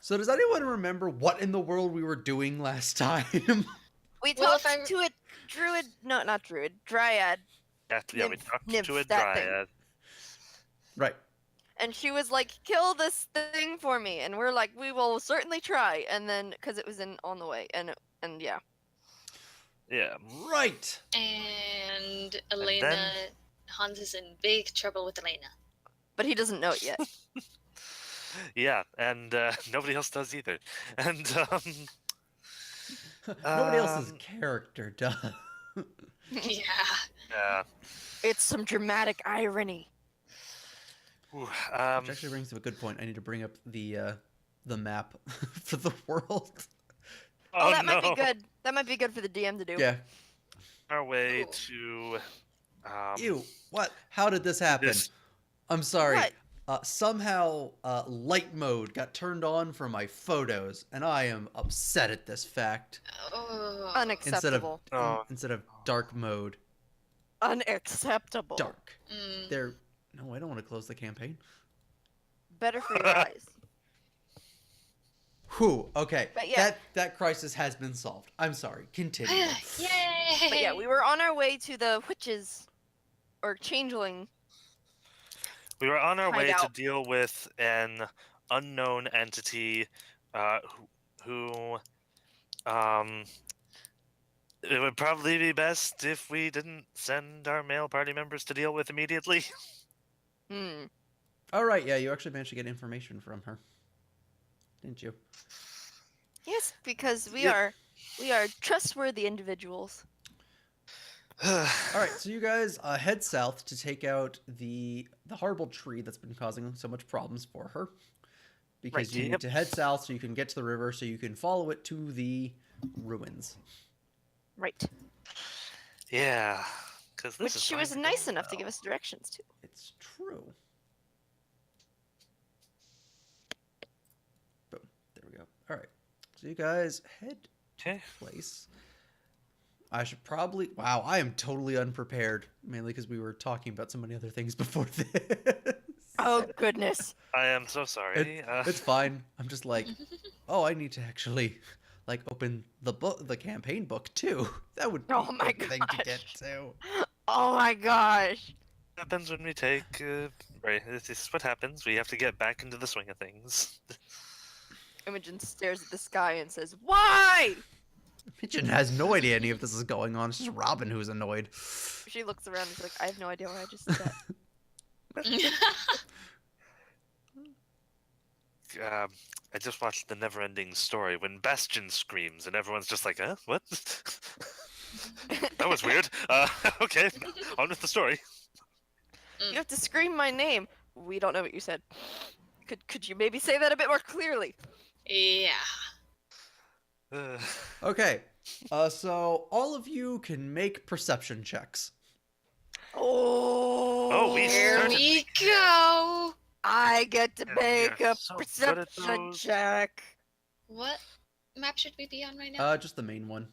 So does anyone remember what in the world we were doing last time? We Well, talked to a druid. No, not druid. Dryad. Yeah, we Nymph, talked nymph, to a that thing. dryad. Right. And she was like, "Kill this thing for me," and we're like, "We will certainly try." And then, because it was on the way, and yeah. Yeah. Right. And Elena, then- Hans is in big trouble with Elena. But he doesn't know it yet. Yeah, and nobody else does either. And Nobody else's character does. Yeah. yeah. It's some dramatic irony. Ooh, Which actually brings up a good point. I need to bring up the map for the world. Oh, that might be good. That might be good for the DM to do. Yeah. Our way Cool. to Ew. What? How did this happen? this- I'm sorry. What? Somehow light mode got turned on for my photos, and I am upset at this fact. Oh. Unacceptable. Instead of dark mode, Unacceptable. dark. Mm. There. No, I don't want to close the campaign. Better for your eyes. Whew. Okay. But yeah. That crisis has been solved. I'm sorry. Continue. Yay! But yeah, we were on our way to the witches, or changeling. We were on our way to Hideout. deal with an unknown entity who it would probably be best if we didn't send our male party members to deal with immediately. Hmm. All right. Yeah, you actually managed to get information from her, didn't you? Yes, because we Yep. are trustworthy individuals. All right, so you guys head south to take out the horrible tree that's been causing so much problems for her. Because Right, you need yep. to head south so you can get to the river so you can follow it to the ruins. Right. Yeah, because Which she was nice enough to give us directions to. It's true. Boom. There we go. All right. So you guys head Okay. place. I should probably... Wow, I am totally unprepared. Mainly because we were talking about so many other things before this. Oh goodness. I am so sorry. It's fine. I'm just like, oh, I need to actually like open the book, the campaign book too. That would be Oh my a good thing to get gosh. to. Oh my gosh. happens when we take. Right, this is what happens. We have to get back into the swing of things. Imogen stares at the sky and says, "Why?" Pigeon has no idea any of this is going on. It's just Robin who's annoyed. She looks around and is like, "I have no idea what I just said." I just watched the Never-Ending Story when Bastion screams and everyone's just like, "Huh? What? That was weird." Okay, on with the story. You have to scream my name. We don't know what you said. Could you maybe say that a bit more clearly? Yeah. Okay, so all of you can make perception checks. Oh, we Here started- we go. I get to Yeah, make you're a so good at perception those. check. What map should we be on right now? Just the main one.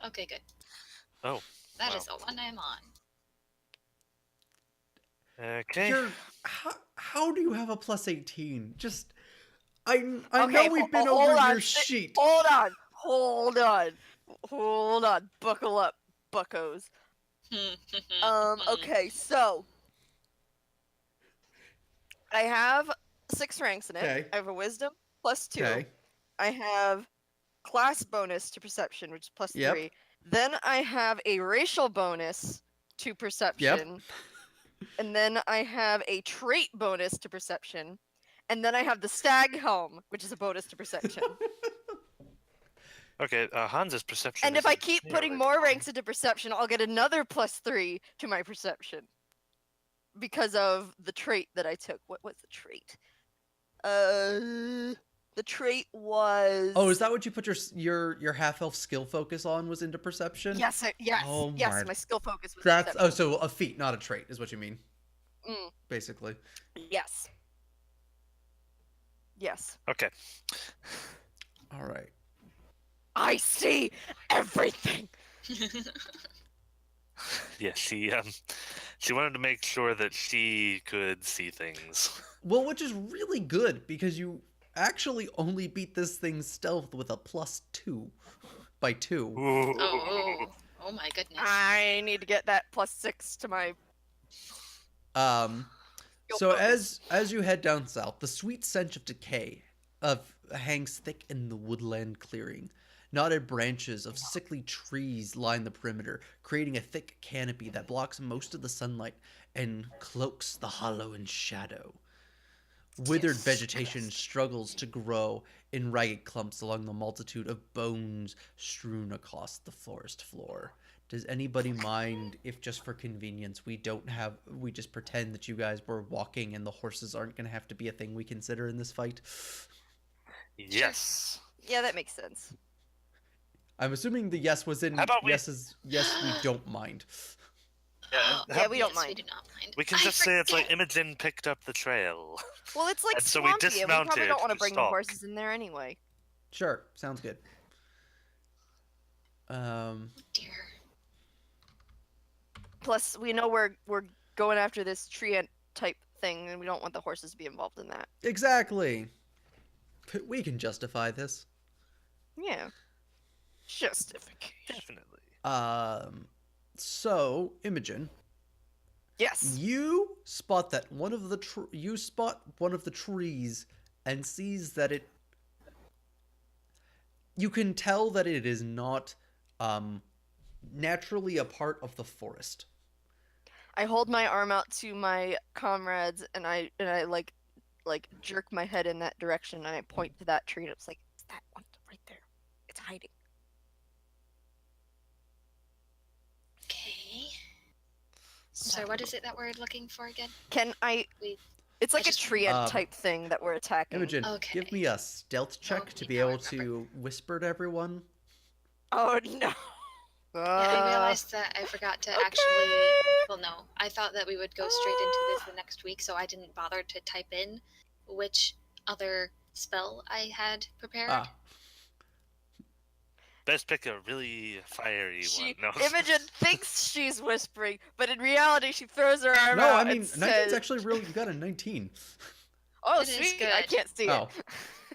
Okay, good. Oh, That wow. is the one I'm on. Okay. How do you have a plus 18? Just, I Okay, know we've been hold over on, your sheet. Hold on. Buckle up, buckos. Okay, so I have 6 ranks in it. Okay. I have a wisdom plus 2. Okay. I have class bonus to perception, which is plus Yep. 3. Then I have a racial bonus to perception. And then I have a trait bonus to perception. And then I have the stag helm, which is a bonus to perception. Okay, Hans's perception. And if is I a keep 0 putting right more now. ranks into perception, I'll get another plus 3 to my perception. Because of the trait that I took. What was the trait? The trait was... Oh, is that what you put your half elf skill focus on? Was into perception? Yes, yes, Oh yes, my- my skill focus was That's perception. so a feat, not a trait, is what you mean. Mm. Basically. Yes. Yes. Okay. All right. I see everything. Yeah, she wanted to make sure that she could see things. Well, which is really good because you actually only beat this thing's stealth with a +2 by 2. Ooh. Oh my goodness. I need to get that +6 to my. So focus. as you head down south, the sweet stench of decay hangs thick in the woodland clearing. Knotted branches of sickly trees line the perimeter, creating a thick canopy that blocks most of the sunlight and cloaks the hollow in shadow. Withered vegetation struggles to grow in ragged clumps along the multitude of bones strewn across the forest floor. Does anybody mind if, just for convenience, we just pretend that you guys were walking and the horses aren't going to have to be a thing we consider in this fight? Yes. Yeah, that makes sense. I'm assuming the yes was in How about yes, we don't mind. Yeah, we don't yes, mind. We do not mind. We can I just say it's like forget. Imogen picked up the trail. Well, it's like And so we swampy, and we probably dismounted don't want to to bring the stalk. horses in there anyway. Sure, sounds good. Dear. Plus, we know we're going after this tree ant type thing, and we don't want the horses to be involved in that. Exactly. We can justify this. Yeah. Justification. Definitely. So Imogen, Yes. you spot that one of the trees and sees that it. You can tell that it is not naturally a part of the forest. I hold my arm out to my comrades, and I like jerk my head in that direction, and I point to that tree, and it's like, it's that one right there. It's hiding. Okay. So what is it that we're looking for again? Can I? We- It's like I a just- tree ant type thing that we're attacking. Imogen, Okay. give me a stealth check to Okay, be now I able to whisper to everyone. Oh no. Yeah, I realized that I forgot to actually. Well, no, I thought that we would go straight into this the next week, so I didn't bother to type in which other spell I had prepared. Ah, Best pick a really fiery She, one. No. Imogen thinks she's whispering, but in reality, she throws her arm no, out I mean and 19's says, actually really. You got a 19. "Oh, It is sweet! I good. can't see Oh.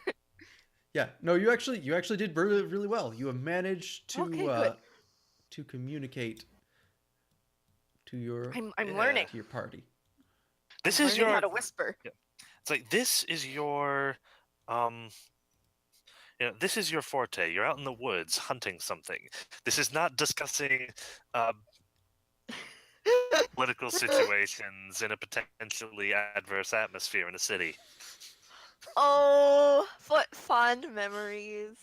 it." Yeah, no, you actually did really, really well. You have managed to Okay, good. to communicate to your I'm learning. to your party. This I'm is learning your. how to whisper. It's like this is your. This is your forte. You're out in the woods hunting something. This is not discussing political situations in a potentially adverse atmosphere in a city. Oh, what fond memories.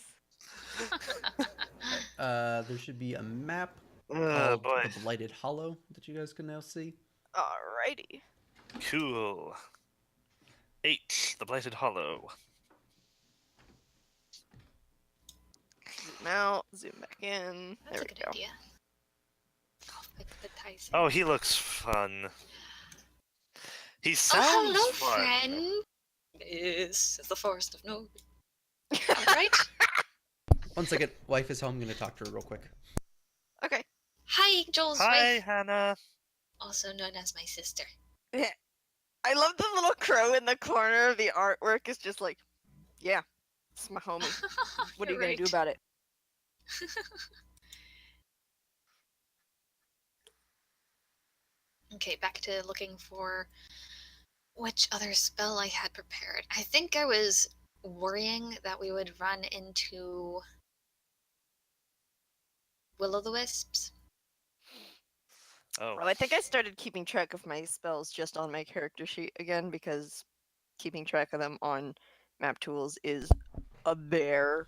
There should be a map Oh called boy. the Blighted Hollow that you guys can now see. Alrighty. Cool. 8. The Blighted Hollow. Zoom out, zoom back in. That's There a we good go. idea. Tyson. Oh, he looks fun. He sounds Oh, hello, fun. friend. This is the forest of no. Alright. 1 second, wife is home. I'm gonna talk to her real quick. Okay. Hi, Joel's Hi, wife, Hannah. also known as my sister. I love the little crow in the corner of the artwork. Is just like, yeah, it's my homie. What are you gonna do about it? Okay, back to looking for which other spell I had prepared. I think I was worrying that we would run into Will-o'-the-Wisps. Oh. Well, I think I started keeping track of my spells just on my character sheet again because keeping track of them on map tools is a bear.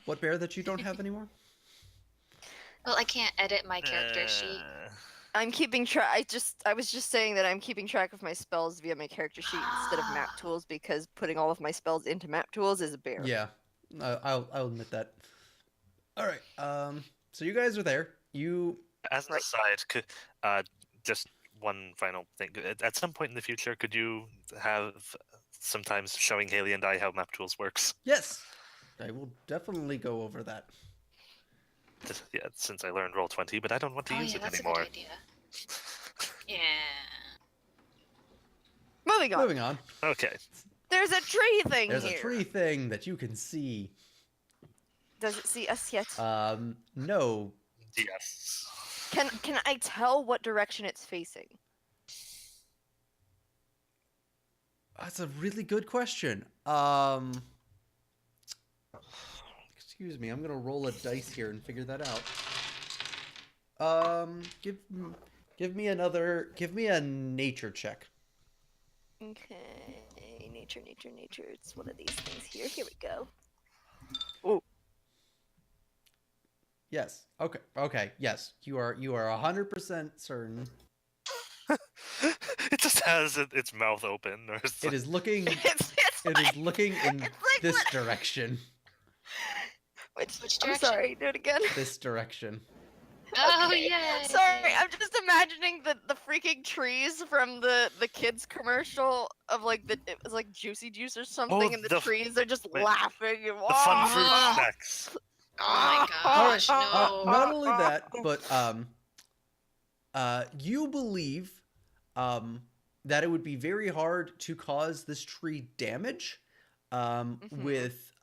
What bear that you don't have anymore? Well, I can't edit my character sheet. I'm keeping track. I was just saying that I'm keeping track of my spells via my character sheet instead of map tools because putting all of my spells into map tools is a bear. Yeah, I'll admit that. All right. So you guys are there. As an aside, just one final thing. At some point in the future, could you have sometimes showing Haley and I how map tools works? Yes, I will definitely go over that. Yeah, since I learned Roll20, but I don't want to use it that's anymore. a good idea. Yeah. Moving on. Moving on. Okay. There's a tree thing There's here. a tree thing that you can see. Does it see us yet? No. Yes. Can I tell what direction it's facing? That's a really good question. Excuse me, I'm gonna roll a dice here and figure that out. Give me a nature check. Okay, nature. It's one of these things here. Here we go. Oh, Yes. Okay. Yes. You are 100% certain. It just has its mouth open. Or it's It is looking. it's It is looking in it's like this what- direction. Which direction? I'm sorry. Do it again. This direction. Oh Okay. yeah. Sorry, I'm just imagining the freaking trees from the kids commercial of like it was like Juicy Juice or something, and the the- trees are just wait, laughing and the fun fruit Ah. snacks. Oh my All right. gosh, no. Not only that, but you believe that it would be very hard to cause this tree damage with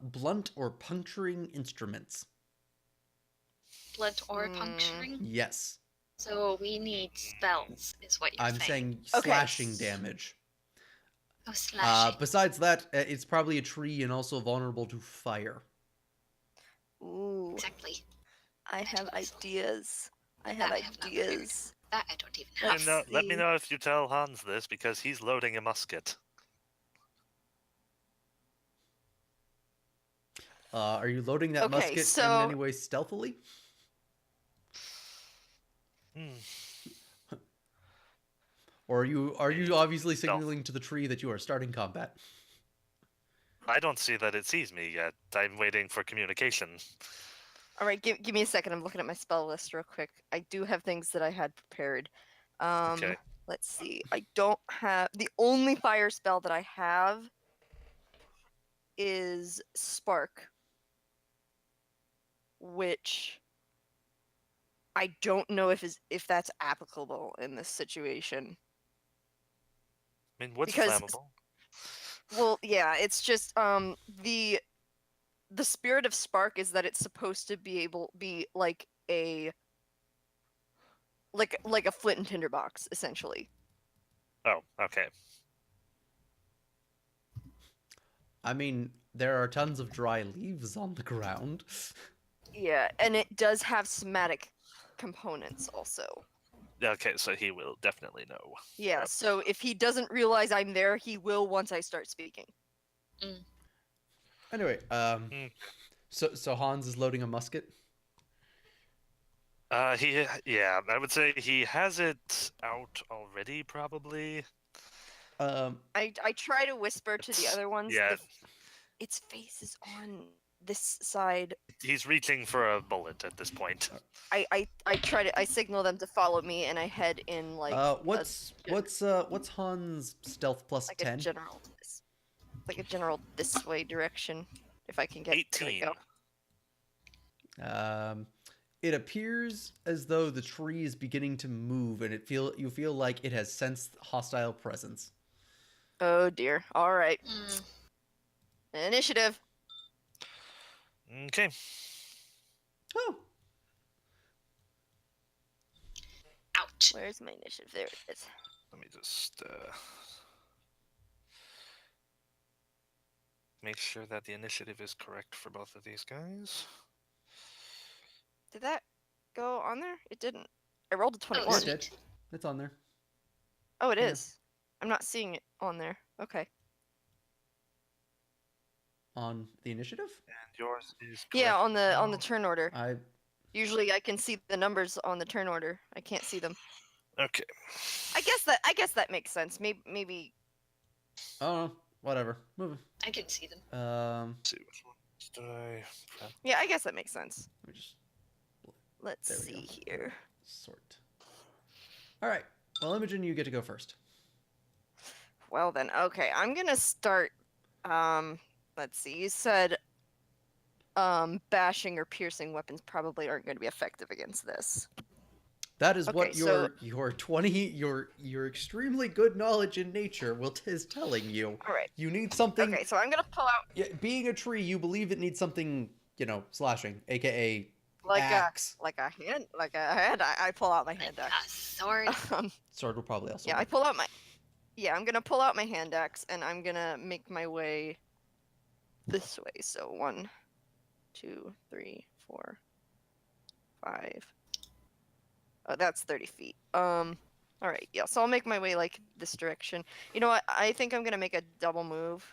blunt or puncturing instruments. Blunt or puncturing? Yes. So we need spells, is what you're I'm saying Okay. slashing damage. Oh, slashing. Besides that, it's probably a tree and also vulnerable to fire. Ooh, Exactly. I have ideas. I That have I have not figured. ideas. That I don't even Let's have. Let me see. know if you tell Hans this, because he's loading a musket. Are you loading that Okay, musket in so- any way stealthily? Hmm. Or are you obviously signaling to the tree that you are starting combat? I don't see that it sees me yet. I'm waiting for communication. All right, give me a second. I'm looking at my spell list real quick. I do have things that I had prepared. Okay. Let's see. I don't have the only fire spell that I have is Spark, which I don't know if that's applicable in this situation. I mean, wood's Because- flammable. Well, yeah, it's just the spirit of Spark is that it's supposed to be like a flint and tinderbox, essentially. Oh, okay. I mean, there are tons of dry leaves on the ground. Yeah, and it does have somatic components also. Okay, so he will definitely know. Yeah, Yep. so if he doesn't realize I'm there, he will once I start speaking. Anyway, so Hans is loading a musket. Yeah, I would say he has it out already, probably. I try to whisper to the other ones. Yeah. Its face is on this side. He's reaching for a bullet at this point. I signal them to follow me, and I head in like what's Hans stealth plus like 10? a general this way direction. If I can get there we 18. go. It appears as though the tree is beginning to move, and you feel like it has sensed hostile presence. Oh dear. All right. Initiative. Okay. Oh, Ouch. Where's my initiative? There it is. Let me just make sure that the initiative is correct for both of these guys. Did that go on there? It didn't. I rolled a yeah, 21. it did. It's on there. Oh, it Yeah. is. I'm not seeing it on there. Okay. On the initiative? And yours is Yeah, correct on the now. turn order. I Usually I can see the numbers on the turn order. I can't see them. Okay. I guess that makes sense. Maybe oh, whatever. Moving. I can see them. Let's see which ones did I prep? yeah, I guess that makes sense. Let me just Let's There we see go. here. sort. All right. Well, Imogen, you get to go first. Well then, okay. I'm going to start let's see. You said bashing or piercing weapons probably aren't going to be effective against this. That is Okay, what so- your extremely good knowledge in nature is telling you. All right. You need something. Okay, so I'm gonna pull out Being a tree, you believe it needs something, slashing, aka like axe. a hand, I pull out my hand Like axe. a sword. Sword will probably also. Yeah, work. I pull out my. Yeah, I'm gonna pull out my hand axe and I'm gonna make my way this way. So 1, 2, 3, 4, 5. Oh, that's 30 feet. All right, yeah. So I'll make my way like this direction. You know what? I think I'm gonna make a double move,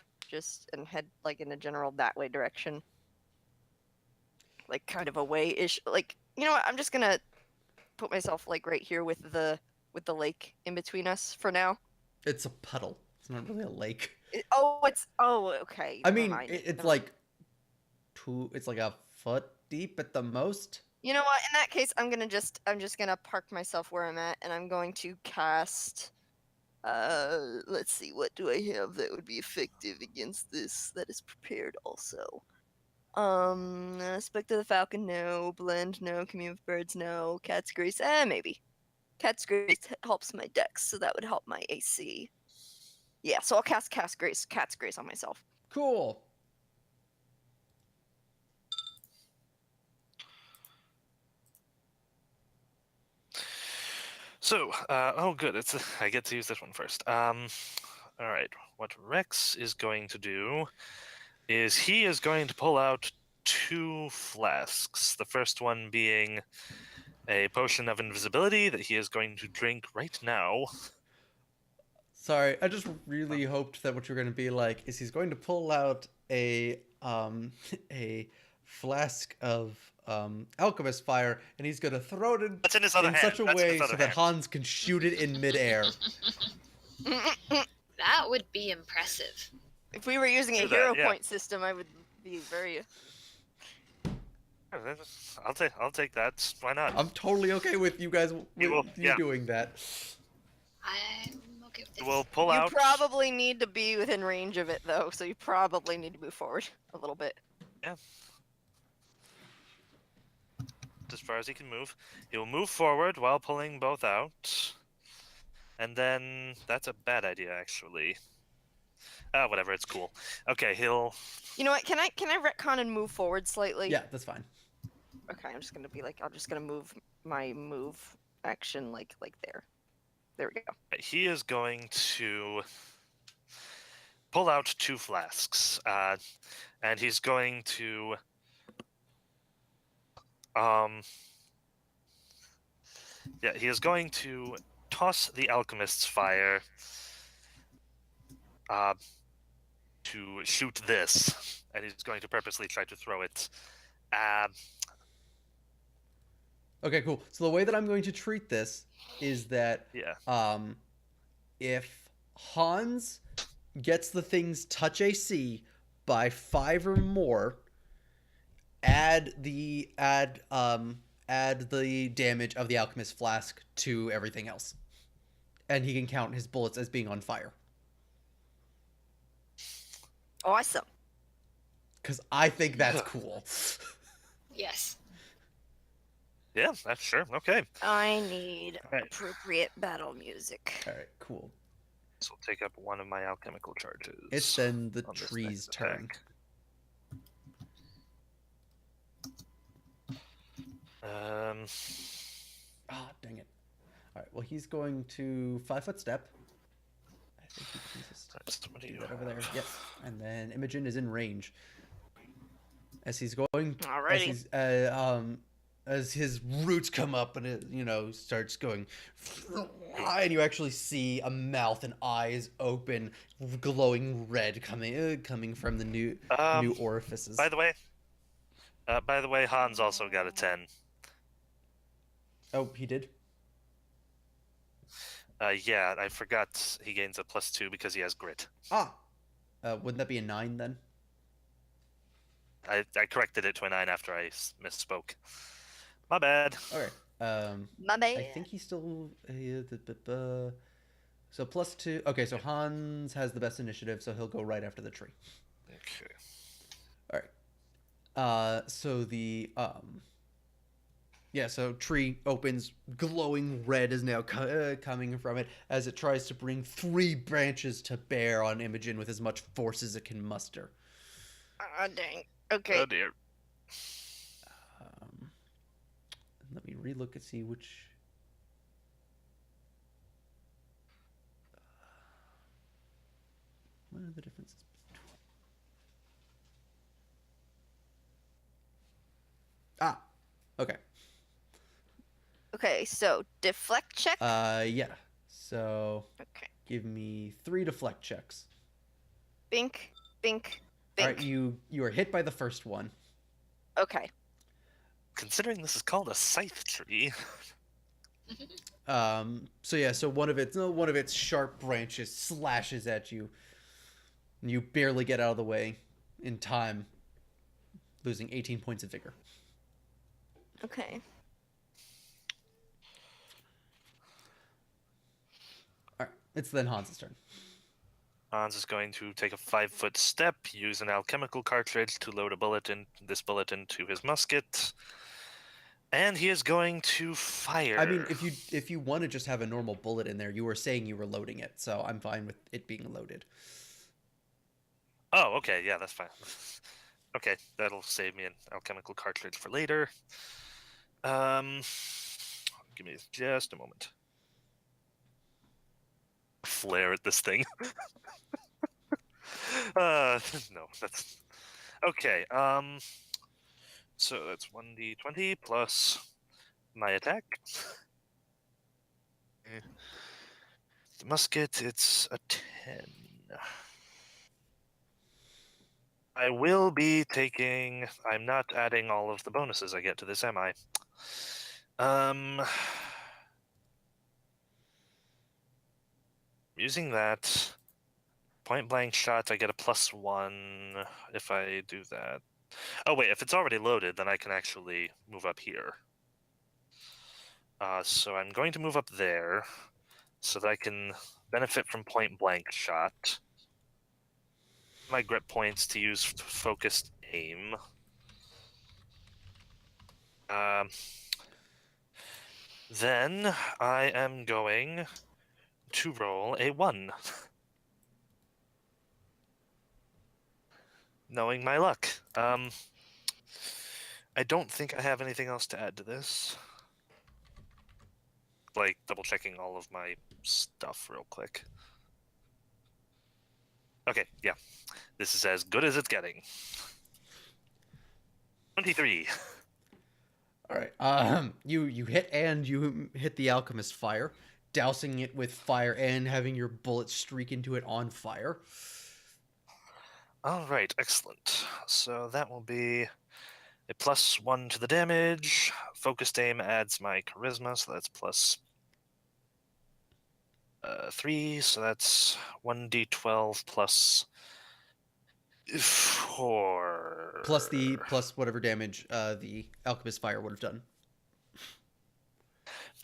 and head like in a general that way direction, like kind of away-ish. Like, you know what? I'm just gonna put myself like right here with the lake in between us for now. It's a puddle. It's not really a lake. Okay. I Never mean, mind. it's Never mind. like it's like a foot deep at the most. You know what? In that case, I'm just gonna park myself where I'm at, and I'm going to cast. Let's see. What do I have that would be effective against this? That is prepared also. Spectre the Falcon, no. Blend, no. Commune with Birds, no. Cat's Grace, maybe. Cat's Grace helps my dex, so that would help my AC. Yeah, so I'll cast Cat's Grace on myself. Cool. So, oh, good. I get to use this one first. All right. What Rex is going to do is he is going to pull out 2 flasks. The first one being a potion of invisibility that he is going to drink right now. Sorry, I just really hoped that what you're going to be like is he's going to pull out a a flask of alchemist fire and he's going to throw it That's in his other in hand. such a That's in way his so other that hand. Hans can shoot it in midair. That would be impressive. If we were using a Do that, hero yeah. point system, I would be very. I'll take that. Why not? I'm totally okay with you guys You doing that. I'm okay with this. We'll pull You out. probably need to be within range of it, though, so you probably need to move forward a little bit. Yeah. As far as he can move. He will move forward while pulling both out. And then that's a bad idea, actually. Whatever, it's cool. Okay, he'll. You know what? Can I retcon and move forward slightly? Yeah, that's fine. Okay, I'm just gonna move my move action like there. There we go. He is going to pull out 2 flasks, and he's going to he is going to toss the alchemist's fire to shoot this, and he's going to purposely try to throw it. Okay, cool. So the way that I'm going to treat this is that if Hans gets the thing's touch AC by 5 or more, add the damage of the alchemist flask to everything else, and he can count his bullets as being on fire. Awesome. Because I think that's cool. Yes. Yeah, that's sure. Okay. I need Right. appropriate battle music. All right, cool. This will take up 1 of my alchemical charges. It's then the on this tree's next turn. attack. Ah, dang it. All right, well, he's going to 5-foot step. I think he can just What do do you that over there. have? Yes, and then Imogen is in range. As he's going, Alrighty. as his roots come up and it, starts going, and you actually see a mouth and eyes open, glowing red coming from the new orifices. By the way, Hans also got a 10. Oh, he did? Yeah, I forgot he gains a +2 because he has grit. Wouldn't that be a 9 then? I corrected it to a 9 after I misspoke. My bad. Okay. My bad. I think he's still so +2. Okay, so Hans has the best initiative, so he'll go right after the tree. Okay. All right. So the Yeah, so tree opens, glowing red is now coming from it as it tries to bring 3 branches to bear on Imogen with as much force as it can muster. Ah, dang. Okay. Oh dear. Um, let me relook and see which. What are the differences? Ah, okay. Okay, so deflect check. Yeah. So Okay. give me 3 deflect checks. Bink, bink, All right, bink. you are hit by the first one. Okay. Considering this is called a scythe tree. So yeah, so one of its sharp branches slashes at you, and you barely get out of the way in time, losing 18 points of vigor. Okay. All right, it's then Hans's turn. Hans is going to take a 5-foot step, use an alchemical cartridge to load this bullet into his musket, and he is going to fire. I mean, if you want to just have a normal bullet in there, you were saying you were loading it, so I'm fine with it being loaded. Oh, okay, yeah, that's fine. Okay, that'll save me an alchemical cartridge for later. Give me just a moment. Flare at this thing. No, that's okay. So that's 1d20 plus my attack. The musket, it's a 10. I will be taking. I'm not adding all of the bonuses I get to this, am I? Using that point blank shot, I get a +1 if I do that. Oh wait, if it's already loaded, then I can actually move up here. So I'm going to move up there so that I can benefit from point blank shot. My grip points to use focused aim. Then I am going to roll a 1. Knowing my luck. I don't think I have anything else to add to this. Like, double checking all of my stuff real quick. Okay, yeah. This is as good as it's getting. 23. All right. You hit and you hit the alchemist fire, dousing it with fire and having your bullet streak into it on fire. All right, excellent. So that will be a +1 to the damage. Focused aim adds my charisma, so that's +3. So that's 1d12 plus 4. Plus whatever damage the alchemist fire would have done.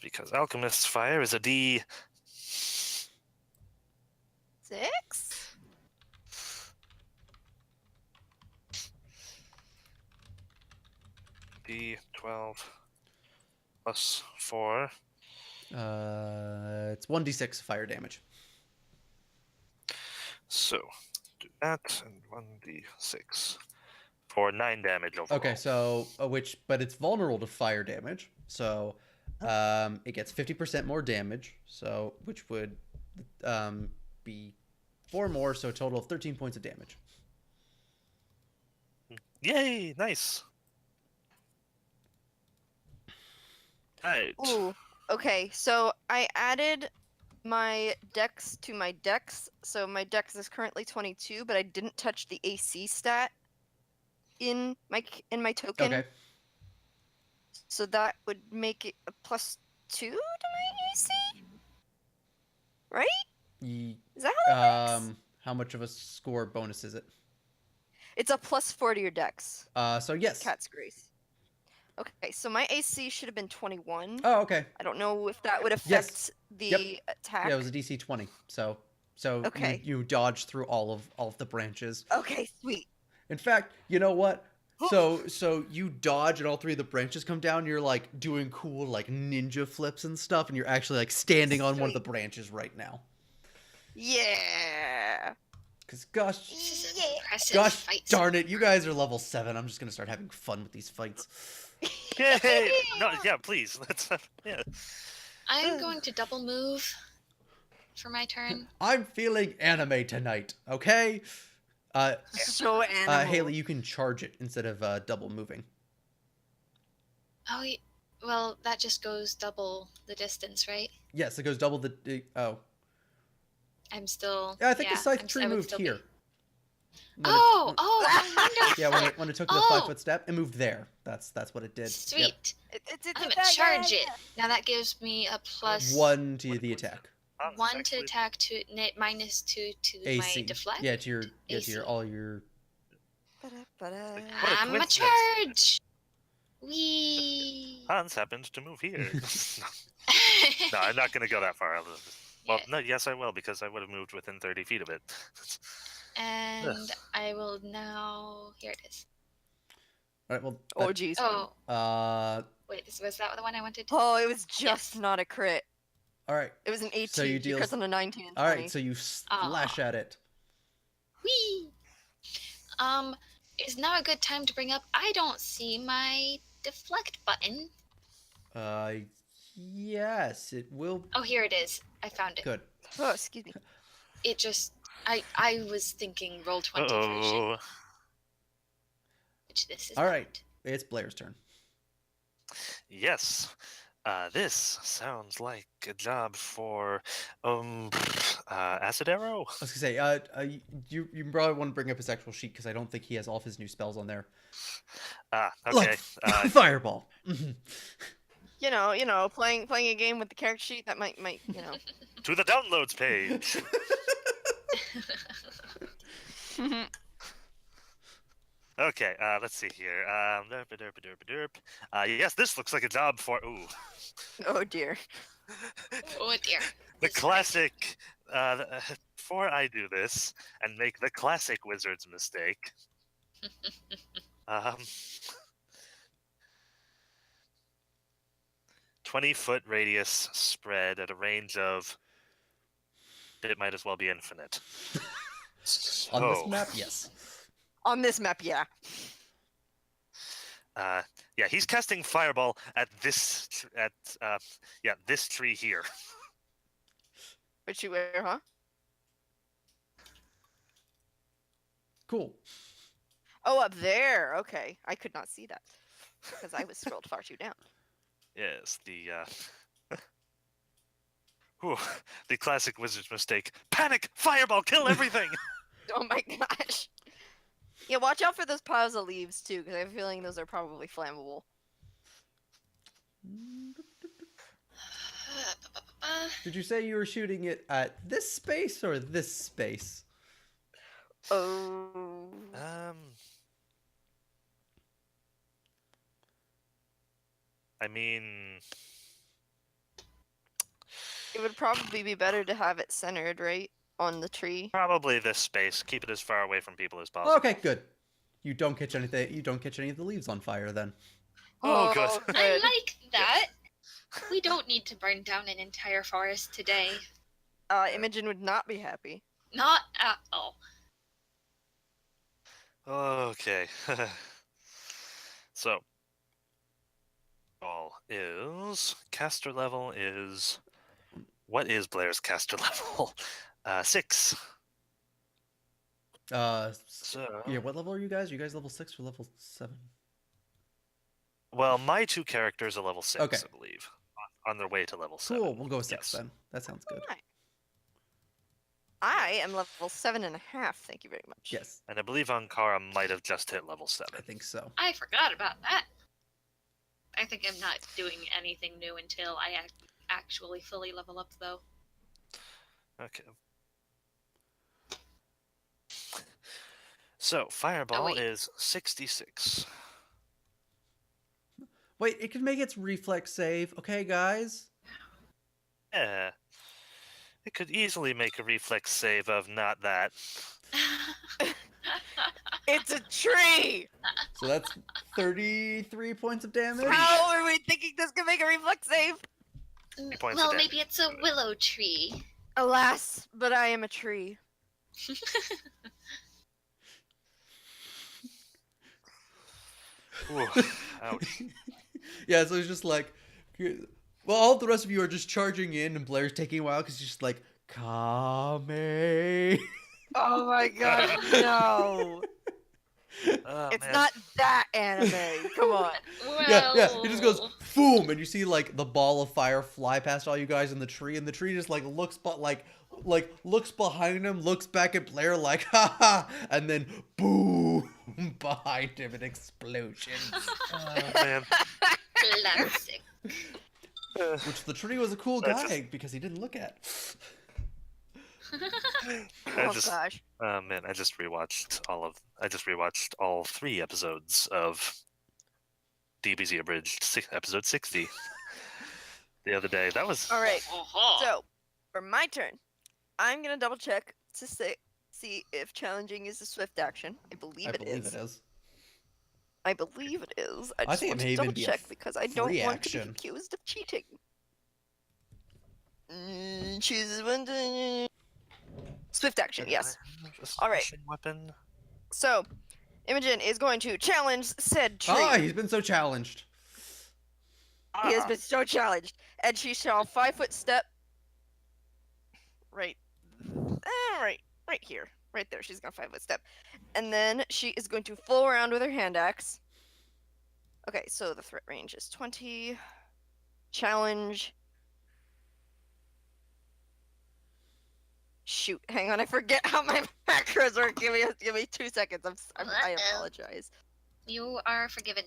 Because alchemist's fire is a D. 6? D12 plus 4. It's 1d6 fire damage. So do that and 1d6 for 9 damage overall. Okay, so but it's vulnerable to fire damage. So it gets 50% more damage. So which would be 4 more, so a total of 13 points of damage. Yay! Nice. Right. Ooh. Okay, so I added my dex to my dex. So my dex is currently 22, but I didn't touch the AC stat in my token. Okay. So that would make it a +2 to my AC? Right? Is that how that works? How much of a score bonus is it? It's a +4 to your dex. So yes. Cat's grace. Okay, so my AC should have been 21. Oh, okay. I don't know if that would affect Yes. the attack. Yeah, it was a DC 20. So Okay. you dodged through all of the branches. Okay, sweet. In fact, you know what? So you dodge and all three of the branches come down. You're like doing cool like ninja flips and stuff, and you're actually like standing on one of the branches right now. Yeah. Cause gosh, This is an impressive gosh fight. darn it, you guys are level 7. I'm just gonna start having fun with these fights. Yay! No, yeah, please. Let's. Yeah. I'm going to double move for my turn. I'm feeling anime tonight. Okay. So animal. Haley, you can charge it instead of double moving. Oh, well, that just goes double the distance, right? Yes, it goes double the. Oh. I'm still. Yeah, I think the scythe tree I would moved still here. be- When Oh, it, wonderful. yeah, when it took the Oh. 5-foot step, it moved there. That's what it did. Yep. Sweet. I'm gonna charge it. Now that gives me a plus 1 to the attack. 1 to attack to minus 2 to AC. my deflect. Yeah, to your AC. all your. What a I'm a coincidence. charge. Wee. Hans happened to move here. No, I'm not going to go that far. Well, Yeah. no, yes, I will, because I would have moved within 30 feet of it. And I will now. Here it is. All right. Well. Oh jeez. Oh, Wait. was that the one I wanted to? Oh, it was just Yes. not a crit. All right. It was an 18. So you deal- crits on a 19 and All 20. right. So you slash at it. Wee. Is now a good time to bring up? I don't see my deflect button. Yes, it will. Oh, here it is. I found it. Good. Oh, excuse me. It just. I was thinking roll 20 version, Uh-oh. which this is. All not. right. It's Blair's turn. Yes. This sounds like a job for, Acid Arrow? I was gonna say, you probably want to bring up his actual sheet because I don't think he has all of his new spells on there. Ah, Like, okay. Fireball. Mhm. You know, playing a game with the character sheet that might, To the downloads page. Okay, let's see here. Yes, this looks like a job for. Ooh. Oh dear. Oh dear. The This classic. Before I do this and make the classic wizard's mistake. 20-foot radius spread at a range of. It might as well be infinite. On this So, map, yes. On this map, yeah. yeah, he's casting fireball at this this tree here. Which you wear, huh? Cool. Oh, up there. Okay, I could not see that because I was scrolled far too down. Yes, whew, the classic wizard's mistake. Panic! Fireball! Kill everything! Oh my gosh. Yeah, watch out for those piles of leaves too, because I have a feeling those are probably flammable. Did you say you were shooting it at this space or this space? Oh. I mean, It would probably be better to have it centered, right? On the tree. probably this space. Keep it as far away from people as possible. Okay, good. You don't catch anything. You don't catch any of the leaves on fire then. Oh, good. I like that. We don't need to burn down an entire forest today. Imogen would not be happy. Not at all. Okay. So, all is caster level is. What is Blair's caster level? 6. So, Yeah. What level are you guys? Are you guys level 6 or level 7? well, my two characters are level 6, Okay. I believe, on their way to level 7. Cool. We'll go with 6 Yes. then. That sounds good. Alright. I am level 7.5. Thank you very much. Yes, And I believe Ankara might have just hit level 7. I think so. I forgot about that. I think I'm not doing anything new until I actually fully level up, though. Okay. So, Fireball wait. is 66. Wait, it can make its reflex save. Okay, guys. Yeah. It could easily make a reflex save of not that. It's a tree! So that's 33 points of damage. How are we thinking this can make a reflex save? points Well, of maybe damage. it's a willow tree. Alas, but I am a tree. Ooh, ouch. Yeah, so it's just like, well, all the rest of you are just charging in, and Blair's taking a while because she's just like, Kame. Oh my god, no. Oh, It's man. not that anime. Come on. Yeah, it just goes boom, and you see like the ball of fire fly past all you guys in the tree, and the tree just like looks, but like looks behind him, looks back at Blair like ha ha, and then boom behind him, an explosion. Oh, man. Classic. Which the tree was a cool That's guy because he didn't look at. Oh gosh. Man, I just rewatched all 3 episodes of DBZ Abridged, episode 60 the other day. That was Alright, so for my turn, I'm gonna double check to see if challenging is a swift action. I believe it is. I believe it is. I just think it want may to even double be a check because I don't free want to action. be accused of cheating. Choose one to... Swift action, yes. All right. Weapon. So, Imogen is going to challenge said tree. He's been so challenged. He has been so challenged, and she shall 5-foot step. Right here, right there. She's gonna 5-foot step, and then she is going to full around with her hand axe. Okay, so the threat range is 20. Challenge. Shoot, hang on, I forget how my macros work. Give me 2 seconds. I apologize. You are forgiven.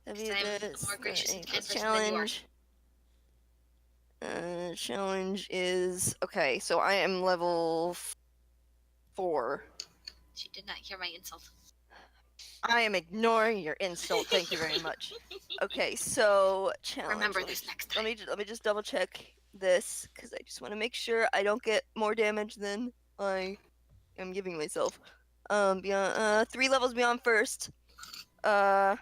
I'm a more gracious and kind person than you are. Challenge is okay. So I am level 4. She did not hear my insult. I am ignoring your insult. Thank you very much. Okay, so challenge. Remember this next time. Let me just double check this because I just want to make sure I don't get more damage than I am giving myself. Beyond 3 levels beyond first. Melee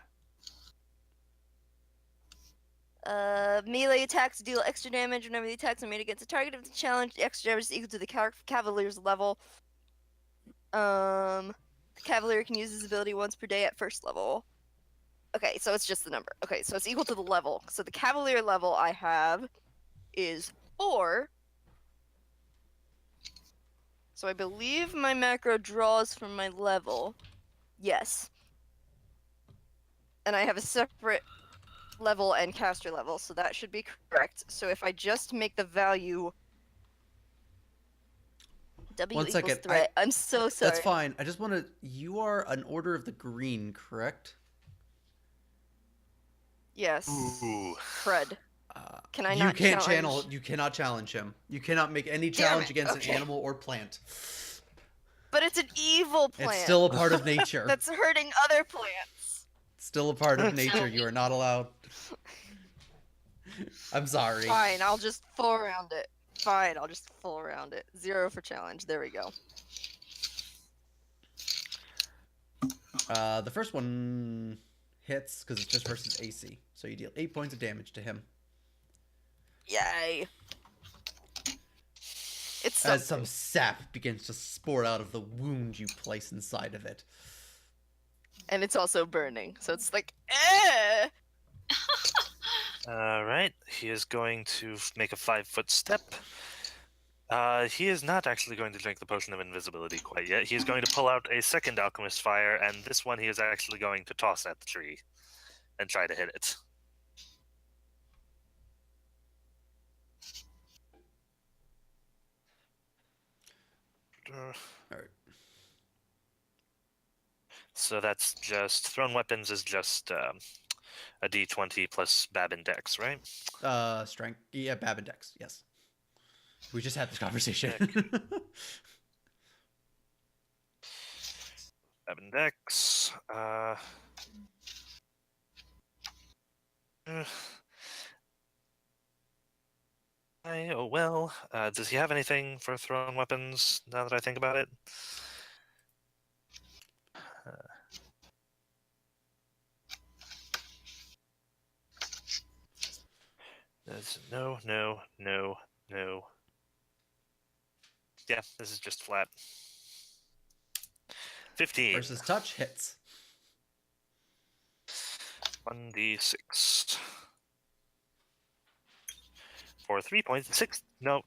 attacks deal extra damage whenever the attacks are made against a target of the challenge. The extra damage is equal to the Cavalier's level. The Calvilear can use his ability once per day at first level. Okay, so it's just the number. Okay, so it's equal to the level. So the Calvilear level I have is 4. So I believe my macro draws from my level. Yes. And I have a separate level and caster level, so that should be correct. So if I just make the value W One equals second, threat. I'm so sorry. That's fine. I just want to. You are an Order of the Green, correct? Yes. Ooh. Crud. Can I you not can't challenge? You cannot challenge him. You cannot make any Damn challenge it, against okay. an animal or plant. But it's an evil plant. It's still a part of nature. That's hurting other plants. It's still a part of nature. You are not allowed. I'm sorry. Fine, I'll just full around it. Fine, I'll just full around it. 0 for challenge. There we go. The first one hits because it's just versus AC. So you deal 8 points of damage to him. Yay. It's As some sap begins to sport out of the wound you place inside of it. And it's also burning, so it's like, eh! Alright, he is going to make a 5-foot step. He is not actually going to drink the potion of invisibility quite yet. He is going to pull out a second alchemist fire, and this one he is actually going to toss at the tree and try to hit it. Alright. So that's just thrown weapons is just a D20 plus Bab and Dex, right? Strength. Yeah, Bab and Dex. Yes. We just had this conversation. Bab and Dex. Oh well. Does he have anything for thrown weapons? Now that I think about it. No. Yeah, this is just flat. 15. Versus touch hits. 1d6. For 3 points. 6. No,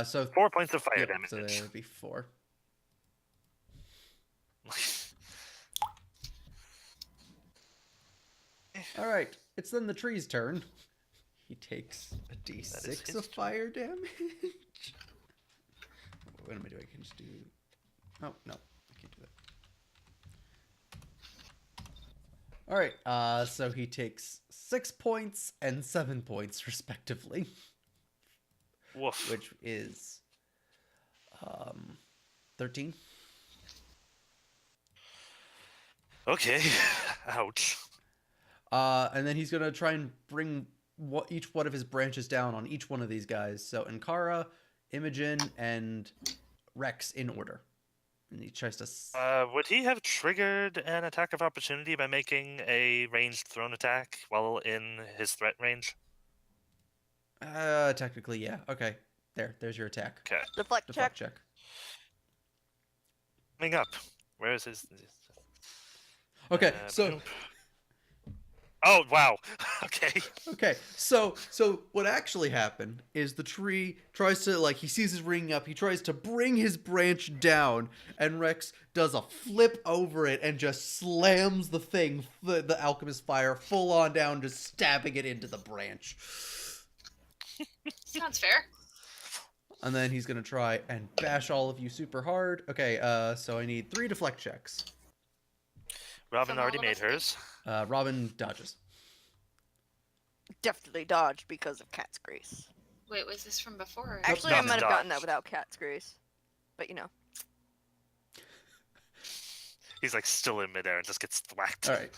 So 4 points of fire yep, damage. so that would be 4. All right, it's then the tree's turn. He takes a d6 his of fire damage. What am I doing? I can just do. Oh no, I can't do that. All right, so he takes 6 points and 7 points respectively, Woof. which is 13. Okay. Ouch. And then he's gonna try and bring each one of his branches down on each one of these guys. So Ankara, Imogen, and Rex in order. And he tries to. Would he have triggered an attack of opportunity by making a ranged thrown attack while in his threat range? Technically, yeah. Okay, there's your attack. Okay. Deflect check. check. Coming up. Where is his? Okay, so. Boop. Oh wow. Okay. Okay, so what actually happened is the tree tries to, like, he sees his ringing up, he tries to bring his branch down, and Rex does a flip over it and just slams the thing, the alchemist fire, full on down, just stabbing it into the branch. Sounds fair. And then he's gonna try and bash all of you super hard. Okay, so I need 3 deflect checks. Robin From already all of made us? hers. Robin dodges. Definitely dodged because of Cat's Grace. Wait, was this from before? Or Actually, no, I might have gotten that dodged. without Cat's Grace. But you know. He's like still in midair and just gets thwacked. All right.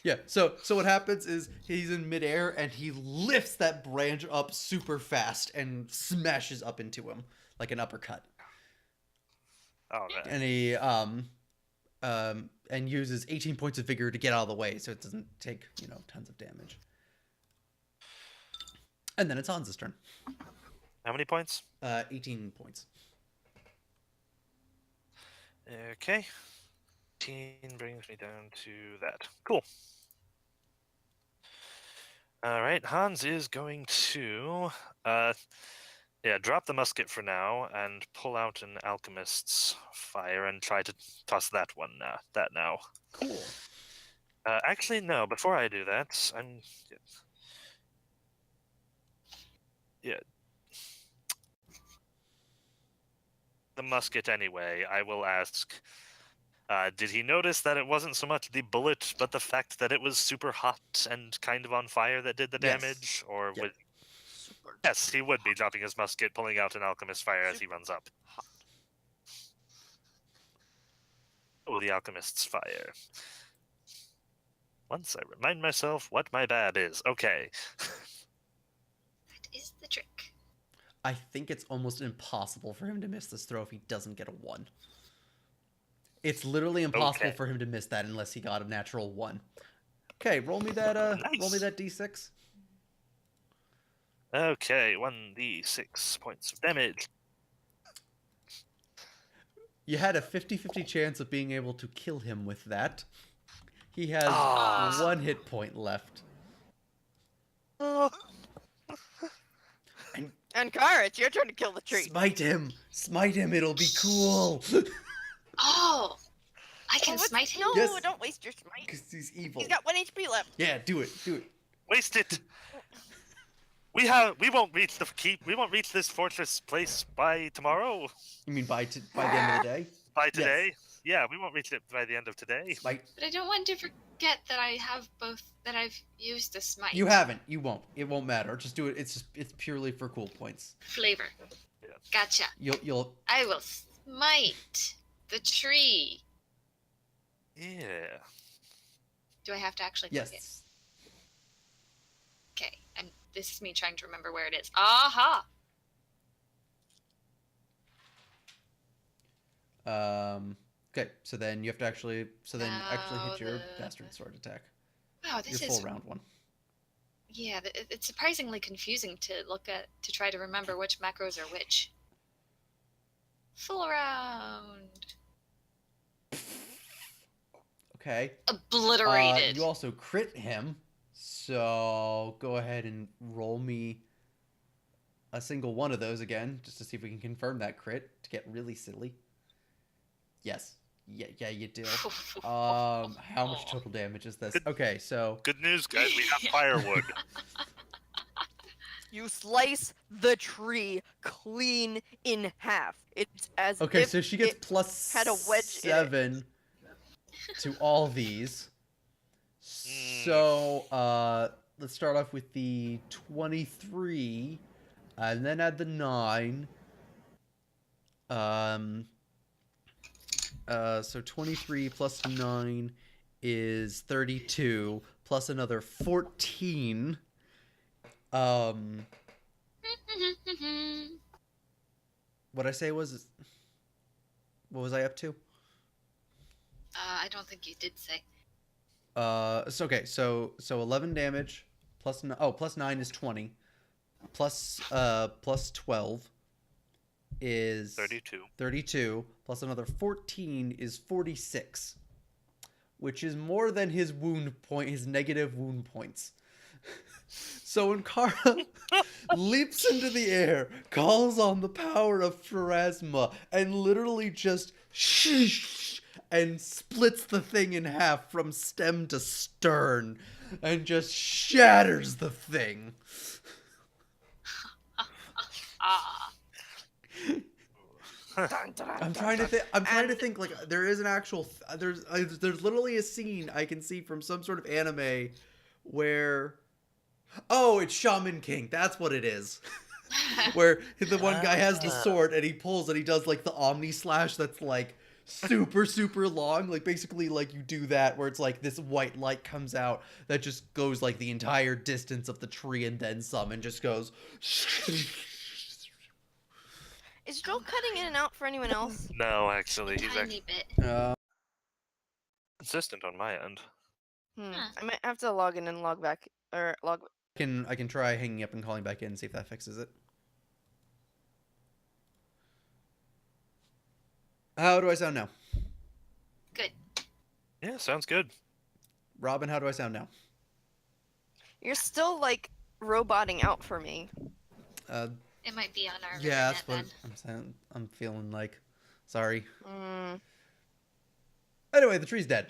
Yeah, so what happens is he's in midair and he lifts that branch up super fast and smashes up into him like an uppercut. All right. And he and uses 18 points of vigor to get out of the way so it doesn't take, tons of damage. And then it's Hans's turn. How many points? 18 points. Okay. 18 brings me down to that. Cool. All right, Hans is going to, drop the musket for now and pull out an alchemist's fire and try to toss that one. That now. Cool. Actually, no. Before I do that, the musket anyway. I will ask. Did he notice that it wasn't so much the bullet, but the fact that it was super hot and kind of on fire that did the Yes. damage? Or Yep. would... Yes, he would be dropping his musket, pulling out an alchemist's fire as he runs up. Oh, the alchemist's fire. Once I remind myself what my bad is. Okay. That is the trick. I think it's almost impossible for him to miss this throw if he doesn't get a 1. It's literally impossible Okay. for him to miss that unless he got a natural 1. Okay, roll me that Nice. roll me that d6. Okay, 1d6 points of damage. You had a 50-50 chance of being able to kill him with that. He has Ah. 1 hit point left. Ankara, it's your turn to kill the tree. Smite him! Smite him, it'll be cool! Oh, I can Oh, smite him. No, Yes. don't waste your smite. Because he's evil. He's got 1 HP left. Yeah, do it. Waste it. We won't reach the keep. We won't reach this fortress place by tomorrow. You mean by the end of the day? By today. Yeah, we won't reach it by the end of today. Smite. But I don't want to forget that I have both. That I've used the smite. You haven't. You won't. It won't matter. Just do it. It's purely for cool points. Flavor. Yeah. Gotcha. You'll. I will smite the tree. Yeah. Do I have to actually click it? Yes. Okay. This is me trying to remember where it is. Aha! Okay. So then you have to actually. So then actually hit your the- bastard sword attack. Wow, Your this full is round one. Yeah, it's surprisingly confusing to look at to try to remember which macros are which. Full round. Okay. Obliterated. You also crit him, so go ahead and roll me a single one of those again, just to see if we can confirm that crit, to get really silly. Yes. Yeah, you do. How much total damage is this? Okay, so... Good news, guys. We have firewood. You slice the tree clean in half. It's as Okay, if so she gets it plus had a wedge in it. 7 to all these. So, let's start off with the 23, and then add the 9. So 23 plus 9 is 32, plus another 14. What I say was... What was I up to? I don't think you did say. So okay, so 11 damage plus plus 9 is 20. Plus 12 is 32 plus another 14 is 46, which is more than his negative wound points. So Ankara leaps into the air, calls on the power of Pharasma, and literally just and splits the thing in half from stem to stern, and just shatters the thing. I'm trying to think. I'm trying to think. Like, there is an actual. There's literally a scene I can see from some sort of anime where. Oh, it's Shaman King. That's what it is. Where the one guy has the sword and he pulls and he does like the Omni Slash that's like super long. Like basically like you do that where it's like this white light comes out that just goes like the entire distance of the tree and then some and just goes. Is Joel cutting in and out for anyone else? No, actually, he's Tiny actually bit. consistent on my end. I might have to log in and log back or log. I can try hanging up and calling back in and see if that fixes it. How do I sound now? Good. Yeah, sounds good. Robin, how do I sound now? You're still like roboting out for me. It might be on our Yeah, internet that's what then. I'm saying. I'm feeling like. Sorry. Mm. Anyway, the tree's dead.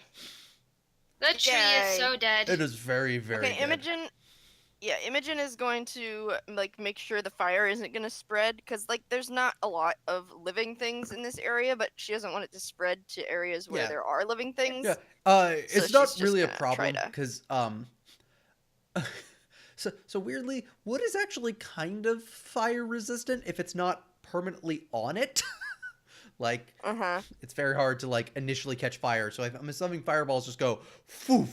The tree is so dead. It is very, very Okay, dead. Imogen. Yeah, Imogen is going to like make sure the fire isn't going to spread because like there's not a lot of living things in this area, but she doesn't want it to spread to areas where there are living things. Yeah. It's she's not just really a gonna problem try to- because so weirdly, wood is actually kind of fire resistant if it's not permanently on it. Like, it's very hard to like initially catch fire. So I'm assuming fireballs just go foof,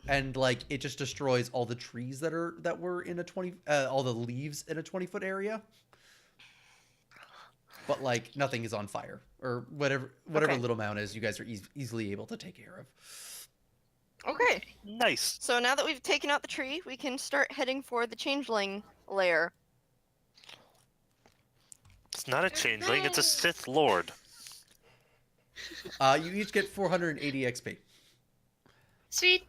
and like it just destroys all the trees that were in a 20 all the leaves in a 20-foot area. But like nothing is on fire or whatever little amount is, you guys are easily able to take care of. Okay. Nice. So now that we've taken out the tree, we can start heading for the changeling lair. It's not a changeling, it's a Sith Lord. You each get 480 XP. Sweet.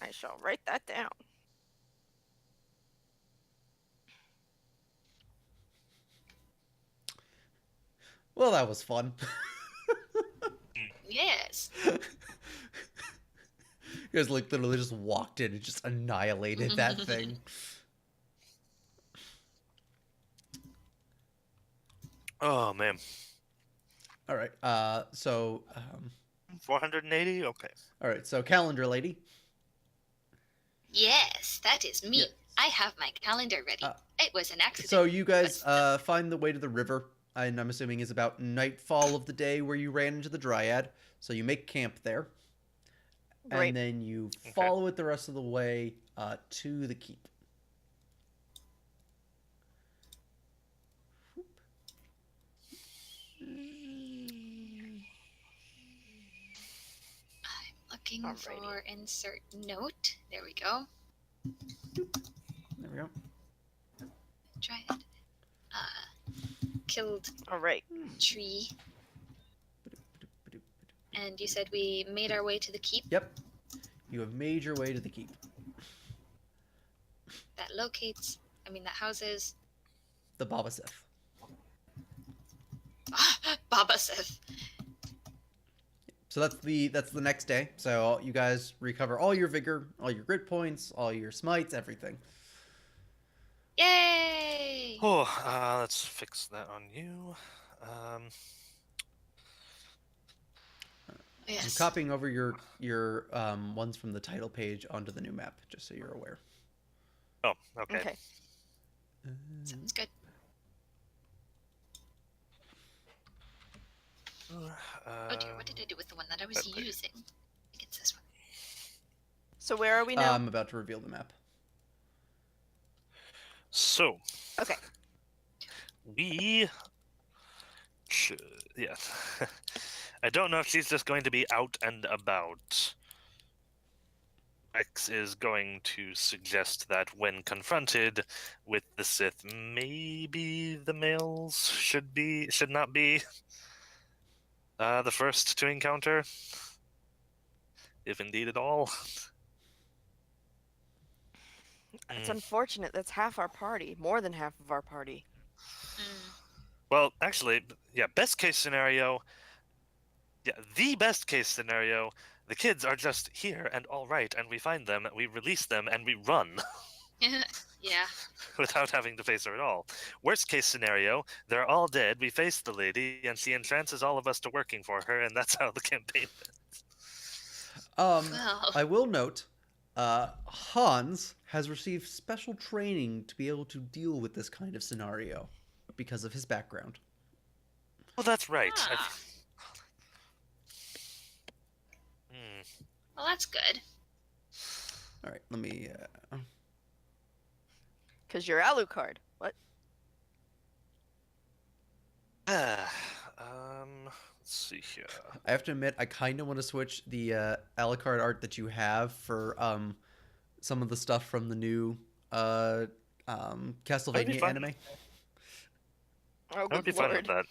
I shall write that down. Well, that was fun. Yes. You guys like literally just walked in and just annihilated that thing. Oh man. All right. So 480. Okay. all right. So calendar lady. Yes, that is me. Yes. I have my calendar ready. It was an accident. So you guys find the way to the river, and I'm assuming is about nightfall of the day where you ran into the Dryad. So you make camp there, Great. and then you follow it the rest of the way to the keep. I'm looking for insert note. There we go. There we go. Try it. Killed All right. tree. And you said we made our way to the keep Yep. You have made your way to the keep. that houses The Baba Sith. Baba Sith. So that's the next day. So you guys recover all your vigor, all your grit points, all your smites, everything. Yay! Oh, let's fix that on you. I'm Yes. copying over your ones from the title page onto the new map, just so you're aware. Oh, okay. Okay. Sounds good. Oh dear, what did I do with the one that I was okay. using? I think it's this one. So where are we now? I'm about to reveal the map. So, Okay. we should, yeah. I don't know if she's just going to be out and about. X is going to suggest that when confronted with the Sith, maybe the males should not be the first to encounter, if indeed at all. It's unfortunate. That's half our party. More than half of our party. Well, actually, yeah, best case scenario. Yeah, the best case scenario, the kids are just here and all right, and we find them, we release them, and we run Yeah. without having to face her at all. Worst case scenario, they're all dead, we face the lady, and she entrances all of us to working for her, and that's how the campaign ends. Well. I will note, Hans has received special training to be able to deal with this kind of scenario because of his background. Well, that's right. Ah. Well, that's good. All right, let me. Because you're Alucard. What? Let's see here. I have to admit, I kind of want to switch the Alucard art that you have for some of the stuff from the new Castlevania anime. Oh, I would be good fine lord. with that.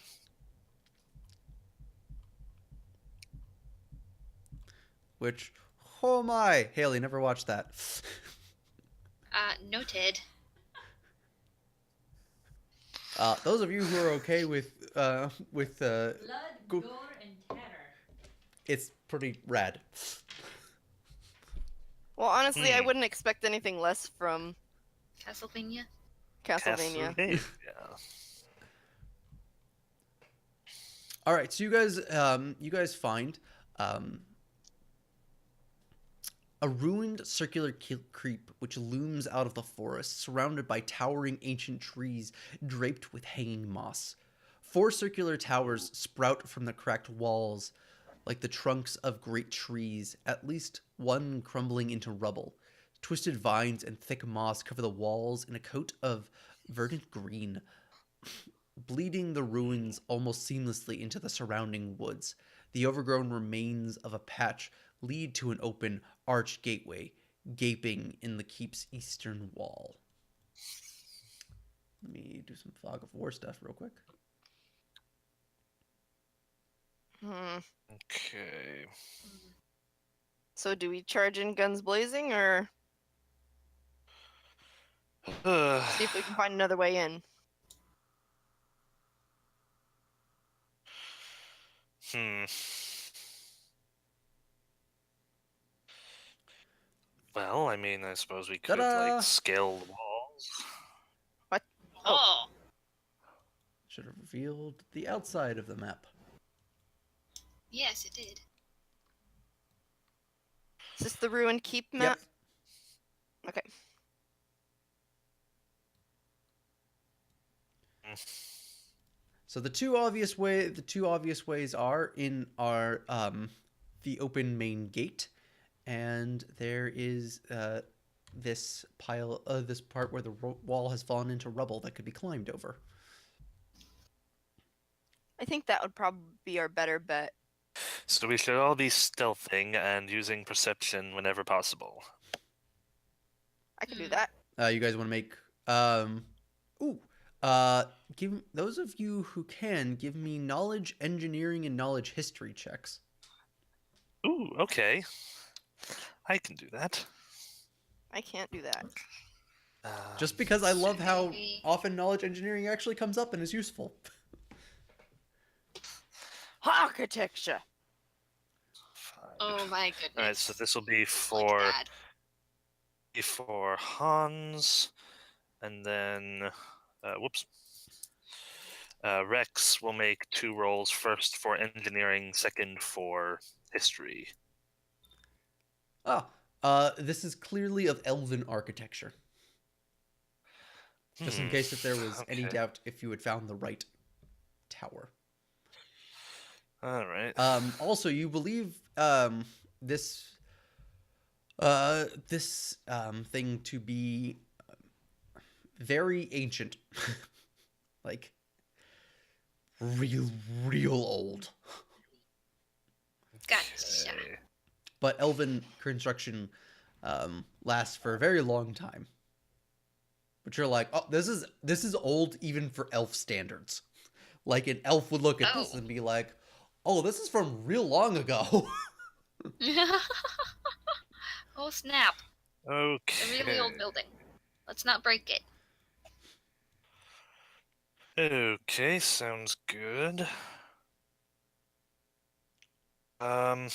Which, oh my, Haley, never watched that. Noted. Those of you who are okay with Blood, gore, and terror. it's pretty rad. Well, honestly, I wouldn't expect anything less from Castlevania. Castlevania. Yeah. All right, so you guys find a ruined circular creep which looms out of the forest, surrounded by towering ancient trees draped with hanging moss. 4 circular towers sprout from the cracked walls like the trunks of great trees, at least one crumbling into rubble. Twisted vines and thick moss cover the walls in a coat of verdant green, bleeding the ruins almost seamlessly into the surrounding woods. The overgrown remains of a patch lead to an open, arched gateway, gaping in the keep's eastern wall. Let me do some Fog of War stuff real quick. Okay. So do we charge in guns blazing, or see if we can find another way in? Well, I mean, I suppose we could, Ta-da! like, scale the walls. What? Oh. Should have revealed the outside of the map. Yes, it did. Is this the ruined keep map? Yep. Okay. So the two obvious ways are in our the open main gate, and there is this part where the wall has fallen into rubble that could be climbed over. I think that would probably be our better bet. So we should all be stealthing and using perception whenever possible. I can do that. You guys want to make give those of you who can give me knowledge engineering and knowledge history checks. Ooh, okay. I can do that. I can't do that. Just because I love how Sorry. often knowledge engineering actually comes up and is useful. Architecture. Fine. Oh my goodness. All right, so this will be Like for that. Hans, and then Rex will make 2 rolls, first for engineering, second for history. This is clearly of elven architecture. Just in case if there was any Okay. doubt if you had found the right tower. All right. Also, you believe this thing to be very ancient, like real old. Gotcha. Okay. But elven construction lasts for a very long time. But you're like, oh, this is old even for elf standards. Like an elf would look at this Oh. and be like, oh, this is from real long ago. Oh snap! Okay. A really old building. Let's not break it. Okay, sounds good. All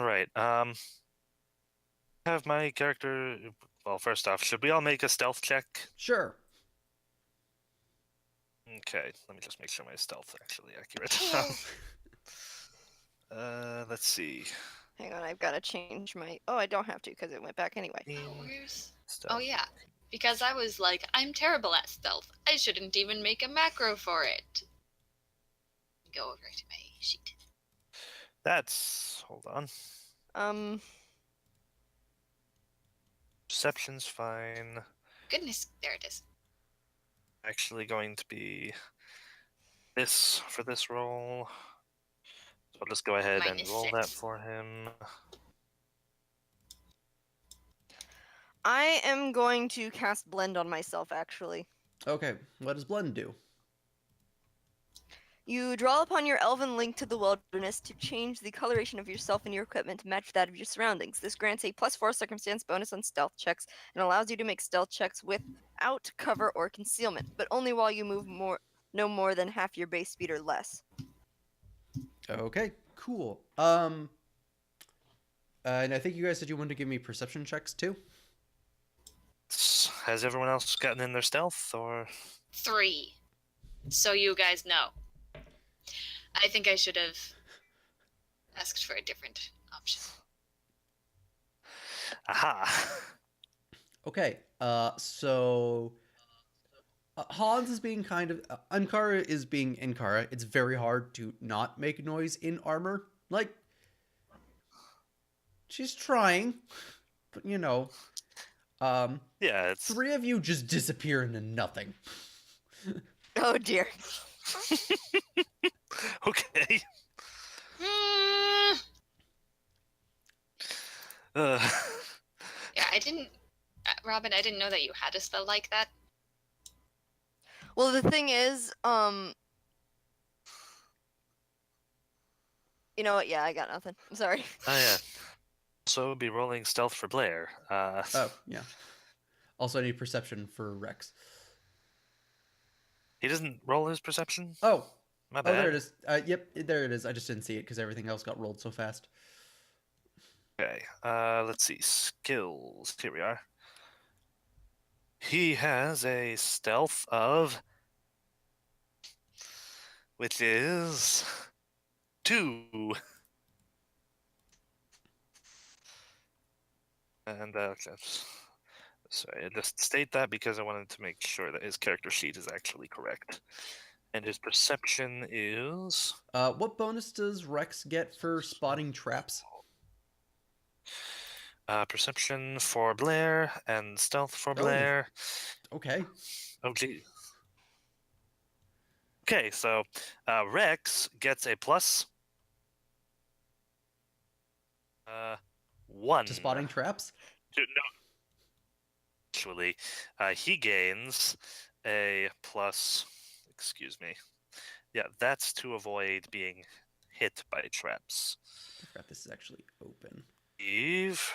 right. Have my character. Well, first off, should we all make a stealth check? Sure. Okay, let me just make sure my stealth actually accurate. Let's see. Hang on, I've got to change my. Oh, I don't have to because it went back anyway. Oh, where's... Stealth. Oh yeah, because I was like, I'm terrible at stealth. I shouldn't even make a macro for it. Go over to my sheet. That's. Hold on. Perception's fine. Goodness, there it is. Actually, going to be this for this roll. So I'll just go ahead and roll that -6. for him. I am going to cast Blend on myself, actually. Okay, what does blend do? You draw upon your elven link to the wilderness to change the coloration of yourself and your equipment to match that of your surroundings. This grants a +4 circumstance bonus on stealth checks and allows you to make stealth checks without cover or concealment, but only while you move no more than half your base speed or less. Okay, cool. And I think you guys said you wanted to give me perception checks too? Has everyone else gotten in their stealth, or? 3. So you guys know. I think I should have asked for a different option. Aha! Okay, so Hans is being kind of Ankara is being Ankara. It's very hard to not make noise in armor. Like she's trying, but you know, Yeah, it's 3 of you just disappear into nothing. Oh dear. okay. Hmm. Uh, Yeah, I didn't... Robin, I didn't know that you had a spell like that. Well, the thing is, you know what? Yeah, I got nothing. I'm sorry. oh yeah. So be rolling stealth for Blair. Oh yeah. Also, I need perception for Rex. He doesn't roll his perception. Oh, My oh, bad. there it is. Yep, there it is. I just didn't see it because everything else got rolled so fast. Okay. Let's see. Skills. Here we are. He has a stealth of, which is 2. And sorry, I just state that because I wanted to make sure that his character sheet is actually correct. And his perception is What bonus does Rex get for spotting traps? perception for Blair and stealth for Oh. Blair. Okay. Oh, gee. Okay, so Rex gets a plus 1. To spotting traps? No, actually, he gains a plus. Excuse me. Yeah, that's to avoid being hit by traps. I forgot this is actually open. Eve.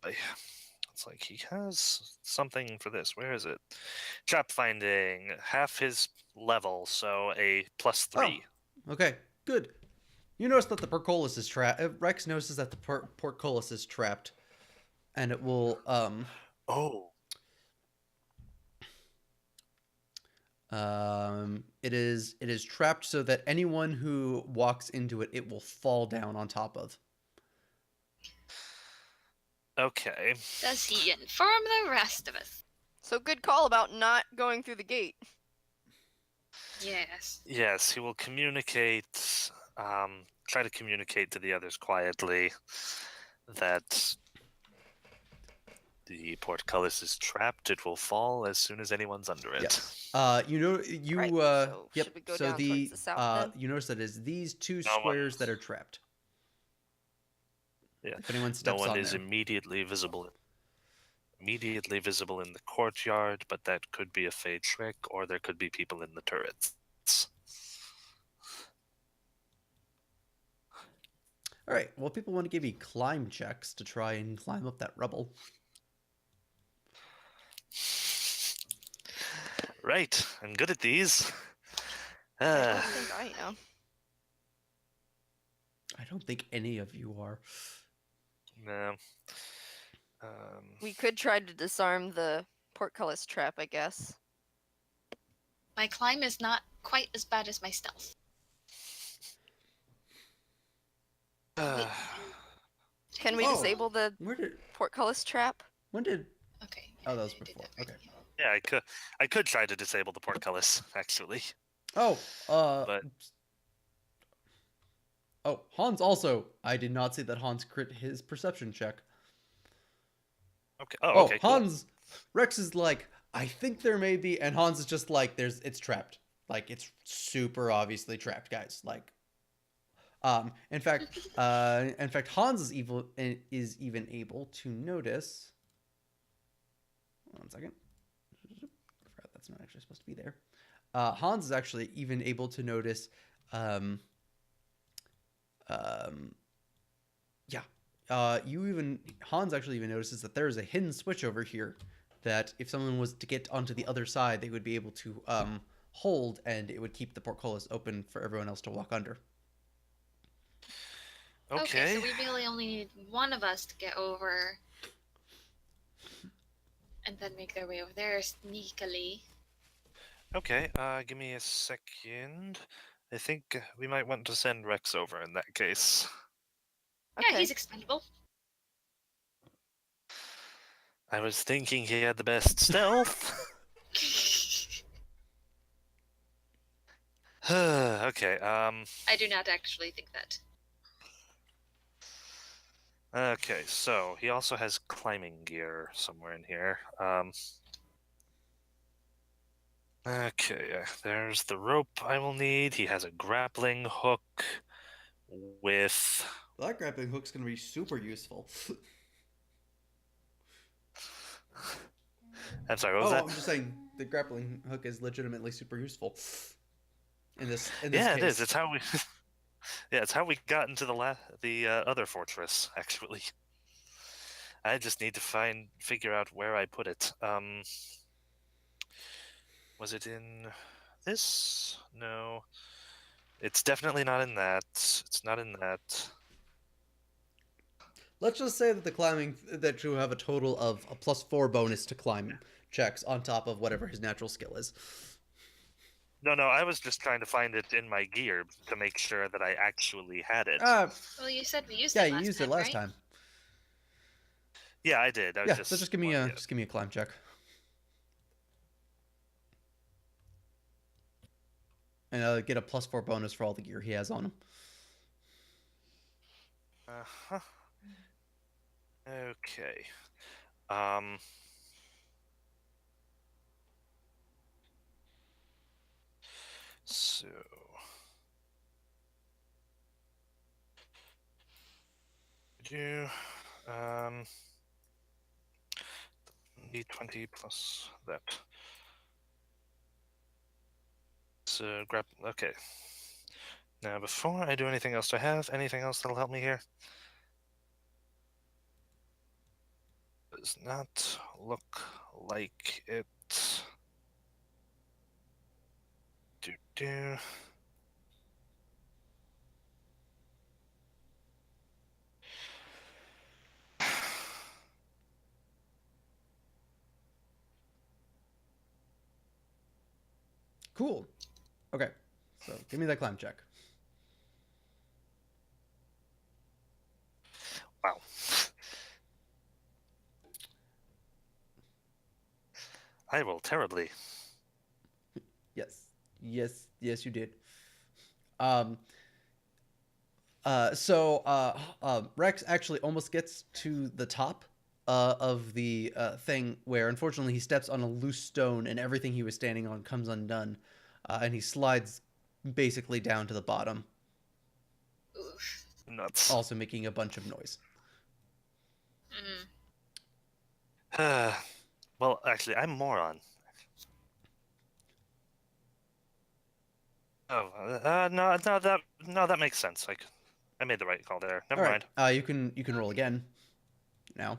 It's like he has something for this. Where is it? Trap finding, half his level, so a +3. Oh, okay, good. You notice that the portcullis is trapped. Rex notices that the portcullis is trapped, and it will Oh. it is trapped so that anyone who walks into it, it will fall down on top of. Okay. Does he inform the rest of us? So good call about not going through the gate. Yes. Yes, he will communicate. Try to communicate to the others quietly that the portcullis is trapped. It will fall as soon as anyone's under it. Yes. You know you Right, so yep. should we go so down towards the south then? you notice that it's these two No squares one- that are trapped. Yeah. If anyone No steps one on is there. immediately visible in the courtyard, but that could be a fade trick, or there could be people in the turrets. All right. Well, people want to give me climb checks to try and climb up that rubble. Right, I'm good at these. I don't think I am. I don't think any of you are. No. We could try to disarm the portcullis trap, I guess. My climb is not quite as bad as my stealth. Can we Oh. disable the Where did? portcullis trap? When did? Okay. Oh, that was I did before. right. Okay. Yeah, I could try to disable the portcullis, actually. Oh. But- Oh, Hans also. I did not see that Hans crit his perception check. Okay. Oh, okay. Cool. Hans. Rex is like, I think there may be, and Hans is just like, it's trapped. Like it's super obviously trapped, guys. Like, in fact, Hans is even able to notice. One second. I forgot that's not actually supposed to be there. Hans is actually even able to notice. Hans actually even notices that there is a hidden switch over here that if someone was to get onto the other side, they would be able to hold, and it would keep the portcullis open for everyone else to walk under. Okay. So we really only need one of us to get over and then make their way over there sneakily. Okay, give me a second. I think we might want to send Rex over in that case. Yeah, Okay. he's expendable. I was thinking he had the best stealth. Okay, I do not actually think that. okay, so he also has climbing gear somewhere in here. Okay, there's the rope I will need. He has a grappling hook with... That grappling hook's going to be super useful. I'm sorry, what was that? I'm just saying the grappling hook is legitimately super useful in this Yeah, case. it is. It's how we... yeah, it's how we got into the other fortress, actually. I just need to figure out where I put it. Was it in this? No. It's definitely not in that. It's not in that. Let's just say that that you have a total of a +4 bonus to climb checks on top of whatever his natural skill is. No, I was just trying to find it in my gear to make sure that I actually had it. Well, you said we used it last time. Yeah, you used it last right? time. Yeah, I did. So just give me a climb check. And get a +4 bonus for all the gear he has on him. Uh-huh. Okay. So do. Um, D20 plus that. So grab. Okay. Now, before I do anything else, do I have anything else that'll help me here? Does not look like it. Do. Cool. Okay. So give me that climb check. Wow. I roll terribly. Yes. Yes, you did. So Rex actually almost gets to the top of the thing where unfortunately he steps on a loose stone and everything he was standing on comes undone. And he slides basically down to the bottom, Oof. Nuts. also making a bunch of noise. Mm. Well, actually, I'm a moron. Oh, no, that makes sense. I made the right call there. Never All mind. right. You can roll again now.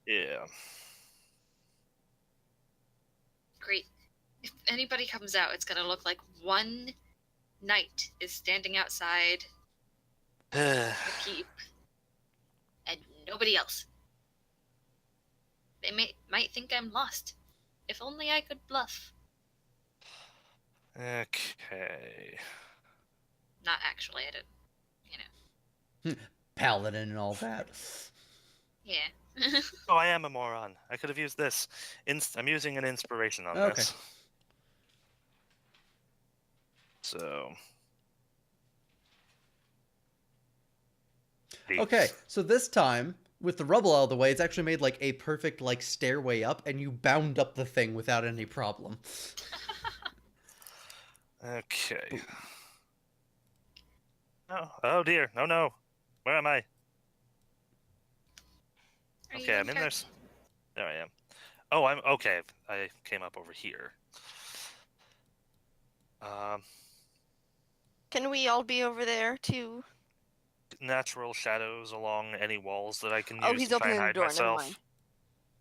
Yeah. Great. If anybody comes out, it's gonna look like one knight is standing outside the keep, and nobody else. They might think I'm lost. If only I could bluff. Okay. Not actually, I didn't. You know. Paladin and all that. Yeah. Oh, I am a moron. I could have used this. I'm using an inspiration on Okay. this. So. Okay, so this time with the rubble out of the way, it's actually made like a perfect like stairway up, and you bound up the thing without any problem. Okay. Oh dear. No. Where am I? Are you Okay, I'm in there. There I am. Oh, I'm okay. I came up over here. Can we all be over there too? Natural shadows along any walls that I can Oh, use he's to try and opening the hide door. Never myself. mind.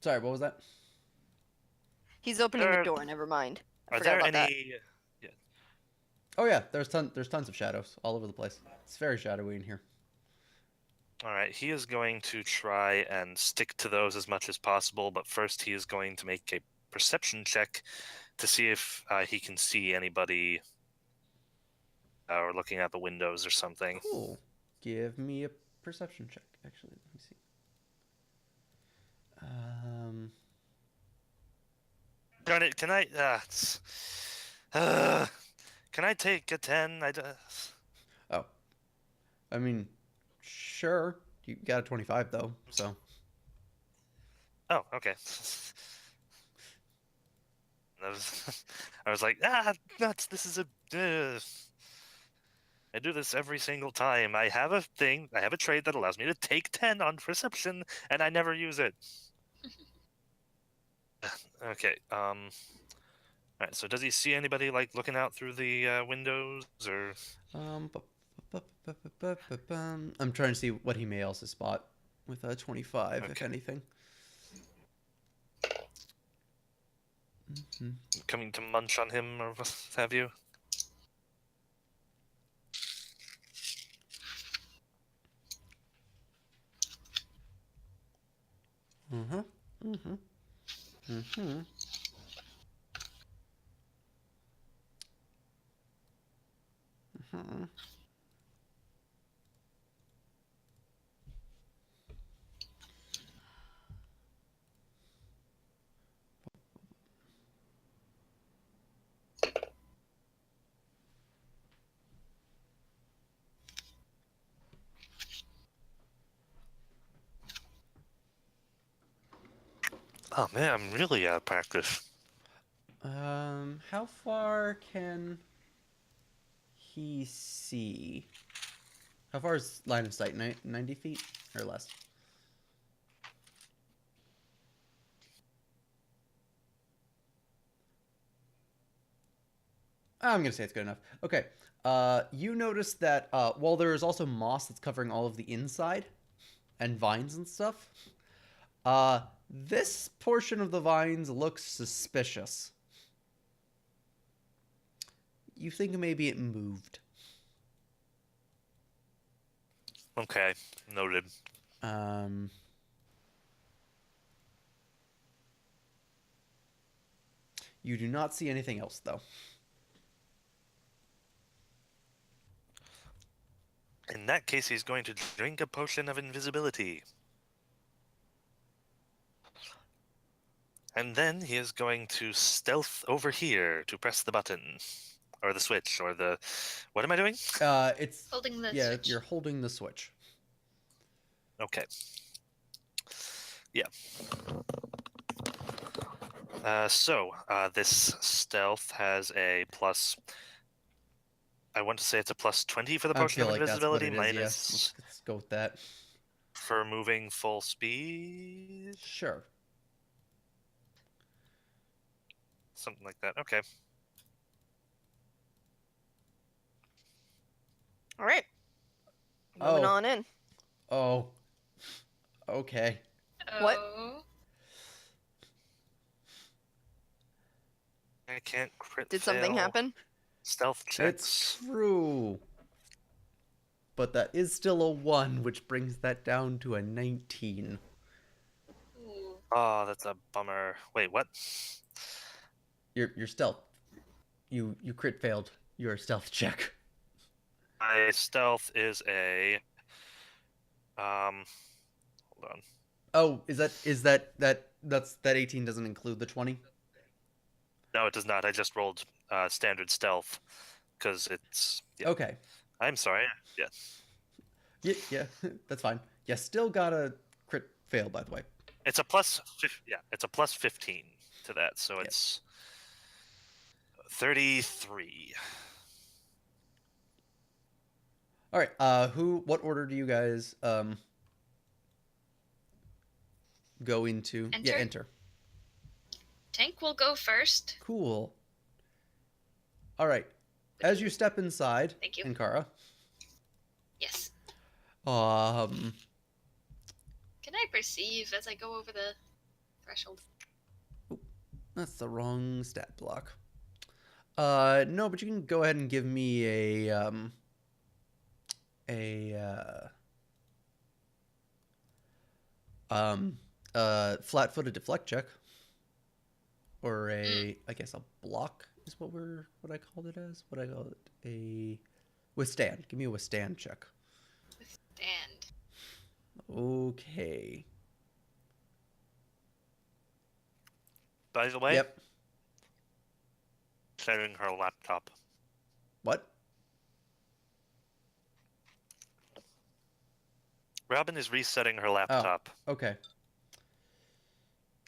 Sorry, what was that? He's opening the door. Never mind. I Are forgot there about that. any? Oh yeah, there's tons of shadows all over the place. It's very shadowy in here. All right, he is going to try and stick to those as much as possible, but first he is going to make a perception check to see if he can see anybody or looking out the windows or something. Cool. Give me a perception check. Actually, let me see. Darn it! Can I take a 10? Oh, I mean, sure. You got a 25 though, so. Oh, okay. I was like, nuts! This is a. I do this every single time. I have a trait that allows me to take 10 on perception, and I never use it. Okay. Alright, so does he see anybody, like, looking out through the windows, or... I'm trying to see what he may also spot with a 25, if Okay. anything. Coming to munch on him, or what have you? Oh man, I'm really out of practice. How far can he see? How far is line of sight? 90 feet or less? I'm going to say it's good enough. Okay. You notice that while there is also moss that's covering all of the inside and vines and stuff, this portion of the vines looks suspicious. You think maybe it moved. Okay, noted. You do not see anything else, though. In that case, he's going to drink a potion of invisibility. And then he is going to stealth over here to press the button. Or the switch, or the... What am I doing? It's... Holding the yeah, switch. you're holding the switch. Okay. Yeah. This stealth has a plus... I want to say it's a plus 20 for the I potion feel of like that's what invisibility, it is, minus yes. Let's go with that. for moving full speed? Sure. Something like that. Okay. All right. Moving Oh. on in. Oh. Okay. What? Oh. I can't crit Did something fail happen? Stealth It's checks. true. But that is still a 1, which brings that down to a 19. Ooh. Oh, that's a bummer. Wait, what? Your stealth. You crit failed your stealth check. My stealth is a... Hold on. Oh, that 18 doesn't include the 20? No, it does not. I just rolled standard stealth because it's... Yeah. Okay. I'm sorry. Yeah. Yeah, that's fine. You still got a crit fail, by the way. It's a plus... Yeah, it's a plus 15 to that, so Yep. it's 33. All right. What order do you guys go into? Enter? Yeah, enter. Tank will go first. Cool. All right. As you step inside, Thank you. Ankara, Yes. um, Can I perceive as I go over the threshold? that's the wrong stat block. No, but you can go ahead and give me a flat-footed deflect check, or I guess a block is what I called it as. What I call it, a withstand. Give me a withstand check. Withstand. Okay. By the way, Yep. setting her laptop. What? Robin is resetting her laptop. Okay.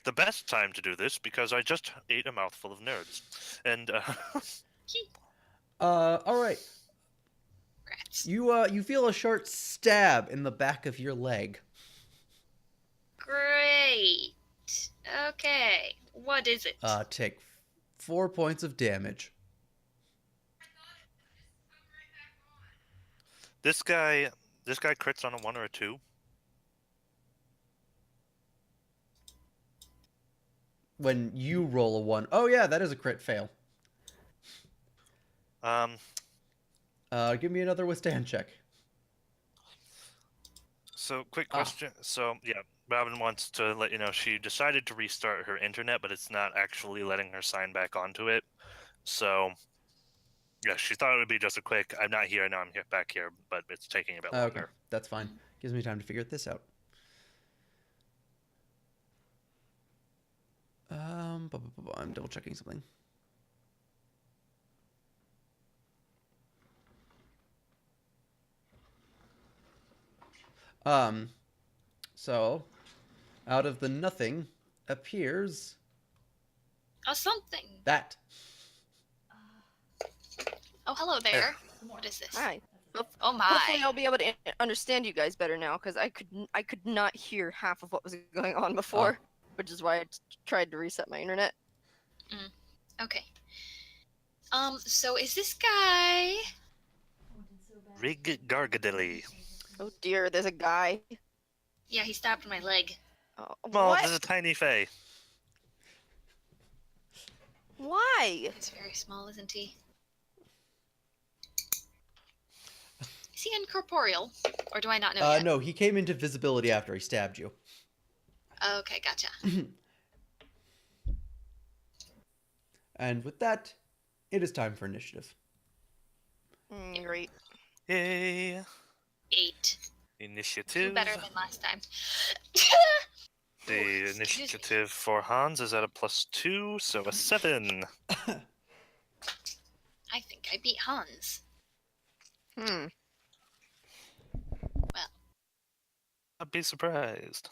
The best time to do this because I just ate a mouthful of nerds. And All right. Rats. You feel a sharp stab in the back of your leg. Great. Okay. What is it? Take 4 points of damage. this guy crits on a 1 or a 2. When you roll a 1. Oh yeah, that is a crit fail. Give me another withstand check. So quick question. So yeah, Robin wants to let you know she decided to restart her internet, but it's not actually letting her sign back onto it. So yeah, she thought it would be just a quick, I'm not here, now I'm back here, but it's taking a bit longer. Okay, that's fine. Gives me time to figure this out. I'm double checking something. So out of the nothing appears Something. that. Oh, hello there. What is this? Hi. Oh my. Hopefully, I'll be able to understand you guys better now, because I could not hear half of what was going on before, which is why I tried to reset my internet. Okay. So is this guy? Rig Gargadilly. Oh dear, there's a guy. Yeah, he stabbed my leg. Oh, Well, what? there's a tiny Fae. Why? He's very small, isn't he? Is he incorporeal? Or do I not know yet? No, he came into visibility after he stabbed you. Okay, gotcha. And with that, it is time for initiative. Great. Yay. 8. Initiative. Better than last time. The initiative for Hans is at a +2, so a 7. I think I beat Hans. Hmm. Well. I'd be surprised.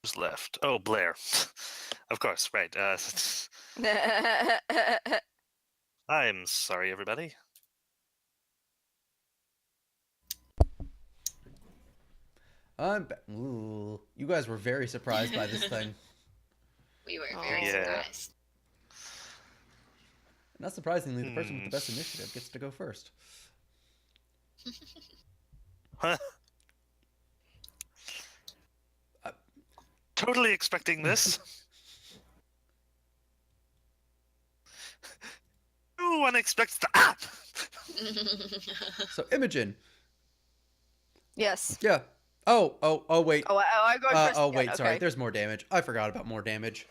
Who's left? Oh, Blair. Of course, right. I'm sorry, everybody. Ooh, you guys were very surprised by this thing. We were very Yeah. surprised. Not surprisingly, the person with the best initiative gets to go first. Huh. Totally expecting this. No one expects that. Ah! So, Imogen. Yes. Yeah. Oh, wait. Oh, I'm going first. Oh, again. wait, sorry. Okay. There's more damage. I forgot about more damage.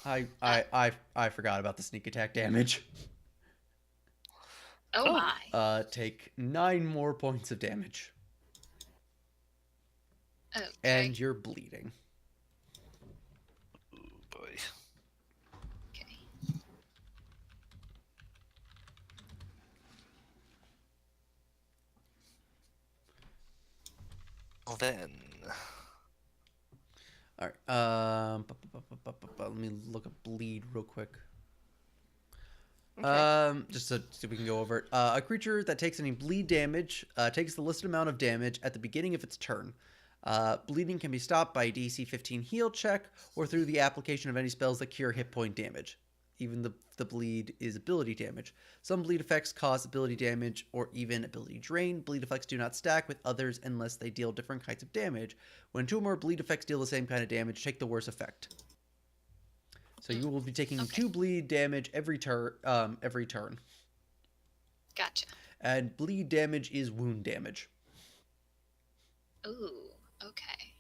I forgot about the sneak attack damage. Oh my. Take 9 more points of damage. Okay. And you're bleeding. Oh boy. Okay. Well then. All right. Let me look up bleed real quick. Okay. Just so we can go over it. A creature that takes any bleed damage takes the listed amount of damage at the beginning of its turn. Bleeding can be stopped by a DC 15 heal check or through the application of any spells that cure hit point damage. Even the bleed is ability damage. Some bleed effects cause ability damage or even ability drain. Bleed effects do not stack with others unless they deal different kinds of damage. When 2 or more bleed effects deal the same kind of damage, take the worst effect. So you will be taking 2 bleed damage every turn. Gotcha. And bleed damage is wound damage. Ooh, okay.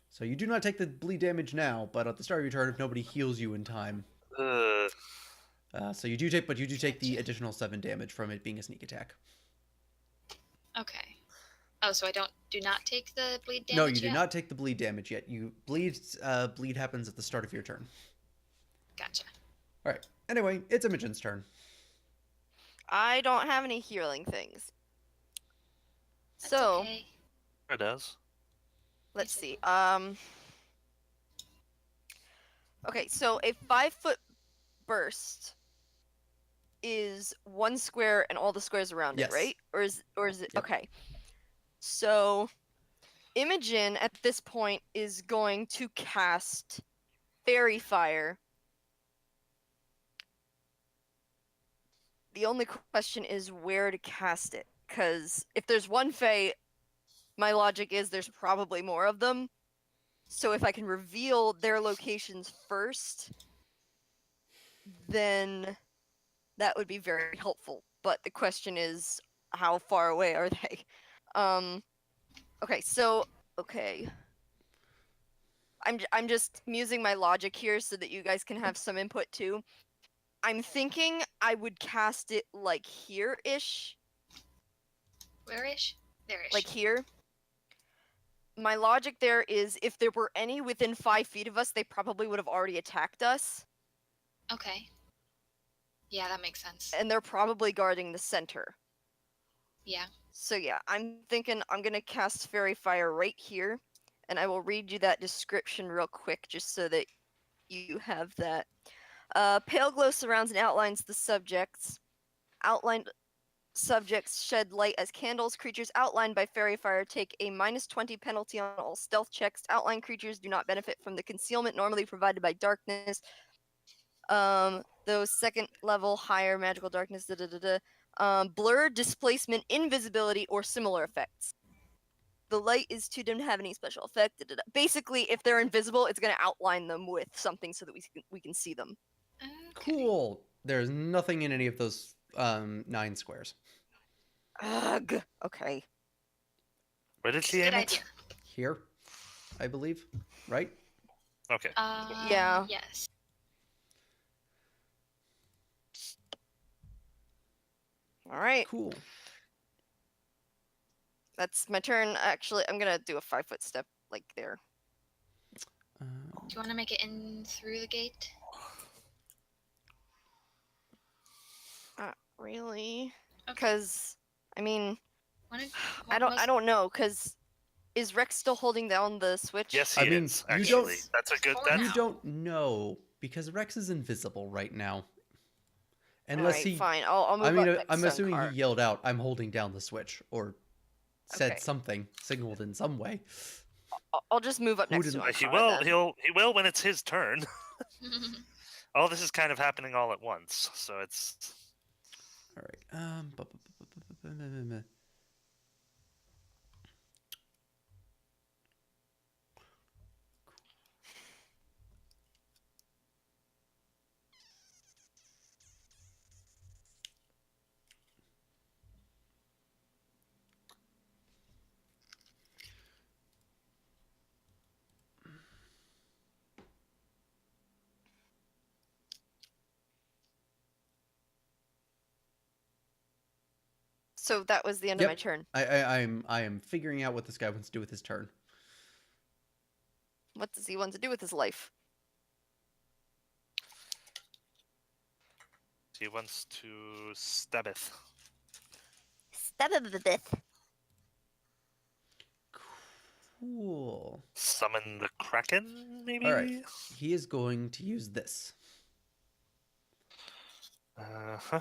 So you do not take the bleed damage now, but at the start of your turn, if nobody heals you in time. So you do take the additional 7 damage from it being a sneak attack. Okay. Oh, so I do not take the bleed damage No, you do yet? not take the bleed damage yet. You bleed happens at the start of your turn. Gotcha. All right. Anyway, it's Imogen's turn. I don't have any healing things. That's So okay. It does. let's see. Okay, so a 5-foot burst is 1 square and all the squares around Yes. it, right? Or is it Yep. okay? So Imogen at this point is going to cast Fairy Fire. The only question is where to cast it, because if there's one Fae, my logic is there's probably more of them. So if I can reveal their locations first, then that would be very helpful. But the question is, how far away are they? Okay. I'm just musing my logic here so that you guys can have some input too. I'm thinking I would cast it like here-ish. Where-ish? There-ish. Like here. my logic there is if there were any within 5 feet of us, they probably would have already attacked us. Okay. Yeah, that makes sense. And they're probably guarding the center. Yeah. So yeah, I'm thinking I'm gonna cast Fairy Fire right here, and I will read you that description real quick just so that you have that. Pale glow surrounds and outlines the subjects. Outlined subjects shed light as candles. Creatures outlined by Fairy Fire take a -20 penalty on all stealth checks. Outlined creatures do not benefit from the concealment normally provided by darkness. Those second level higher magical darkness, blur, displacement, invisibility, or similar effects. The light is too dim to have any special effect. Basically, if they're invisible, it's going to outline them with something so that we can see them. Okay. Cool. There's nothing in any of those 9 squares. Ugh. Okay. Where did she Good aim it? idea. Here, I believe. Right? Okay. Yeah. Yes. All right. Cool. That's my turn. Actually, I'm going to do a 5-foot step like there. Do you want to make it in through the gate? Not really. Okay. Because, I mean, Wanna- I most- don't know. Because is Rex still holding down the switch? Yes, he I mean, is. you Actually, don't- that's a good. For That's You now. don't know because Rex is invisible right now. Unless Alright, he. fine. I'll move I mean, up next I'm to assuming Ankara. he yelled out, "I'm holding down the switch," or said Okay. something, signaled in some way. I'll just move up Who next to didn't- Ankara he will. then. He will when it's his turn. All this is kind of happening all at once, so it's. All right. So that was the end of my turn. I am figuring out what this guy wants to do with his turn. What does he want to do with his life? He wants to stab it. Stab him to death. Cool. Summon the Kraken, maybe? All right. He is going to use this. Uh-huh.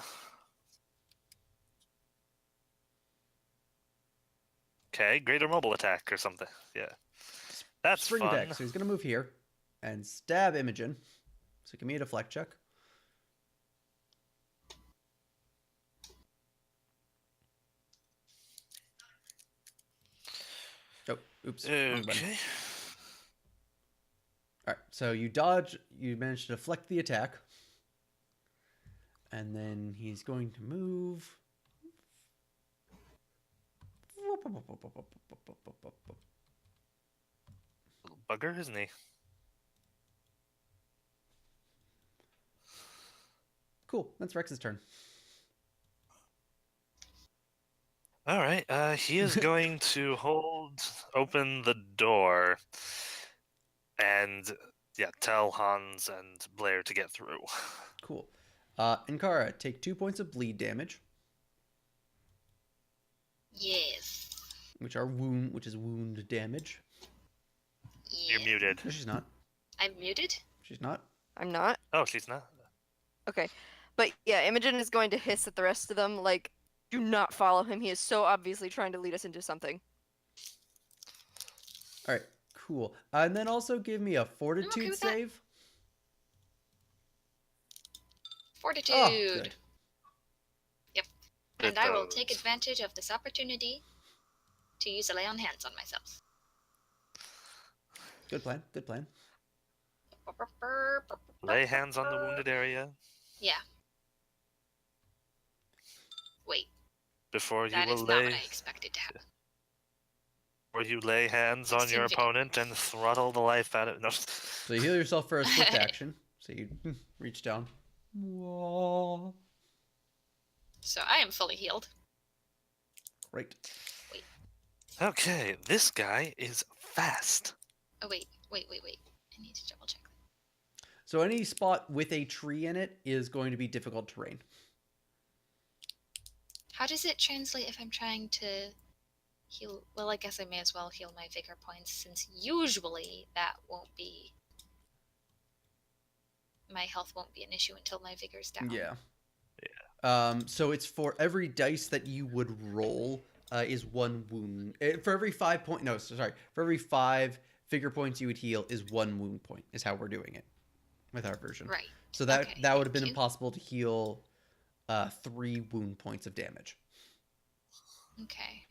Okay, greater mobile attack or something. Yeah. That's Spring fun. attack. So he's going to move here and stab Imogen. So give me a deflect check. Oh, oops. wrong button. Okay. All right. So you dodge. You manage to deflect the attack. And then he's going to move. Little bugger, isn't he? Cool. That's Rex's turn. All right. He is going to open the door, and tell Hans and Blair to get through. Cool. Ankara, take 2 points of bleed damage, Yes. which is wound damage. You're Yeah. muted. No, she's not. I'm muted? She's not. I'm not. Oh, she's not. Okay. But yeah, Imogen is going to hiss at the rest of them, like, do not follow him. He is so obviously trying to lead us into something. All right. Cool. And then also give me a fortitude with that. save. Fortitude. Oh, good. And It I will does. take advantage of this opportunity to use a lay on hands on myself. Good plan. Good plan. Lay hands on the wounded area Yeah. Wait, before you that will is not lay. what I expected to happen. Where you lay hands on your Significant. opponent and throttle the life out of. No. So you heal yourself for a swift action. So you reach down. Whoa. So I am fully healed. Right. Okay, this guy is fast. Oh wait. I need to double check. So any spot with a tree in it is going to be difficult terrain. How does it translate if I'm trying to heal? Well, I guess I may as well heal my vigor points since usually that won't be. My health won't be an issue until my vigor's down. Yeah. So it's for every dice that you would roll is 1 wound. For every 5 point, no, sorry, for every 5 figure points you would heal is 1 wound point. Is how we're doing it with our version. Right. So that Okay, that would have been thank you. impossible to heal 3 wound points of damage. Okay.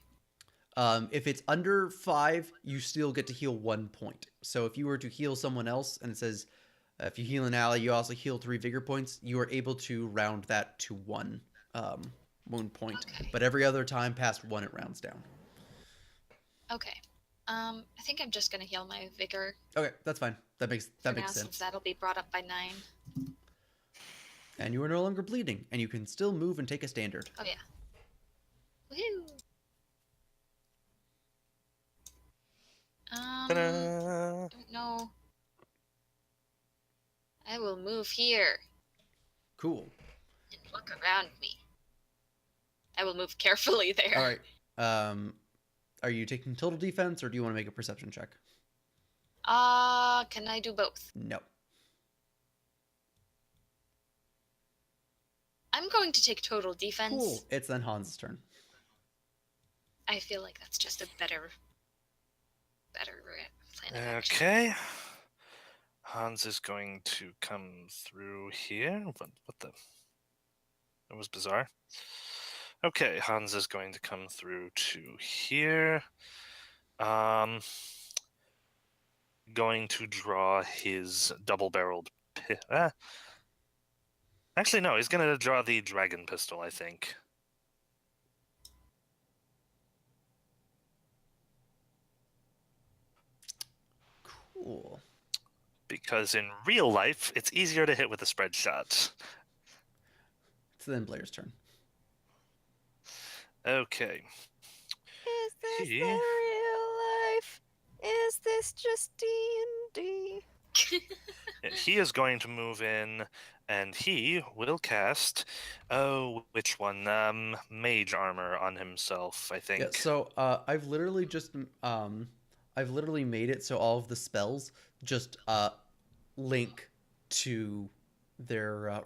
If it's under 5, you still get to heal 1 point. So if you were to heal someone else and it says if you heal an ally, you also heal 3 vigor points, you are able to round that to 1 wound point. Okay. But every other time past 1, it rounds down. Okay. I think I'm just gonna heal my vigor Okay, that's fine. That makes for now, sense. since that'll be brought up by 9. And you are no longer bleeding, and you can still move and take a standard. Oh yeah. Woohoo! Ta-da! Don't know. I will move here Cool. and look around me. I will move carefully there. All right. Are you taking total defense, or do you want to make a perception check? Can I do both? No. I'm going to take total defense. Cool. It's then Hans' turn. I feel like that's just a better plan of action. Okay. Hans is going to come through here. What the? That was bizarre. Okay, Hans is going to come through to here. Going to draw his double-barreled. Actually, no. He's going to draw the dragon pistol, I think. Cool. Because in real life, it's easier to hit with a spread shot. It's then Blair's turn. Okay. Is this He- the real life? Is this just D&D? He is going to move in, and he will cast. Oh, which one? Mage armor on himself, I think. Yeah. So I've literally made it so all of the spells just link to their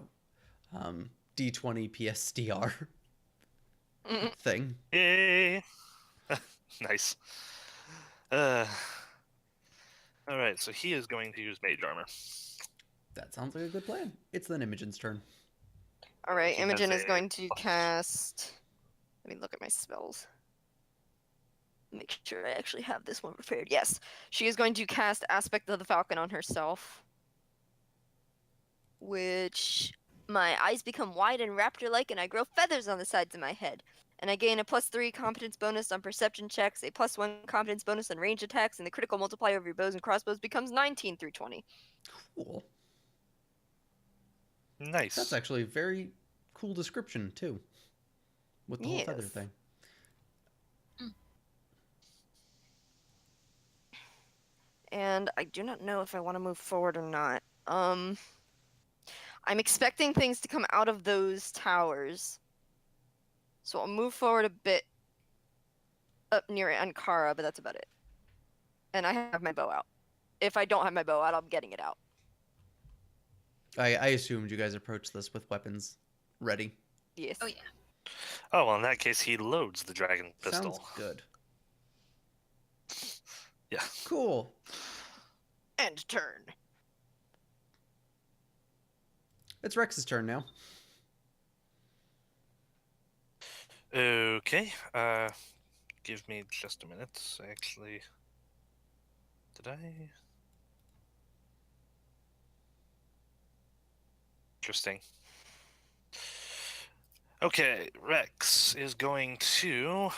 D20 PSDR thing. Yay! Nice. All right, so he is going to use mage armor. That sounds like a good plan. It's then Imogen's turn. All right, He has Imogen is a going to plus. cast. Let me look at my spells. Make sure I actually have this one prepared. Yes, she is going to cast Aspect of the Falcon on herself, which my eyes become wide and raptor-like, and I grow feathers on the sides of my head. And I gain a +3 competence bonus on perception checks, a +1 competence bonus on range attacks, and the critical multiplier of your bows and crossbows becomes 19 through 20. Cool. Nice. That's actually a very cool description too, with the whole feather Yes. thing. And I do not know if I want to move forward or not. I'm expecting things to come out of those towers. So I'll move forward a bit up near Ankara, but that's about it. And I have my bow out. If I don't have my bow out, I'm getting it out. I assumed you guys approached this with weapons ready. Yes. Oh yeah. Oh, well, in that case, he loads the dragon pistol. Sounds good. Yeah. Cool. End turn. It's Rex's turn now. Okay. Give me just a minute. Actually, did I? Interesting. Okay, Rex is going to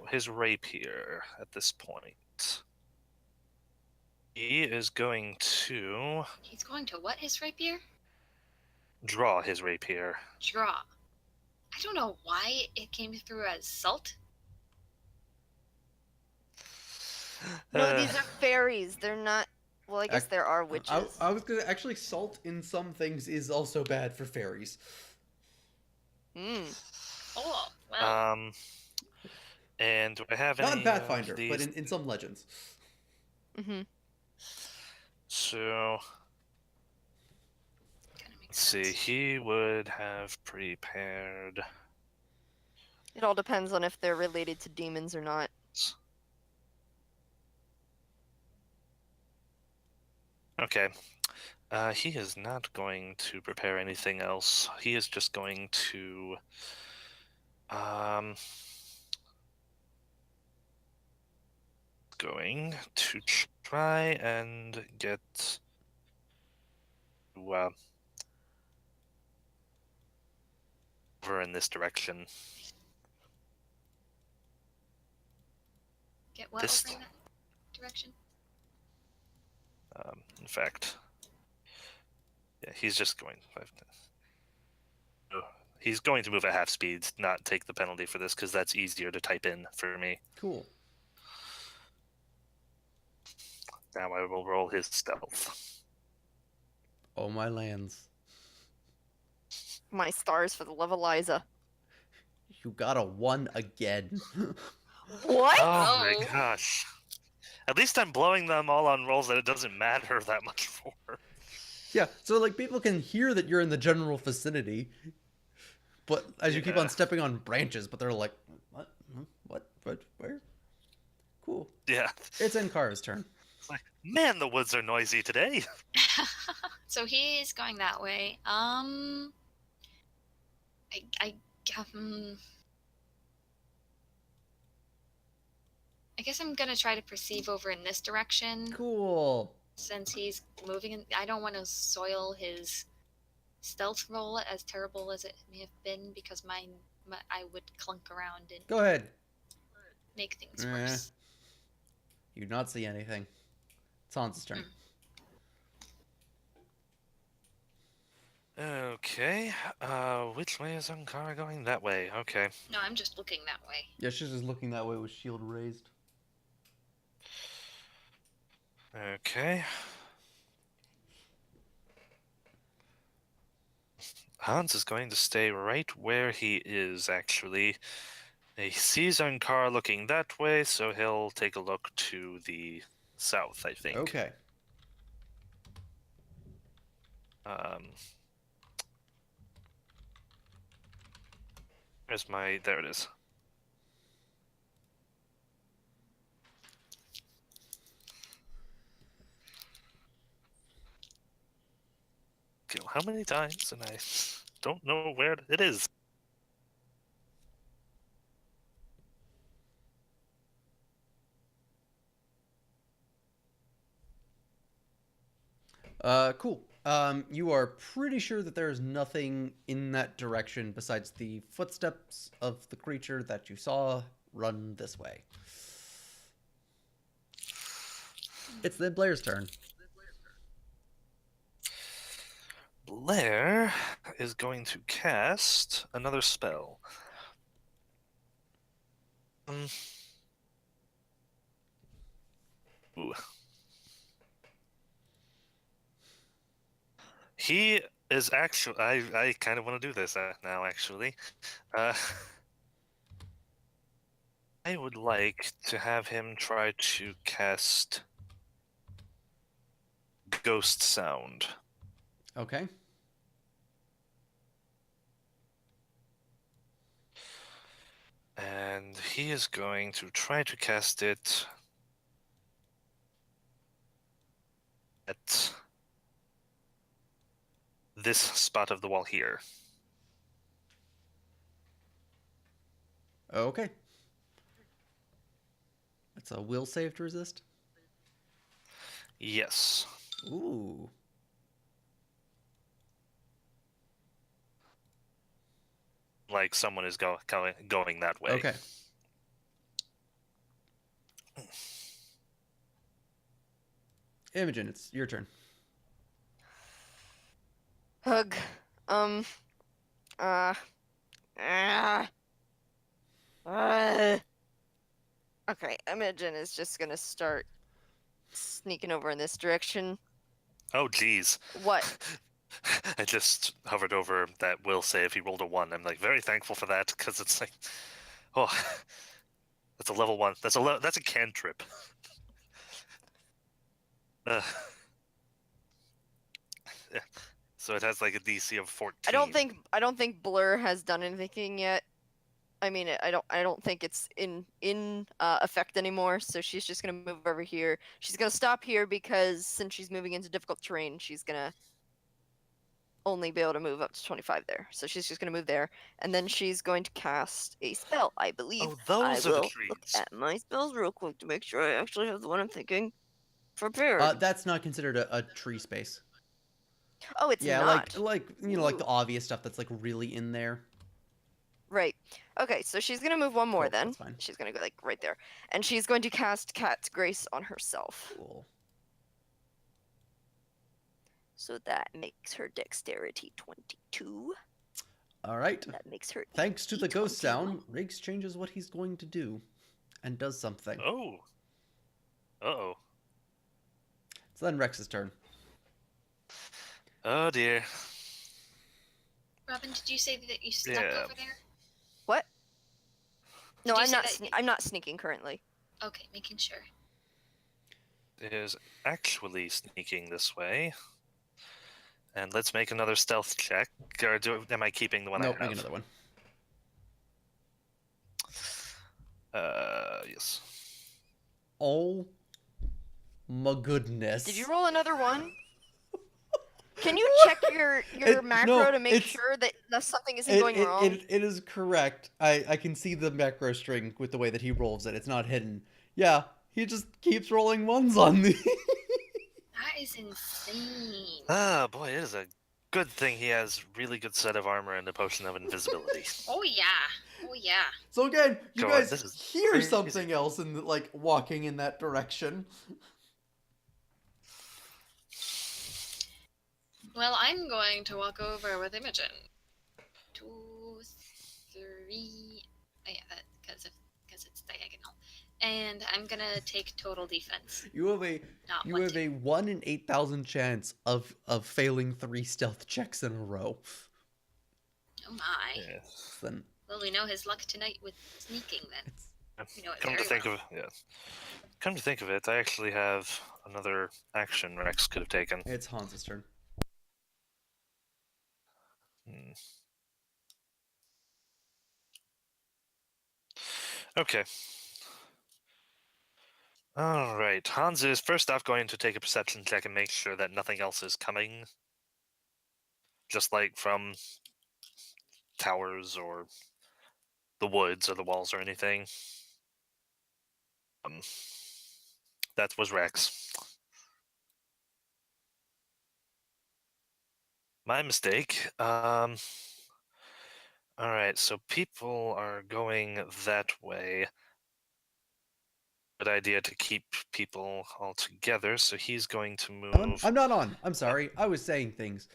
his rapier at this point. He is going to He's going to what? His rapier? draw his rapier. Draw. I don't know why it came through as salt. No, these are fairies. They're not. Well, I guess Ac- there are witches. I was gonna actually salt in some things is also bad for fairies. Hmm. Oh, well. And do I have Not in any Pathfinder, of but these? in some legends. Mm-hmm. So Kind of makes let's see. sense. He would have prepared. It all depends on if they're related to demons or not. Okay. He is not going to prepare anything else. He is just going to try and get over in this direction. Get what This- over in that direction? In fact, yeah, he's just going. He's going to move at half speed, not take the penalty for this, because that's easier to type in for me. Cool. Now I will roll his stealth. Oh my lands. My stars for the love of Liza. You got a 1 again. What? Oh my Oh. gosh. At least I'm blowing them all on rolls that it doesn't matter that much for. Yeah, so like people can hear that you're in the general vicinity, but as you keep on Yeah. stepping on branches, but they're like, what? Huh? What? Where? Cool. Yeah. It's Ankara's turn. It's like, man, the woods are noisy today. So he's going that way. I guess I'm gonna try to perceive over in this direction Cool. since he's moving. I don't want to soil his stealth roll, as terrible as it may have been, because I would clunk around and Go ahead. make things Eh. worse. You do not see anything. It's Hans's turn. Okay. Which way is Ankara going? That way. Okay. No, I'm just looking that way. Yeah, she's just looking that way with shield raised. Okay. Hans is going to stay right where he is, actually. He sees Ankara looking that way, so he'll take a look to the south, I think. Okay. There it is. Okay, how many times? And I don't know where it is. Cool. You are pretty sure that there is nothing in that direction besides the footsteps of the creature that you saw run this way. It's then Blair's turn. Blair is going to cast another spell. Ooh. He is actually. I kind of want to do this now, actually. I would like to have him try to cast Ghost Sound. Okay. And he is going to try to cast it at this spot of the wall here. Okay. That's a will save to resist? Yes. Ooh. Like someone is going that way. Okay. Imogen, it's your turn. Hug. Uh, Ah. Ah. Okay, Imogen is just gonna start sneaking over in this direction. Oh, geez. What? I just hovered over that will save. He rolled a 1. I'm like very thankful for that because it's like, oh, that's a level 1. That's a cantrip. Uh, yeah. So it has like a DC of 14. I don't think Blur has done anything yet. I mean, I don't think it's in effect anymore. So she's just gonna move over here. She's gonna stop here because since she's moving into difficult terrain, she's gonna only be able to move up to 25 there. So she's just gonna move there, and then she's going to cast a spell. I believe. Oh, those I are the will look trees. at my spells real quick to make sure I actually have the one I'm thinking prepared. That's not considered a tree space. Oh, it's Yeah, not. like like the Ooh. obvious stuff that's like really in there. Right. Okay, so she's gonna move one more Cool, then. that's fine. She's gonna go like right there. And she's going to cast Cat's Grace on herself. Cool. So that makes her dexterity 22. All right. That makes her Thanks to the AC ghost 21. sound, Riggs changes what he's going to do, and does something. Oh. Uh-oh. So then Rex's turn. Oh, dear. Robin, did you say that you snuck Yeah. over there? What? No, Did you I'm say not. that- I'm not sneaking currently. Okay, making sure. Is actually sneaking this way. And let's make another stealth check. Or am I keeping the one Nope, I have? make another one. Yes. Oh my goodness. Did you roll another one? Can you check your It- macro no, to make it's- sure that something isn't going wrong? It is correct. I can see the macro string with the way that he rolls it. It's not hidden. Yeah, he just keeps rolling ones on me. That is insane. Ah, boy, it is a good thing he has really good set of armor and a potion of invisibility. Oh yeah. Oh yeah. So again, you Go on, guys this is hear crazy. something else in like walking in that direction. Well, I'm going to walk over with Imogen. 2, 3. Oh, yeah, because it's diagonal. And I'm gonna take total defense. You have a Not you one have two. a 1 in 8,000 chance of failing 3 stealth checks in a row. Oh my. Yes. Then Well, we know his luck tonight with sneaking then. it's You know it Come to very think well. of Come to think of it, I actually have another action Rex could have taken. it's Hans's turn. Hmm. Okay. Alright, Hans is first off going to take a perception check and make sure that nothing else is coming. Just like from towers or the woods or the walls or anything. That was Rex. My mistake. Alright, so people are going that way. Good idea to keep people all together, so he's going to move. I'm not on. I'm sorry. I was saying things.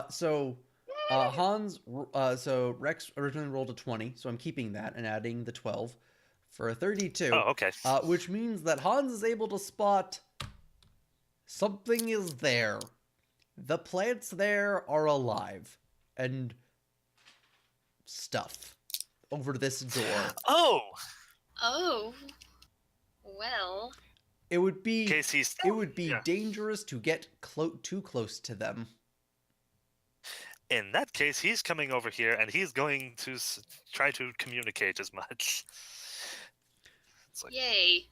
So Rex originally rolled a 20, so I'm keeping that and adding the 12 for a 32. Oh, okay. Which means that Hans is able to spot something is there. The plants there are alive and stuff over this door. Oh! Oh. Well. It would be In case he's. it would be Yeah. dangerous to get too close to them. In that case, he's coming over here and he's going to try to communicate as much. It's like, Yay.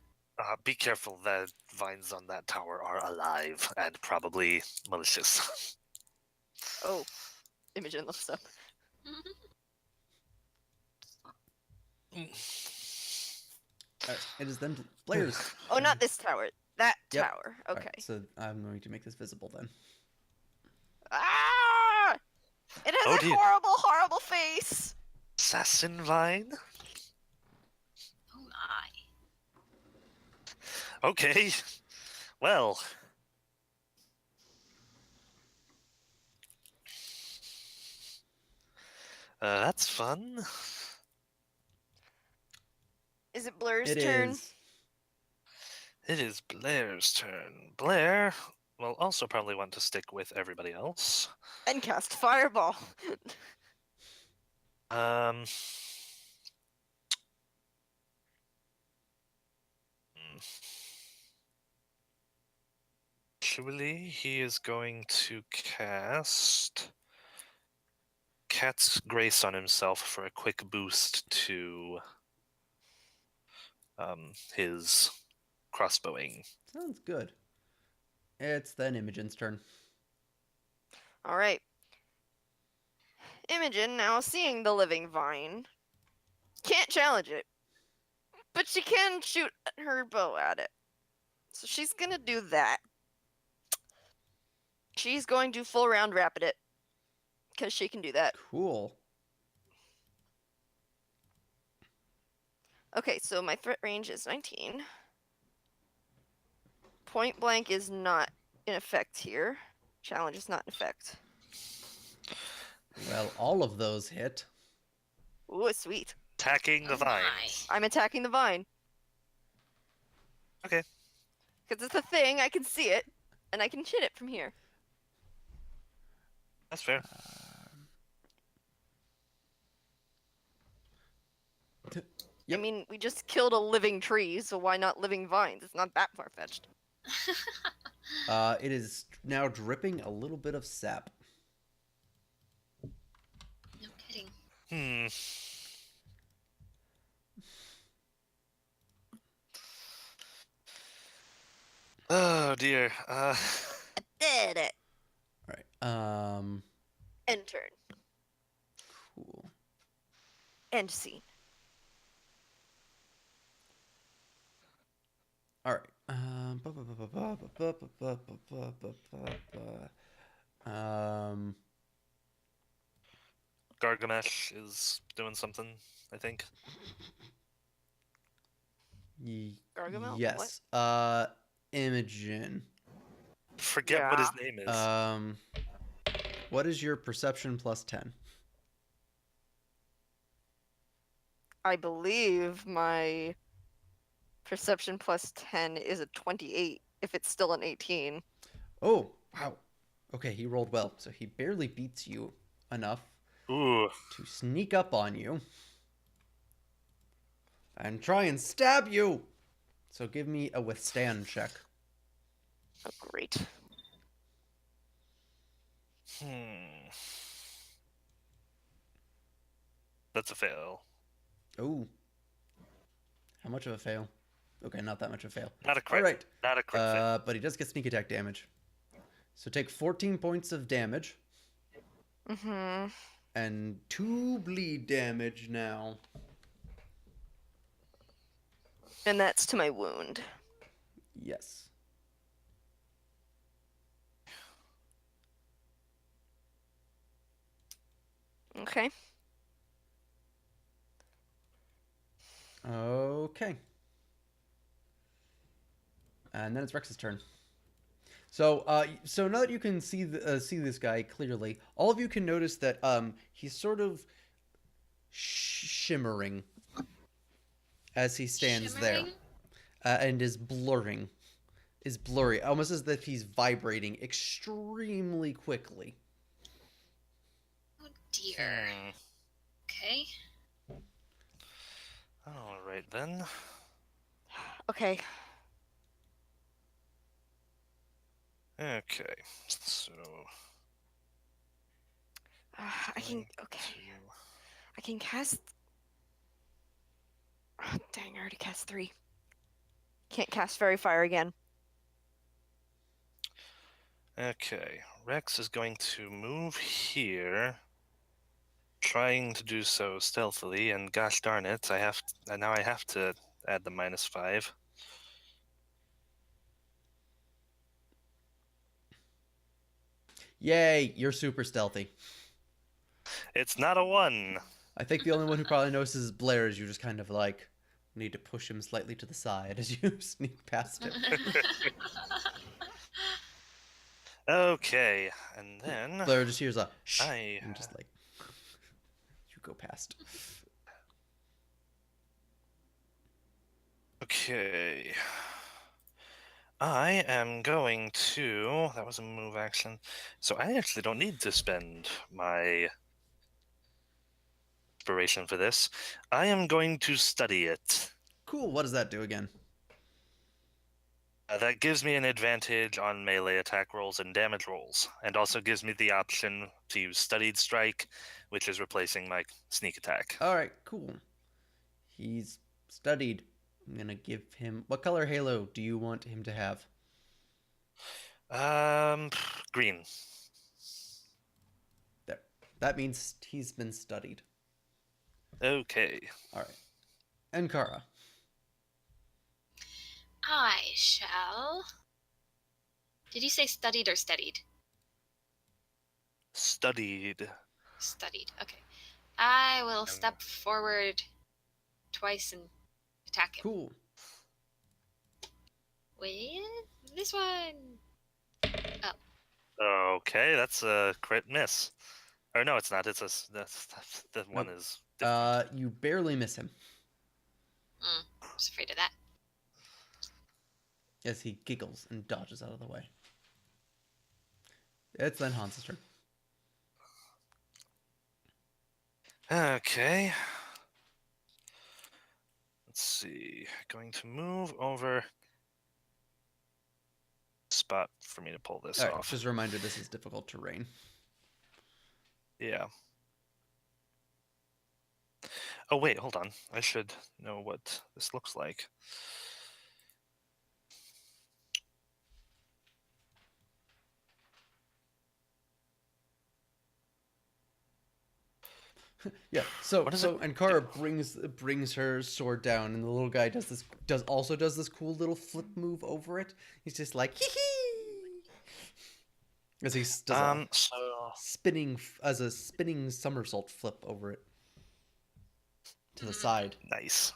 be careful, the vines on that tower are alive and probably malicious. Oh, Imogen looks up. It is then Blair's. Oh, not this tower. That Yep. tower. All Okay. right, so I'm going to make this visible then. Ah! It has Oh, a dear. horrible, horrible face. Assassin vine? Oh my. Okay. Well. That's fun. Is it Blur's It turn? is. It is Blair's turn. Blair will also probably want to stick with everybody else. And cast Fireball. Um. Actually, he is going to cast Cat's Grace on himself for a quick boost to his crossbowing. Sounds good. It's then Imogen's turn. All right. Imogen, now seeing the living vine, can't challenge it, but she can shoot her bow at it. So she's gonna do that. She's going to full round rapid it, because she can do that. Cool. Okay, so my threat range is 19. Point blank is not in effect here. Challenge is not in effect. Well, all of those hit. Ooh, sweet. Attacking the Oh my. vines. I'm attacking the vine. Okay. Because it's a thing, I can see it, and I can hit it from here. That's fair. Yep. I mean, we just killed a living tree, so why not living vines? It's not that far-fetched. It is now dripping a little bit of sap. No kidding. Hmm. Oh dear. Did it. All right. End turn. Cool. End scene. All right. Gargamesh is doing something, I think. Gargamel? Yes. Imogen. Forget what his name is. What is your perception plus 10? I believe my perception plus 10 is a 28, if it's still an 18. Oh, wow. Okay, he rolled well, so he barely beats you enough Ooh. to sneak up on you and try and stab you. So give me a withstand check. Oh, great. That's a fail. Oh. How much of a fail? Okay, not that much of a fail. Not a crit. All right. Not a crit fail. But he does get sneak attack damage. So take 14 points of damage Mm-hmm. and 2 bleed damage now. And that's to my wound. Yes. Okay. Okay. And then it's Rex's turn. So, so now that you can see see this guy clearly, all of you can notice that he's sort of shimmering as he stands Shimmering? there, and is blurry, almost as if he's vibrating extremely quickly. Oh dear. Okay. All right then. Okay. Okay. So. I can. going Okay. to- I can cast. Oh, dang, I already cast 3. Can't cast Fairy Fire again. Okay. Rex is going to move here, trying to do so stealthily, and gosh darn it, now I have to add the -5. Yay, you're super stealthy. It's not a 1. I think the only one who probably notices is Blair, as you just kind of like need to push him slightly to the side as you sneak past him. Okay, and then Blair just hears a shh, I and just like you you go past. Okay. I am going to... That was a move action. So I actually don't need to spend my inspiration for this. I am going to study it. Cool. What does that do again? That gives me an advantage on melee attack rolls and damage rolls, and also gives me the option to use Studied Strike, which is replacing my sneak attack. All right, cool. He's studied. I'm gonna give him. What color halo do you want him to have? Green. There. That means he's been studied. Okay. All right. Ankara. I shall. Did you say studied or steadied? Studied. Studied. Okay. I will step forward twice and attack him. Cool. With this one. Okay, that's a crit miss. Or no, it's not. It's the one Nope. is different. You barely miss him I was afraid of that. as he giggles and dodges out of the way. It's then Hans' turn. Okay. Let's see. Going to move over. Spot for me to pull this All right, off. just a reminder, this is difficult terrain. Yeah. Oh, wait, hold on. I should know what this looks like. Yeah. So What does so it Ankara brings her sword down, and the little guy does this cool little flip move over it. He's just like hee hee, as he does a spinning somersault flip over it to the side. Nice.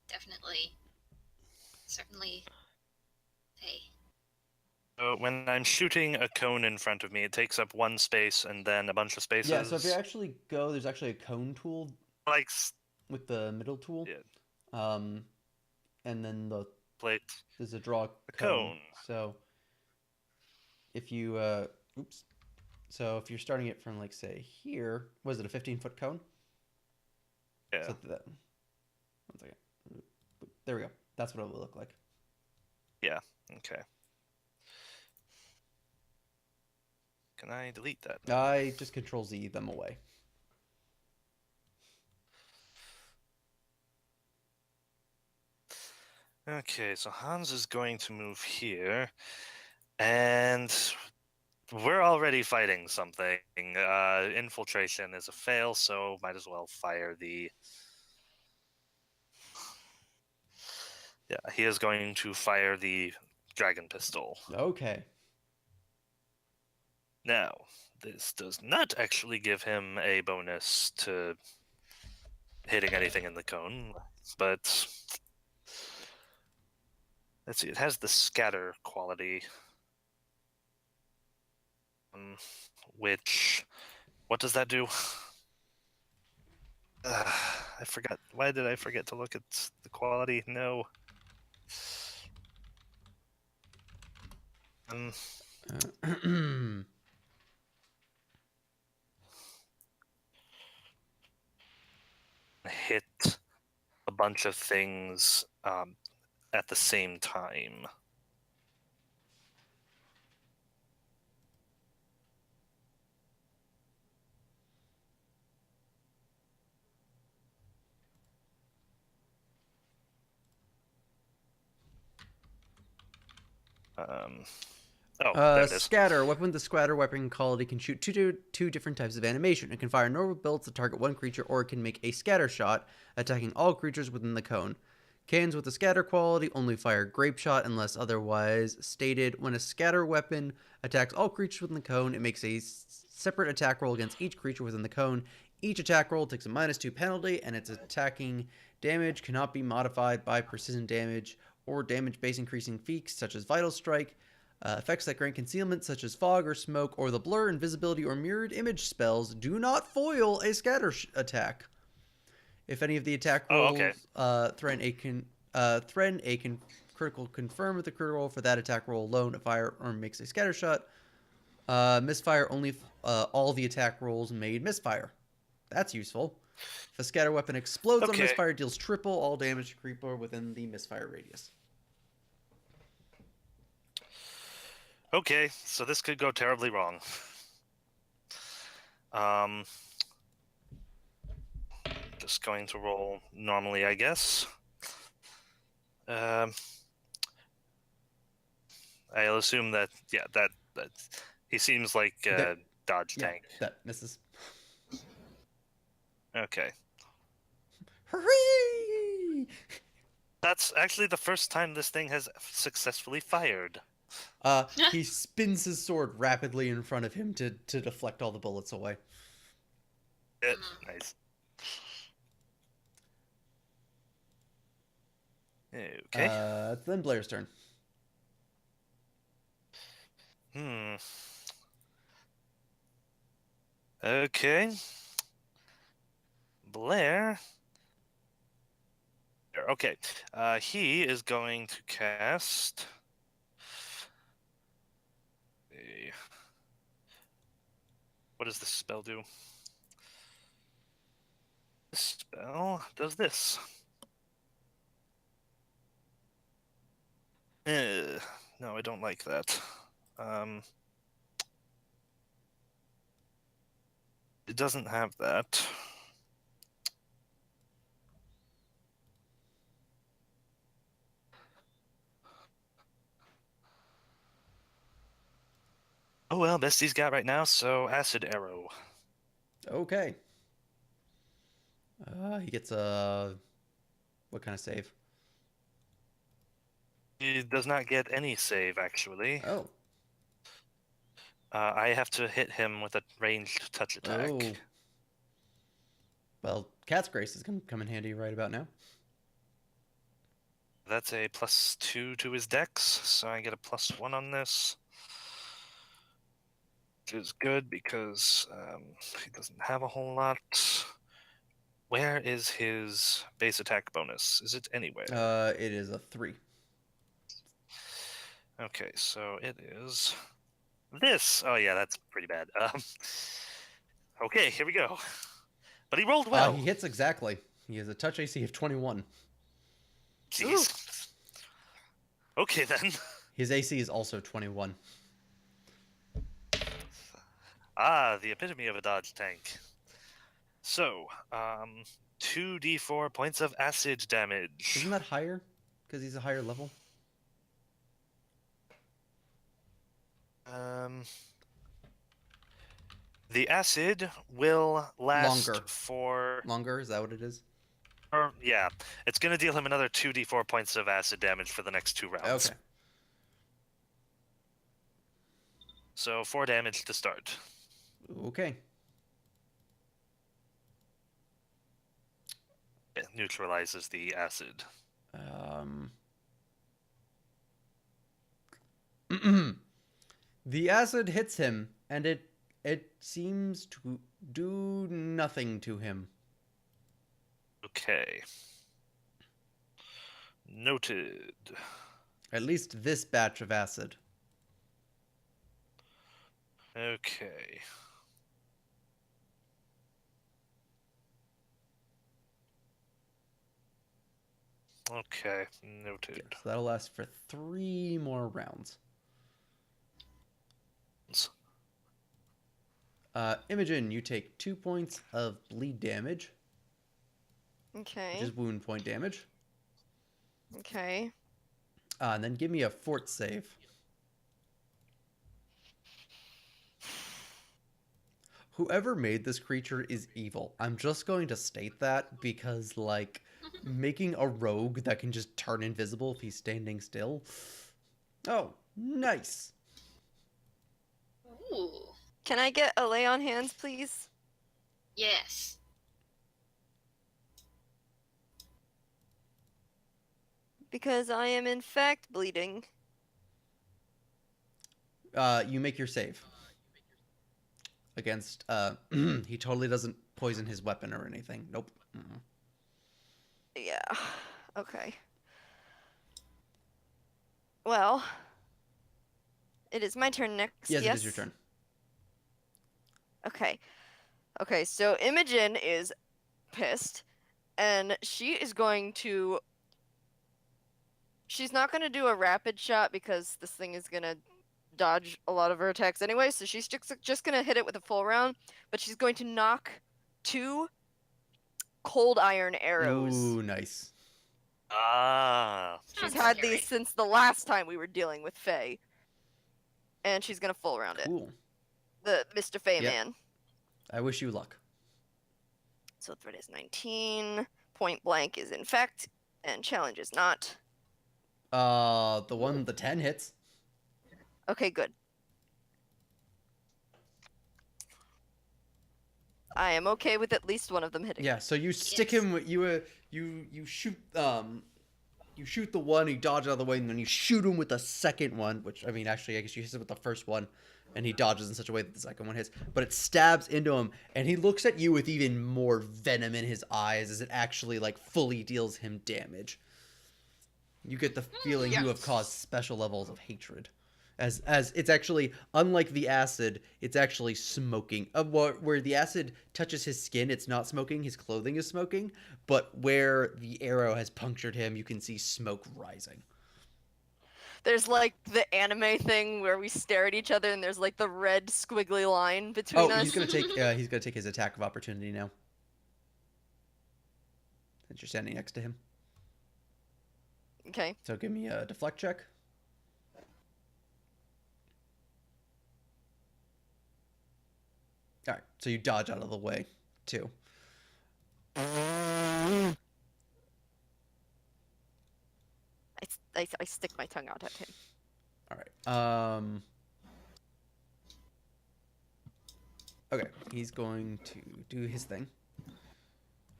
Definitely. Certainly. Hey. So when I'm shooting a cone in front of me, it takes up one space and then a bunch of spaces. Yeah. So if you actually go, there's actually a cone tool like with the middle tool. Yeah. And then plate. there's a draw cone. So if you so if you're starting it from, like, say here, was it a 15-foot cone? Yeah. So that, one second. There we go. That's what it will look like. Yeah. Okay. Can I delete that? I just Control Z them away. Okay, so Hans is going to move here, and we're already fighting something. Infiltration is a fail, so might as well fire the... Yeah, he is going to fire the dragon pistol. Okay. Now, this does not actually give him a bonus to hitting anything in the cone, but... Let's see, it has the scatter quality. Which... What does that do? I forgot. Why did I forget to look at the quality? No. Hit a bunch of things at the same time. There it is. Scatter. Weapon with the scatter weapon quality can shoot two different types of animation. It can fire normal bullets to target one creature, or it can make a scatter shot, attacking all creatures within the cone. Cannons with the scatter quality only fire grape shot unless otherwise stated. When a scatter weapon attacks all creatures within the cone, it makes a separate attack roll against each creature within the cone. Each attack roll takes a -2 penalty, and its attacking damage cannot be modified by precision damage or damage-based increasing feats such as Vital Strike. Effects that grant concealment, such as fog or smoke, or the blur, invisibility, or mirrored image spells, do not foil a scatter attack. If any of the attack Oh, rolls okay. threaten a critical confirm with the critical roll for that attack roll alone, a fire or makes a scatter shot. Misfire only all the attack rolls made misfire. That's useful. If a scatter weapon explodes on Okay. misfire, it deals triple all damage to creeper within the misfire radius. Okay, so this could go terribly wrong. Just going to roll normally, I guess. I'll assume that that he seems like a dodge tank. That misses. Okay. Hooray! That's actually the first time this thing has successfully fired. He spins his sword rapidly in front of him to deflect all the bullets away. Nice. Okay. It's then Blair's turn. Okay. Blair. Okay. He is going to cast what does this spell do? This spell does this. No, I don't like that. It doesn't have that. Oh well, best he's got right now, so acid arrow. Okay. He gets a... What kind of save? He does not get any save, actually. Oh. I have to hit him with a ranged touch attack. Oh. Well, Cat's Grace is going to come in handy right about now. That's a +2 to his dex, so I get a +1 on this. Which is good because he doesn't have a whole lot. Where is his base attack bonus? Is it anywhere? It is a 3. Okay, so it is this. Oh yeah, that's pretty bad. Okay, here we go. But he rolled well. He hits exactly. He has a touch AC of 21. Jeez. Okay then. His AC is also 21. Ah, the epitome of a dodge tank. So, 2d4 points of acid damage. Isn't that higher? Because he's a higher level? The acid will last Longer. Longer? Is that what it is? Yeah. It's going to deal him another 2d4 points of acid damage for the next 2 rounds. Okay. So 4 damage to start. Okay. It neutralizes the acid. The acid hits him, and it seems to do nothing to him. Okay. Noted. At least this batch of acid. Okay. Okay, noted. Okay, so that'll last for 3 more rounds. Imogen, you take 2 points of bleed damage, Okay. which is wound point damage. Okay. And then give me a fort save. Whoever made this creature is evil. I'm just going to state that because, like, making a rogue that can just turn invisible if he's standing still. Oh, nice. Ooh. Can I get a lay on hands, please? Yes. Because I am in fact bleeding. you make your save against. He totally doesn't poison his weapon or anything. Nope. Mm-mm. Yeah. Okay. Well, it is my turn next. Yes, it is your turn. Okay. Okay, so Imogen is pissed, and she is going to. She's not going to do a rapid shot because this thing is going to dodge a lot of her attacks anyway, so she's just going to hit it with a full round, but she's going to knock 2 cold iron arrows. Ooh, nice. Ah. She's Sounds had scary. these since the last time we were dealing with Faye. And she's going to full round it. Cool. The Mr. Faye Yep. man. I wish you luck. So threat is 19. Point blank is infect, and challenge is not. The 10 hits. Okay, good. I am okay with at least one of them hitting. Yeah, so you stick Yes. him with you shoot you shoot the one, he dodges out of the way, and then you shoot him with the second one, which I mean actually I guess you hit him with the first one, and he dodges in such a way that the second one hits, but it stabs into him, and he looks at you with even more venom in his eyes as it actually like fully deals him damage. You get the feeling you have caused special levels of hatred. As it's actually, unlike the acid, it's actually smoking. Where the acid touches his skin, it's not smoking, his clothing is smoking, but where the arrow has punctured him, you can see smoke rising. There's like the anime thing where we stare at each other and there's like the red squiggly line between us. He's gonna take his attack of opportunity now. Since you're standing next to him. Okay. So give me a deflect check. All right, so you dodge out of the way, too. I stick my tongue out at him. All right. Okay, he's going to do his thing.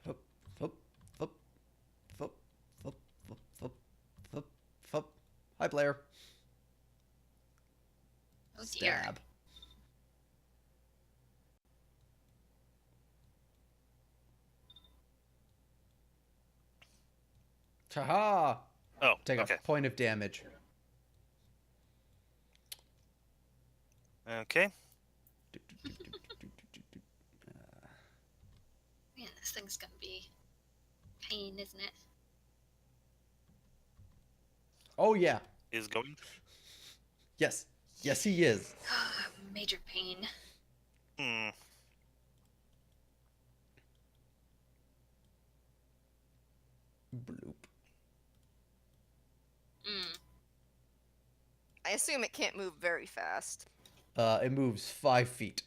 Fup, fup, fup, fup, fup, fup, fup, fup, fup. Hi, Blair. Oh dear. Stab. Ta-ha! Oh, Take okay. a point of damage. Okay. Man, this thing's gonna be pain, isn't it? Oh, yeah. Is going. Yes. Yes, he is. Major pain. Hmm. Bloop. Mm. I assume it can't move very fast. It moves 5 feet.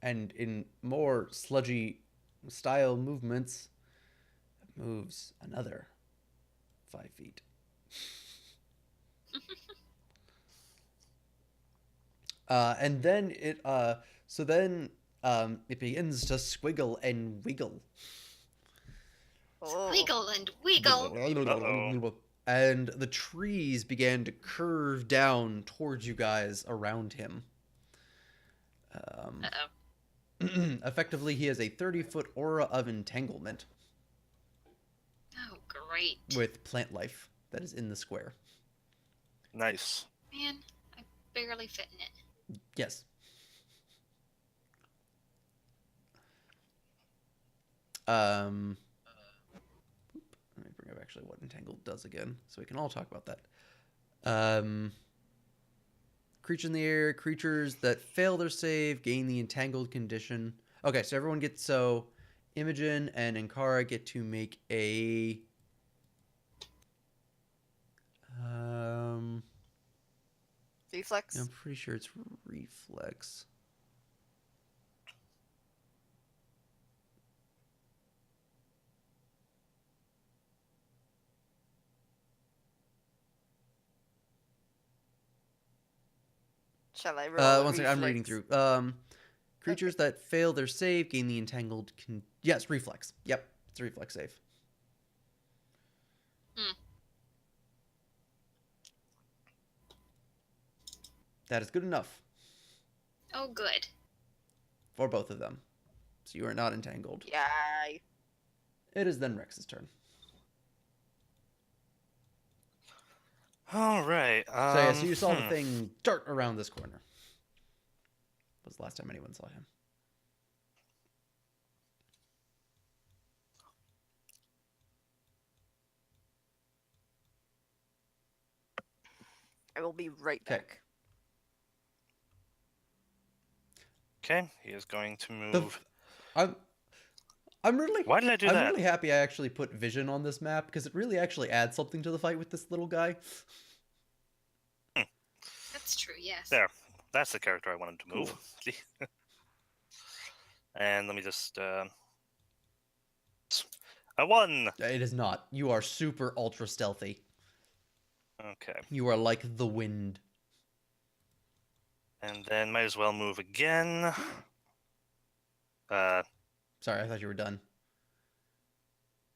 And in more sludgy style movements, it moves another 5 feet. And then it it begins to squiggle and wiggle. Oh. Wiggle and wiggle. Uh-oh. And the trees began to curve down towards you guys around him. Uh-oh. Effectively, he has a 30-foot aura of entanglement Oh, great. with plant life that is in the square. Nice. Man, I barely fit in it. Yes. Let me bring up actually what entangled does again, so we can all talk about that. Creature in the air, creatures that fail their save gain the entangled condition. Okay, so everyone gets Imogen and Ankara get to make a Reflex. I'm pretty sure it's reflex. Shall I roll? One second, I'm reading reflex? through. Creatures that fail their save gain the entangled. Yes, reflex. Yep, it's a reflex save. That is good enough Oh, good. for both of them. So you are not entangled. Yay. It is then Rex's turn. All right. So you saw the thing dart around this corner. Was the last time anyone saw him. I will be right Okay. back. Okay, he is going to move. I'm really. Why did I do I'm that? really happy I actually put vision on this map because it really actually adds something to the fight with this little guy. That's true, yes. There. That's the character I wanted to move. And let me just. I won! It is not. You are super ultra stealthy. Okay. You are like the wind. And then might as well move again. Sorry, I thought you were done.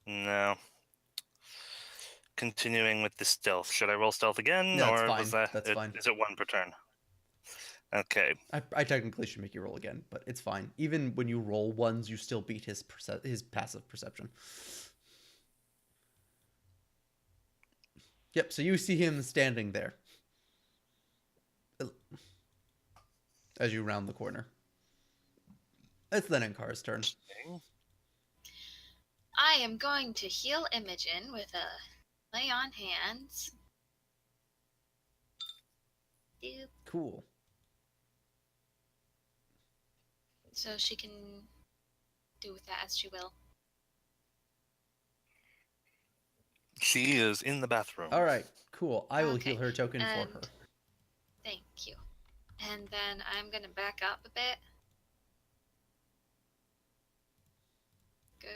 No. Continuing with the stealth. Should I roll stealth again? No, that's or fine. was that That's fine. Is it one per turn? Okay. I technically should make you roll again, but it's fine. Even when you roll ones, you still beat his passive perception. Yep, so you see him standing there as you round the corner. It's then Ankara's turn. I am going to heal Imogen with a lay on hands. Doop. Cool. So she can do with that as she will. She is in the bathroom. All right, cool. I will Okay, heal her token for her. Thank you. And then I'm going to back up a bit. Go.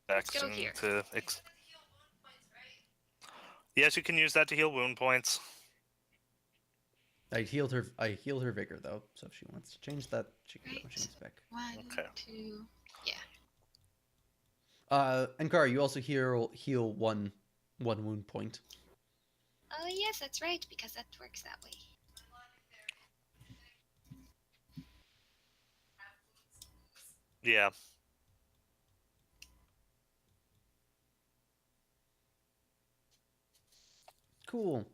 Let's go Action here. Yes, you can use that to heal wound points. I healed her vigor though, so if she wants to change that, she can do it when she Right. gets back. 1, Okay. 2, yeah. Ankara, you also heal one wound point. Oh, yes, that's right, because that works that way. Yeah. Cool.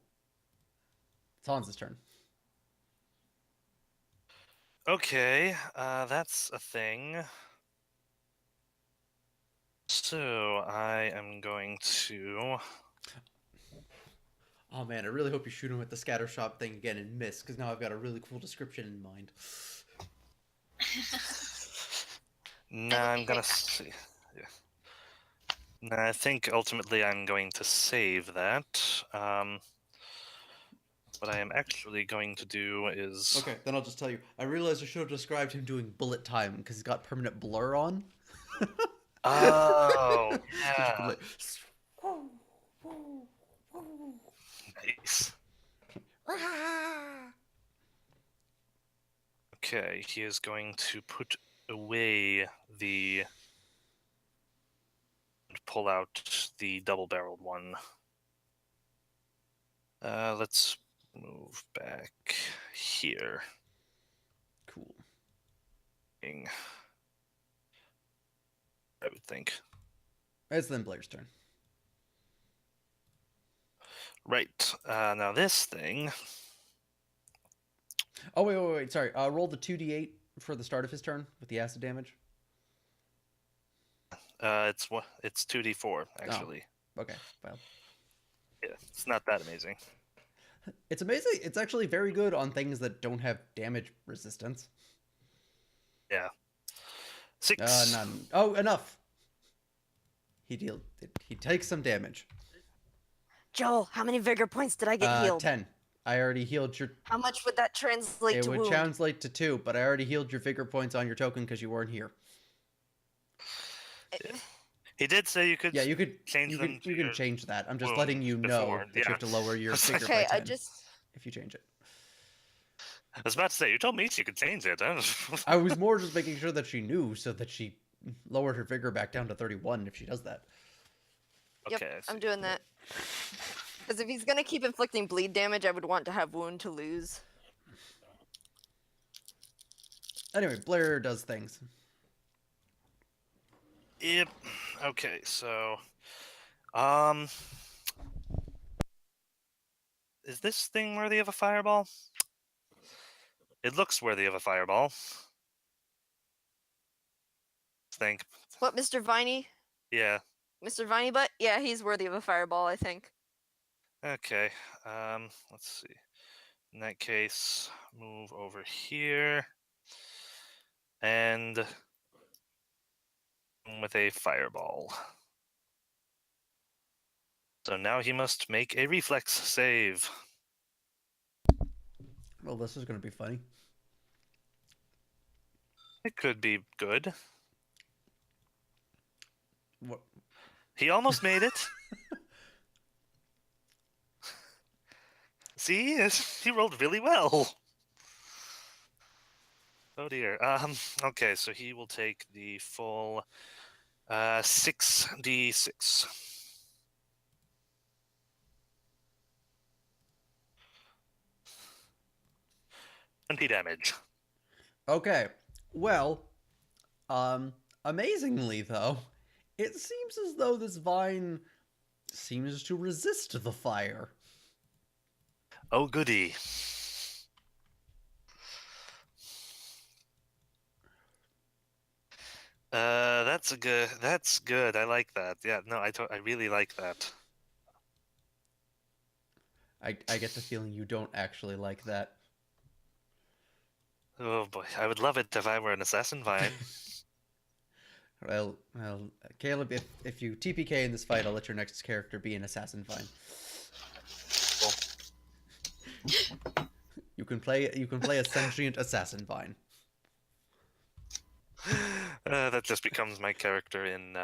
It's Hans's turn. Okay, that's a thing. So I am going to. Oh man, I really hope you shoot him with the scatter shot thing again and miss, because now I've got a really cool description in mind. No, I will I'm be gonna right back. see. Yeah. No, I think ultimately I'm going to save that. What I am actually going to do is. Okay, then I'll just tell you. I realized I should have described him doing bullet time because he's got permanent blur on. Oh, So you yeah. could, like, Nice. Okay, he is going to put away the. Pull out the double-barreled one. Let's move back here. Cool. I would think. It's then Blair's turn. Right. Now this thing. Oh wait. Sorry. Roll the 2d8 for the start of his turn with the acid damage. It's 2d4 actually. Okay. Well, Yeah, it's not that amazing. it's amazing. It's actually very good on things that don't have damage resistance. Yeah. 6. None. Oh, enough. He takes some damage. Joel, how many vigor points did I get healed? 10. I already healed your. How much would that translate It to would wound? translate to 2, but I already healed your vigor points on your token because you weren't here. He did say you could. Yeah, you could change you them can to your change that. I'm just wound letting you know before, that you have to lower your vigor Okay, by I 10 just if you change it. I was about to say, you told me she could change it. I was more just making sure that she knew so that she lowered her vigor back down to 31 if she does that. Yep, Okay, I I'm see. doing that. Because if he's gonna keep inflicting bleed damage, I would want to have wound to lose. Anyway, Blair does things. Yep. Okay, so is this thing worthy of a fireball? It looks worthy of a fireball. Think. What, Mr. Viney? Yeah. Mr. Viney Butt? Yeah, he's worthy of a fireball, I think. Okay. Let's see. In that case, move over here and with a fireball. So now he must make a reflex save. Well, this is going to be funny. It could be good. What? He almost made it. See, he rolled really well. Oh dear. Okay, so he will take the full 6d6. Damage. Okay. Well, amazingly though, it seems as though this vine seems to resist the fire. Oh goody. That's good. I like that. Yeah, no, I really like that. I get the feeling you don't actually like that. Oh boy, I would love it if I were an assassin vine. Well, Caleb, if you TPK in this fight, I'll let your next character be an assassin vine. You can play a sentient assassin vine. That just becomes my character in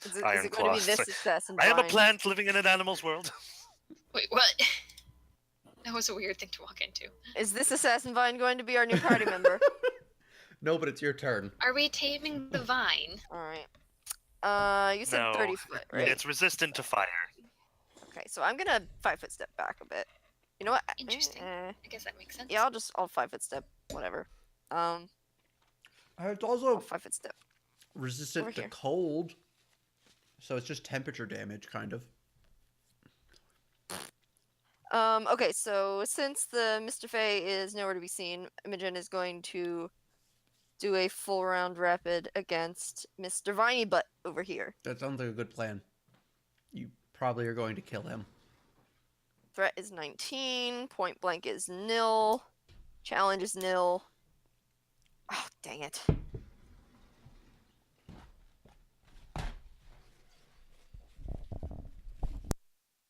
Is it Iron going to be Claw. this assassin I am a vine? plant living in an animal's world. Wait, what? That was a weird thing to walk into. Is this assassin vine going to be our new party member? No, but it's your turn. Are we taming the vine? Alright. You said No, 30 foot, right? It's resistant to fire. Okay, so I'm gonna 5-foot step back a bit. You know what? Interesting. I guess that makes sense. Yeah, I'll 5-foot step. Whatever. It's I'll also 5-foot step. resistant Over to here. cold, so it's just temperature damage, kind of. Okay, so since the Mr. Fey is nowhere to be seen, Imogen is going to do a full round rapid against Mr. Viney Butt over here. That sounds like a good plan. You probably are going to kill him. Threat is 19, point blank is nil, challenge is nil. Oh, dang it.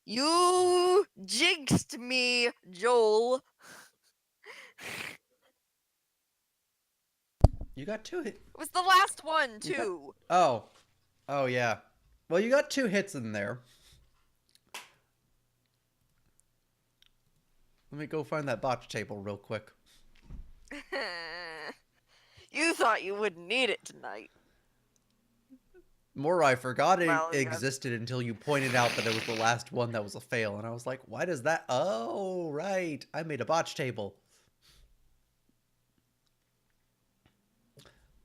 You jinxed me, Joel. You got 2 hit. It was the last one, too. Oh yeah. Well, you got 2 hits in there. Let me go find that botch table real quick. You thought you wouldn't need it tonight. More, I forgot it Well, yeah. existed until you pointed out that it was the last one that was a fail, and I was like, why does that? Oh, right. I made a botch table.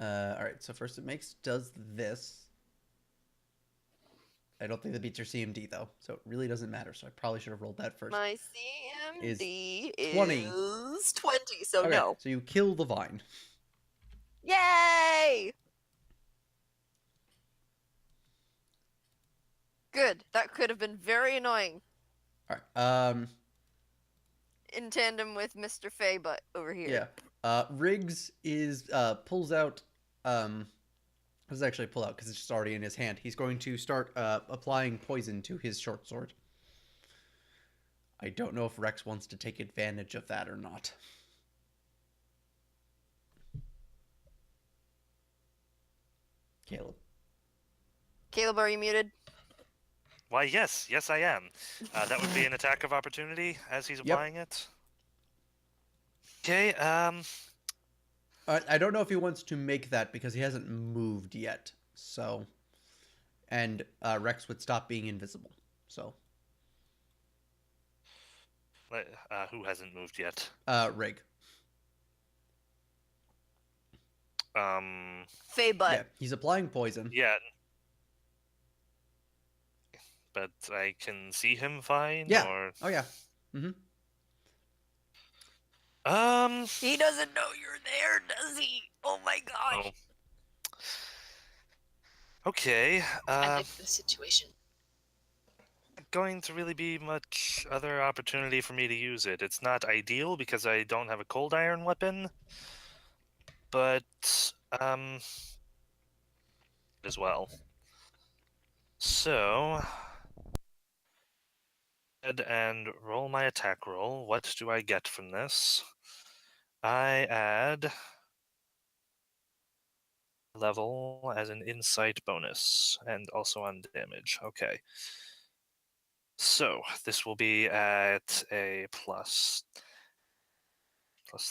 Alright, so first it does this. I don't think that beats your CMD, though, so it really doesn't matter, so I probably should have rolled that first. My CMD is 20. 20, so Okay, no. so you kill the vine. Yay! Good. That could have been very annoying Alright, in tandem with Mr. Feybutt over here. yeah. Riggs pulls out, doesn't actually pull out because it's just already in his hand. He's going to start applying poison to his short sword. I don't know if Rex wants to take advantage of that or not. Caleb. Caleb, are you muted? Why, yes, I am. That would be an attack of opportunity as he's applying it. Okay. I don't know if he wants to make that because he hasn't moved yet. So, and Rex would stop being invisible. So, Who hasn't moved yet? Rig. Feybutt. Yeah, he's applying poison. Yeah. But I can see him fine, Yeah. or... Oh yeah. Mm-hmm. He doesn't know you're there, does he? Oh my gosh. Oh. Okay, I like the situation. going to really be much other opportunity for me to use it. It's not ideal because I don't have a cold iron weapon, but as well. So, ahead and roll my attack roll. What do I get from this? I add level as an insight bonus and also on damage. Okay. So this will be at a plus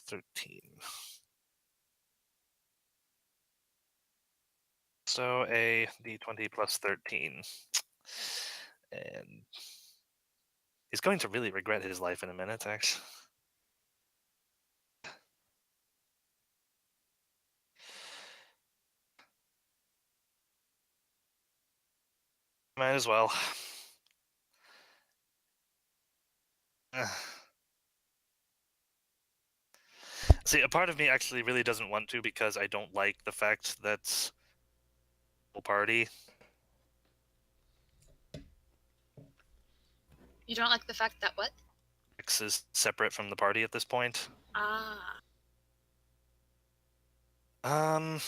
13. So a d20 plus 13. And he's going to really regret his life in a minute, actually. Might as well. See, a part of me actually really doesn't want to because I don't like the fact that whole party. You don't like the fact that what? X is separate from the party at this point. Ah. Um.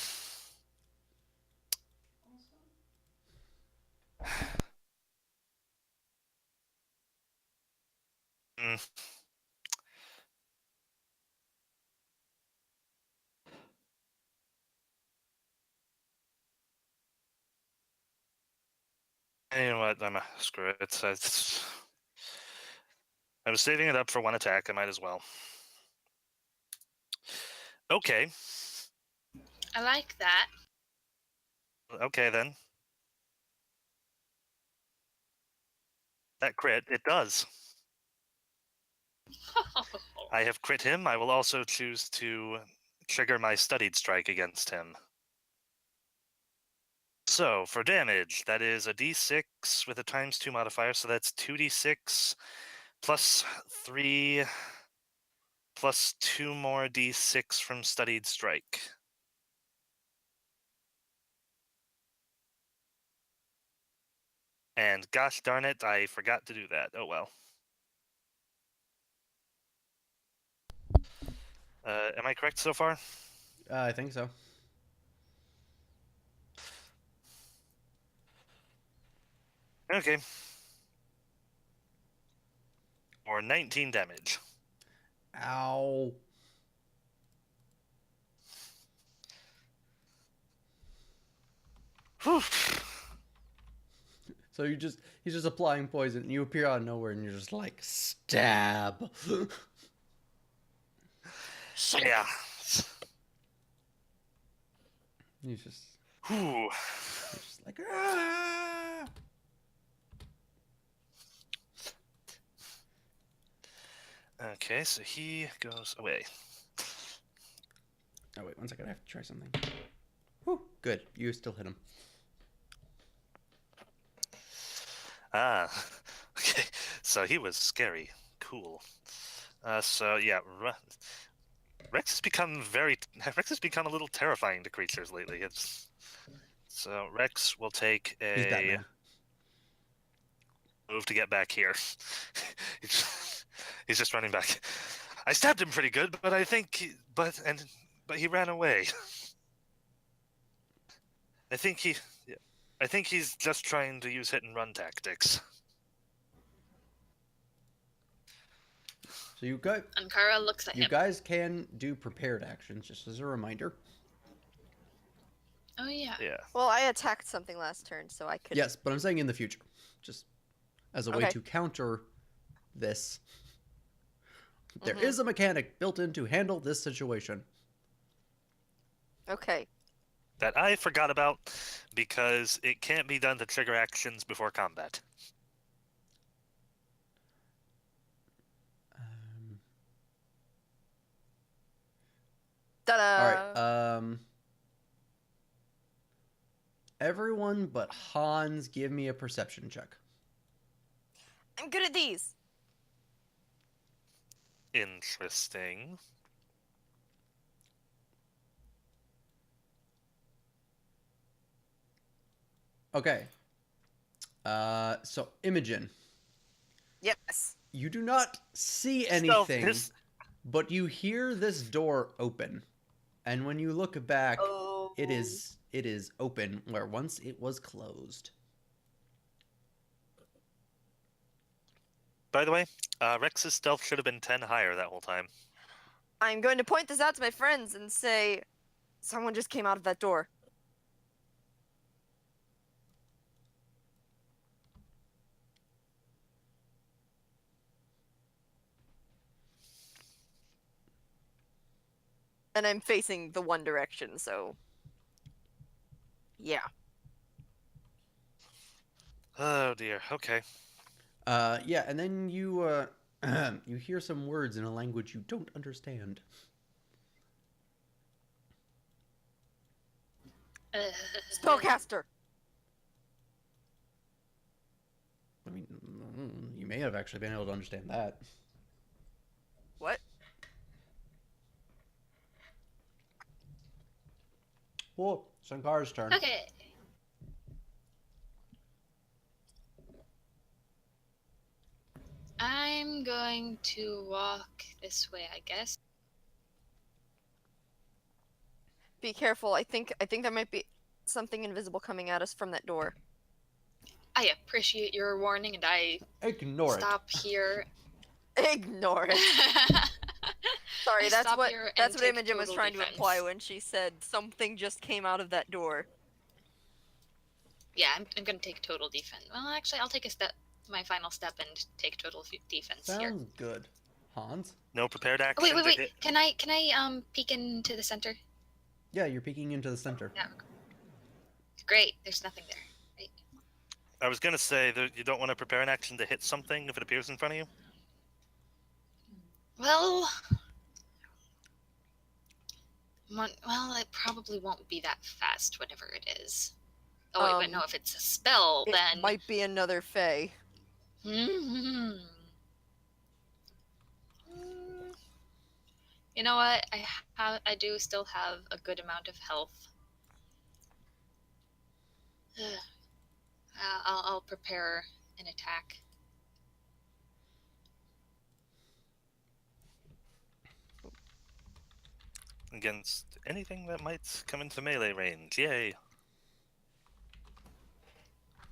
mm, You know what? Screw it. I was saving it up for one attack. I might as well. Okay. I like that. Okay, then. That crit, it does. I have crit him. I will also choose to trigger my studied strike against him. So, for damage, that is a d6 with a ×2 modifier, so that's 2d6 plus 3 plus 2 more d6 from studied strike. And gosh darn it, I forgot to do that. Oh well. Am I correct so far? I think so. Okay. Or 19 damage. Ow. Whew. So he's just applying poison, and you appear out of nowhere, and you're just like, stab. Yeah. He's just Whew. like, ah! Okay, so he goes away. Oh wait, 1 second, I have to try something. Whew, good. You still hit him. Ah, okay. So he was scary. Cool. So yeah, Rex has become a little terrifying to creatures lately. So Rex will take He's a Batman. move to get back here. He's just running back. I stabbed him pretty good, but I think but he ran away. I think he's just trying to use hit and run tactics. So you go. Ankara looks at You him. guys can do prepared actions, just as a reminder. Oh yeah. Yeah. Well, I attacked something last turn, so I could. Yes, but I'm saying in the future, just as a way Okay. to counter this. There Mhm. is a mechanic built in to handle this situation. Okay. That I forgot about because it can't be done to trigger actions before combat. everyone but Hans give me a perception check. I'm good at these. Interesting. Okay. So Imogen, Yes. you do not see So anything, this- but you hear this door open. And when you look back, Oh. it is open where once it was closed. By the way, Rex's stealth should have been 10 higher that whole time. I'm going to point this out to my friends and say, someone just came out of that door. And I'm facing the one direction, so yeah. Oh dear. Okay. Yeah, and then you you hear some words in a language you don't understand. Spellcaster. I mean, you may have actually been able to understand that. What? Well, Sankar's turn. Okay. I'm going to walk this way, I guess. Be careful. I think there might be something invisible coming at us from that door. I appreciate your warning, and I Ignore stop here. Ignore it. Sorry, I that's stop what here and that's what take Imogen was total trying to defense. imply when she said something just came out of that door. Yeah, I'm going to take total defense. Well, actually, I'll take a step, my final step, and take total defense it. here. Sounds good. Hans? No prepared action. Oh, wait. to hit. Can I peek into the center? Yeah, you're peeking into the center. No. Great. There's nothing there. Right. I was gonna say that you don't want to prepare an action to hit something if it appears in front of you. Well, it probably won't be that fast, whatever it is. Oh wait, no. If it's a spell, It then might be another Fae. Mhm. You know what? I do still have a good amount of health. I'll prepare an attack. Against anything that might come into melee range. Yay.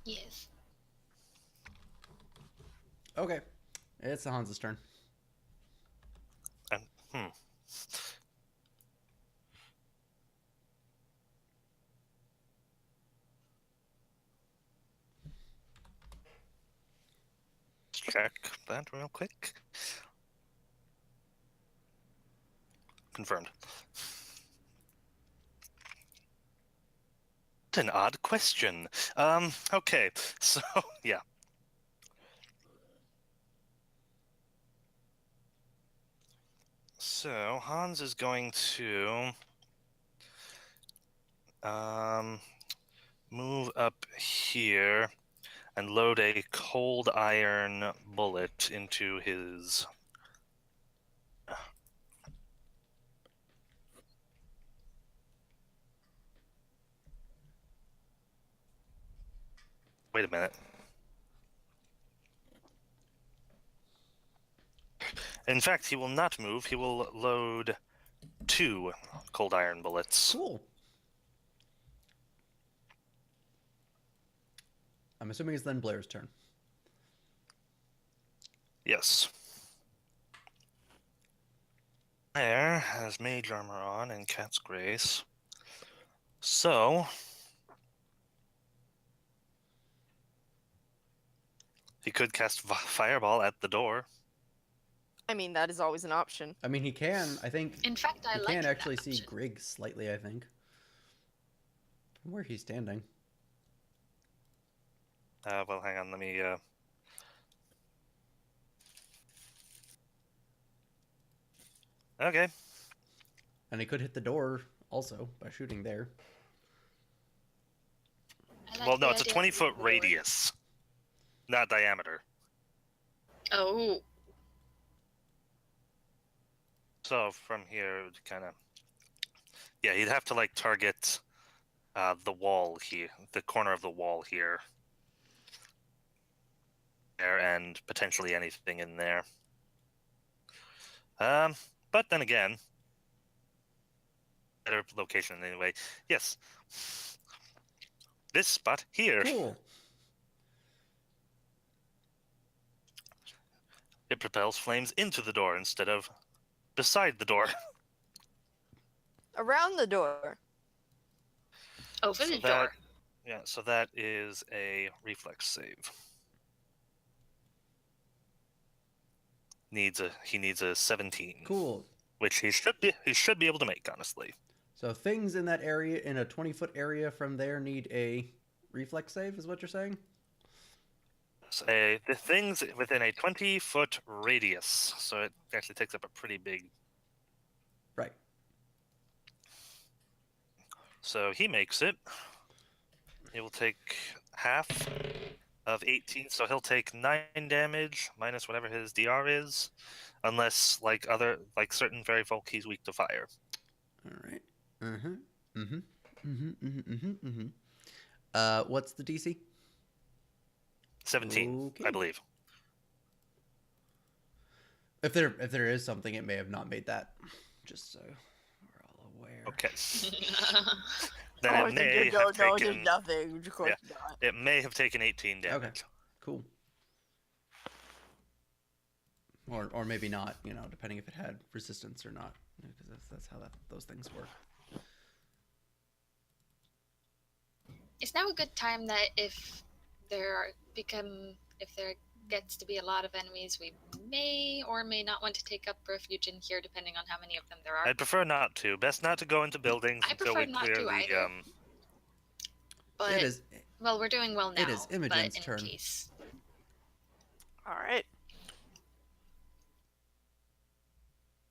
Yes. Okay. It's the Hans's turn. Hmm. Check that real quick. Confirmed. What an odd question. Okay, so yeah. So Hans is going to move up here and load a cold iron bullet into his. Wait a minute. In fact, he will not move. He will load 2 cold iron bullets. Cool. I'm assuming it's then Blair's turn. Yes. Blair has mage armor on and cat's grace. So he could cast fireball at the door. I mean, that is always an option. I mean, he can. I think In fact, I he like can that actually see option. Griggs slightly, I think. From where he's standing. Well, hang on. Let me. Okay. And he could hit the door also by shooting there. I Well, like no, the it's a idea. 20-foot radius, not diameter. Oh. So from here, it would kind of... Yeah, he'd have to, like, target the wall here, the corner of the wall here. There, and potentially anything in there. But then again, better location anyway. Yes. This spot here. Cool. It propels flames into the door instead of beside the door. Around the door. Over So the that- door. Yeah, so that is a reflex save. He needs a 17. Cool. Which he should be able to make, honestly. So things in that area, in a 20-foot area from there, need a reflex save, is what you're saying? So, the things within a 20-foot radius, so it actually takes up a pretty big... Right. So he makes it. He will take half of 18, so he'll take 9 damage minus whatever his DR is, unless like certain fairy folk he's weak to fire. All right. What's the DC? 17, Okay. I believe. If there is something, it may have not made that. Just so we're all aware. Okay. Then it may have taken... nothing. Of course Yeah. not. It may have taken 18 damage. Okay. Cool. Or maybe not, depending if it had resistance or not, because that's how those things work. Is now a good time that if there gets to be a lot of enemies, we may or may not want to take up refuge in here, depending on how many of them there are? I'd prefer not to. Best not to go into buildings I until prefer we not clear to the... either. But It is. well, we're doing well now. It is Imogen's but in turn. Case. All right.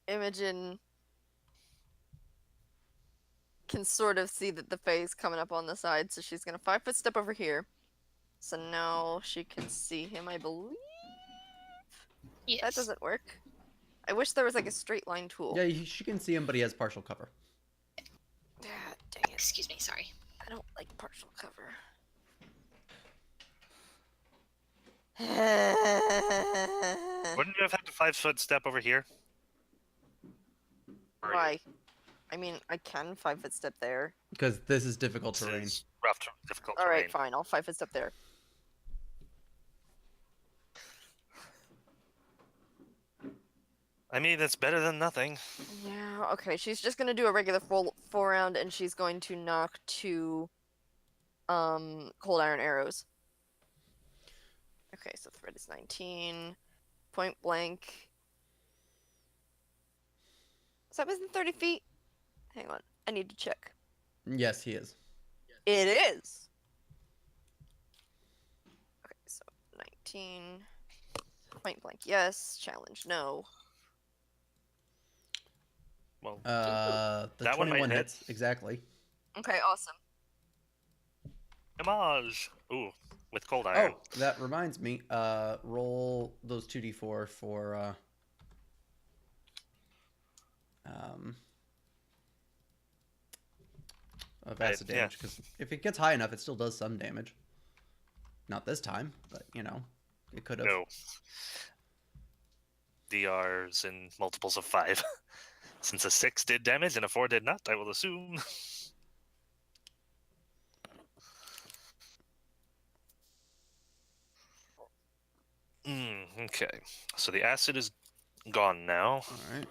Imogen can sort of see that the Fae's coming up on the side, so she's gonna 5-foot step over here. So now she can see him, I believe. Yes. That doesn't work. I wish there was like a straight line tool. Yeah, she can see him, but he has partial cover. Ah, dang it. Excuse me. Sorry. I don't like partial cover. Wouldn't you have had a 5-foot step over here? Why? I mean, I can 5-foot step there. Because this is difficult This terrain. is rough, difficult All terrain. right, fine. I'll 5-foot step there. I mean, that's better than nothing. Yeah, okay. She's just gonna do a regular full round, and she's going to knock 2 cold iron arrows. Okay, so threat is 19. Point blank. Is that within 30 feet? Hang on, I need to check. Yes, he is. It is! Okay, so 19. Point blank, yes. Challenge, no. Well, The That one might 21 hit. hits, exactly. Okay, awesome. Image. Ooh, with cold iron. Oh, that reminds me. Roll those 2d4 for of acid yeah. damage, because if it gets high enough, it still does some damage. Not this time, but it could have. No. DRs in multiples of 5. Since a 6 did damage and a 4 did not, I will assume. Okay. So the acid is gone now. All right.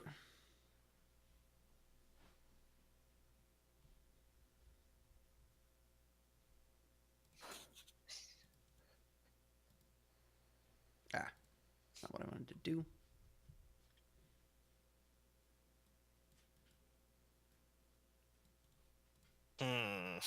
Not what I wanted to do. Hmm.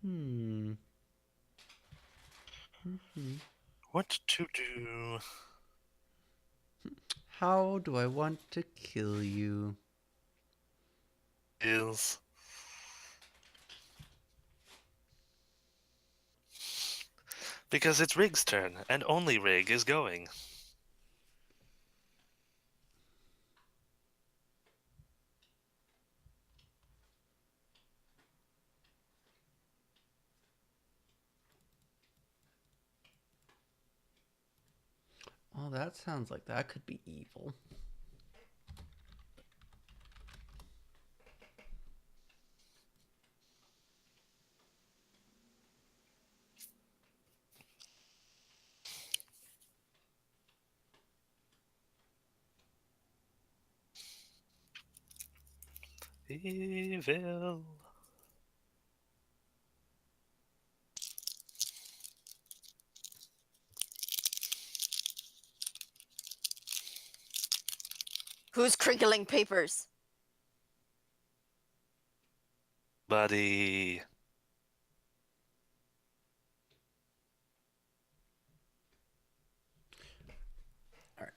Hmm. What to do? How do I want to kill you? Is because it's Rig's turn, and only Rig is going. Oh, that sounds like that could be evil. Evil. Who's crinkling papers? Buddy. All right.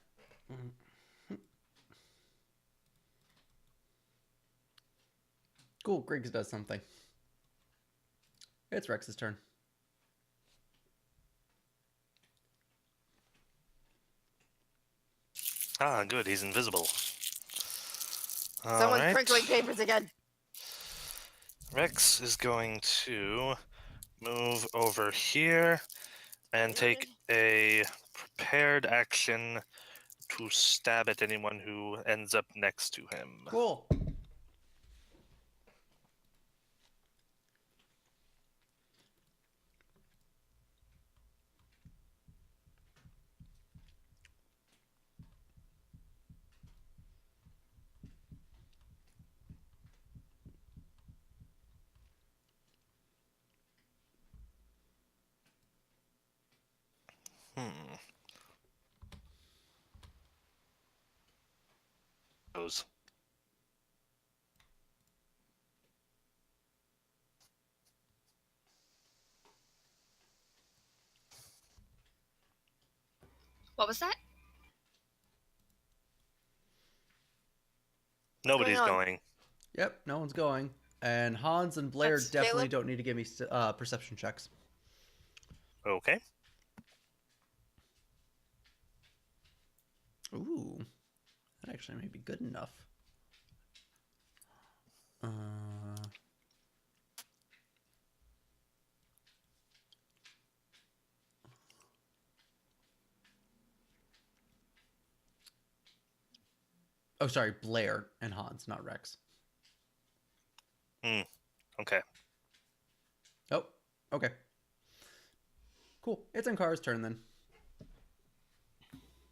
Cool. Griggs does something. It's Rex's turn. Ah, good. He's invisible. Someone's Alright. crinkling papers again. Rex is going to move over here and take a prepared action to stab at anyone who ends up next to him. Cool. Goes. What was that? Nobody's on? going. Yep, no one's going. And Hans and Blair That's definitely Caleb. don't need to give me perception checks. Okay. Ooh, that actually may be good enough. Oh, sorry, Blair and Hans, not Rex. Okay. Oh, okay. Cool. It's Ankara's turn then.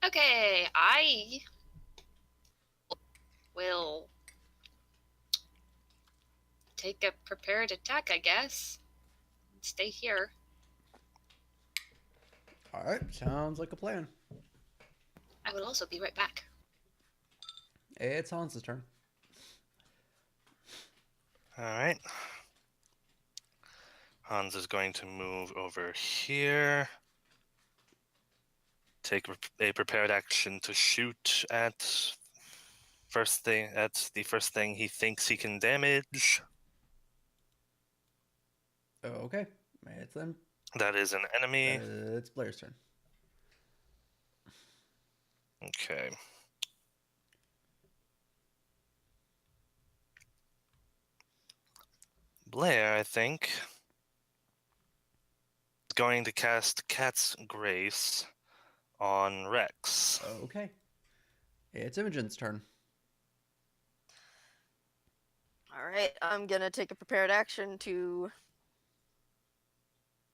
Okay, I will take a prepared attack, I guess. Stay here. All right, sounds like a plan. I will also be right back. It's Hans' turn. Alright. Hans is going to move over here. Take a prepared action to shoot at the first thing he thinks he can damage. Okay, it's then. That is an enemy. It's Blair's turn. Okay. Blair, I think, is going to cast Cat's Grace on Rex. Okay, it's Imogen's turn. All right, I'm gonna take a prepared action to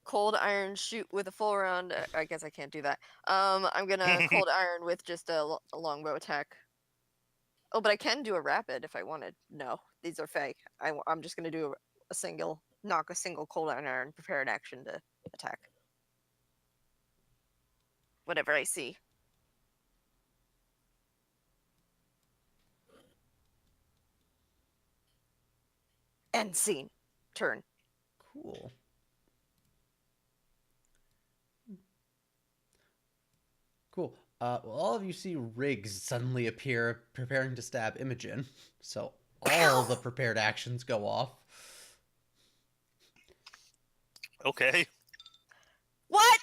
cold iron shoot with a full round. I guess I can't do that. I'm gonna cold iron with just a longbow attack. Oh, but I can do a rapid if I wanted. No, these are fake. I'm just gonna do a single cold iron prepared action to attack. Whatever I see. End scene. Turn. Cool. Well, all of you see Riggs suddenly appear, preparing to stab Imogen. So all the prepared actions go off. Okay. What?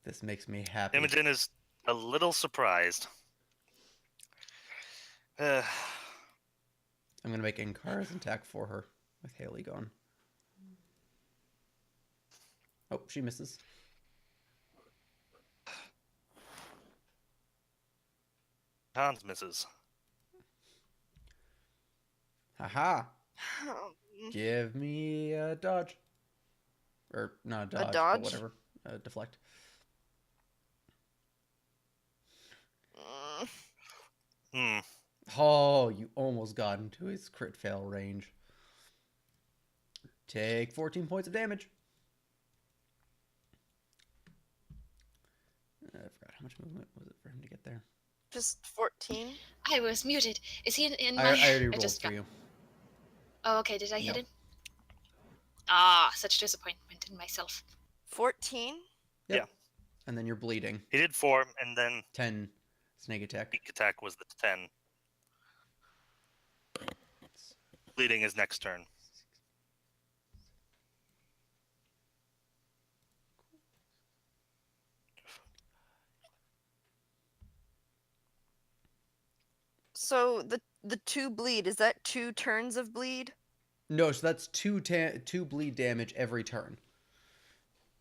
This makes me happy. Imogen is a little surprised. I'm gonna make Ankara's attack for her with Haley gone. Oh, she misses. Hans misses. Haha! Oh, Give me a dodge. Or not a dodge, but dodge? whatever. Deflect. mm. Hmm. Oh, you almost got into his crit fail range. Take 14 points of damage. I forgot how much movement was it for him to get there. Just 14. I was muted. Is he in I my? already I rolled just for got. you. Oh, okay. Did I hit No. him? Ah, such disappointment in myself. 14? Yep. Yeah. And then you're bleeding. He did 4, and then 10 snake attack. sneak attack was the 10. Bleeding is next turn. So the 2 bleed, is that 2 turns of bleed? No, so that's two bleed damage every turn.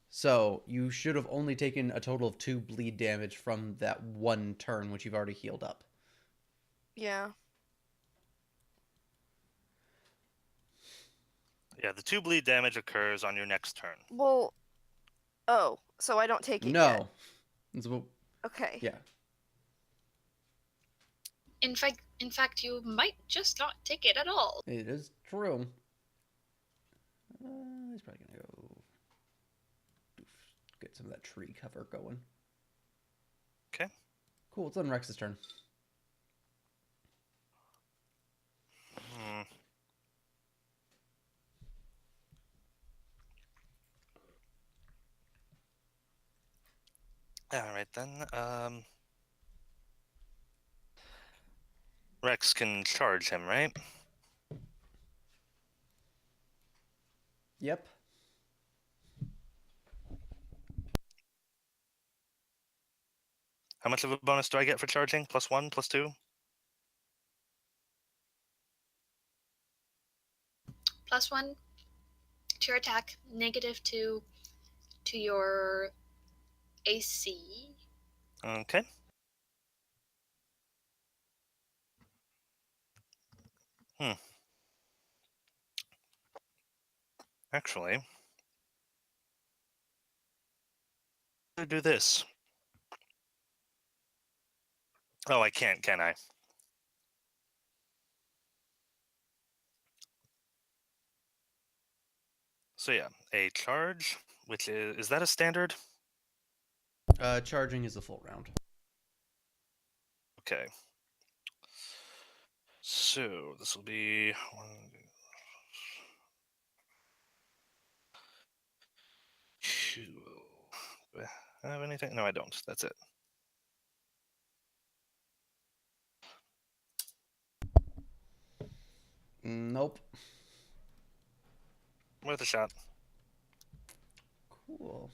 So you should have only taken a total of 2 bleed damage from that one turn, which you've already healed up. Yeah. Yeah, the 2 bleed damage occurs on your next turn. Well, oh, so I don't take it yet. No. It's what- Okay. yeah. In fact, you might just not take it at all. It is true. He's probably gonna go get some of that tree cover going. Okay. Cool. It's on Rex's turn. Hmm. All right then. Rex can charge him, right? Yep. How much of a bonus do I get for charging? +1, +2? +1 to your attack, -2 to your AC. Okay. Actually, I'm gonna do this. Oh, I can't, can I? So yeah, a charge, which is that a standard? Charging is a full round. Okay. So this will be 1, 2. Do I have anything? No, I don't. That's it. Nope. Worth a shot. Cool.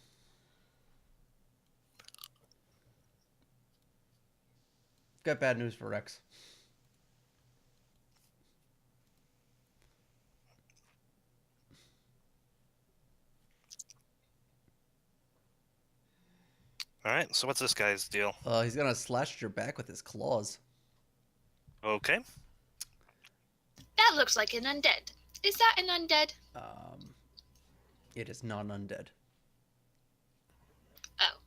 Got bad news for Rex. All right. So what's this guy's deal? He's gonna slash at your back with his claws. Okay. That looks like an undead. Is that an undead? It is non-undead. Oh.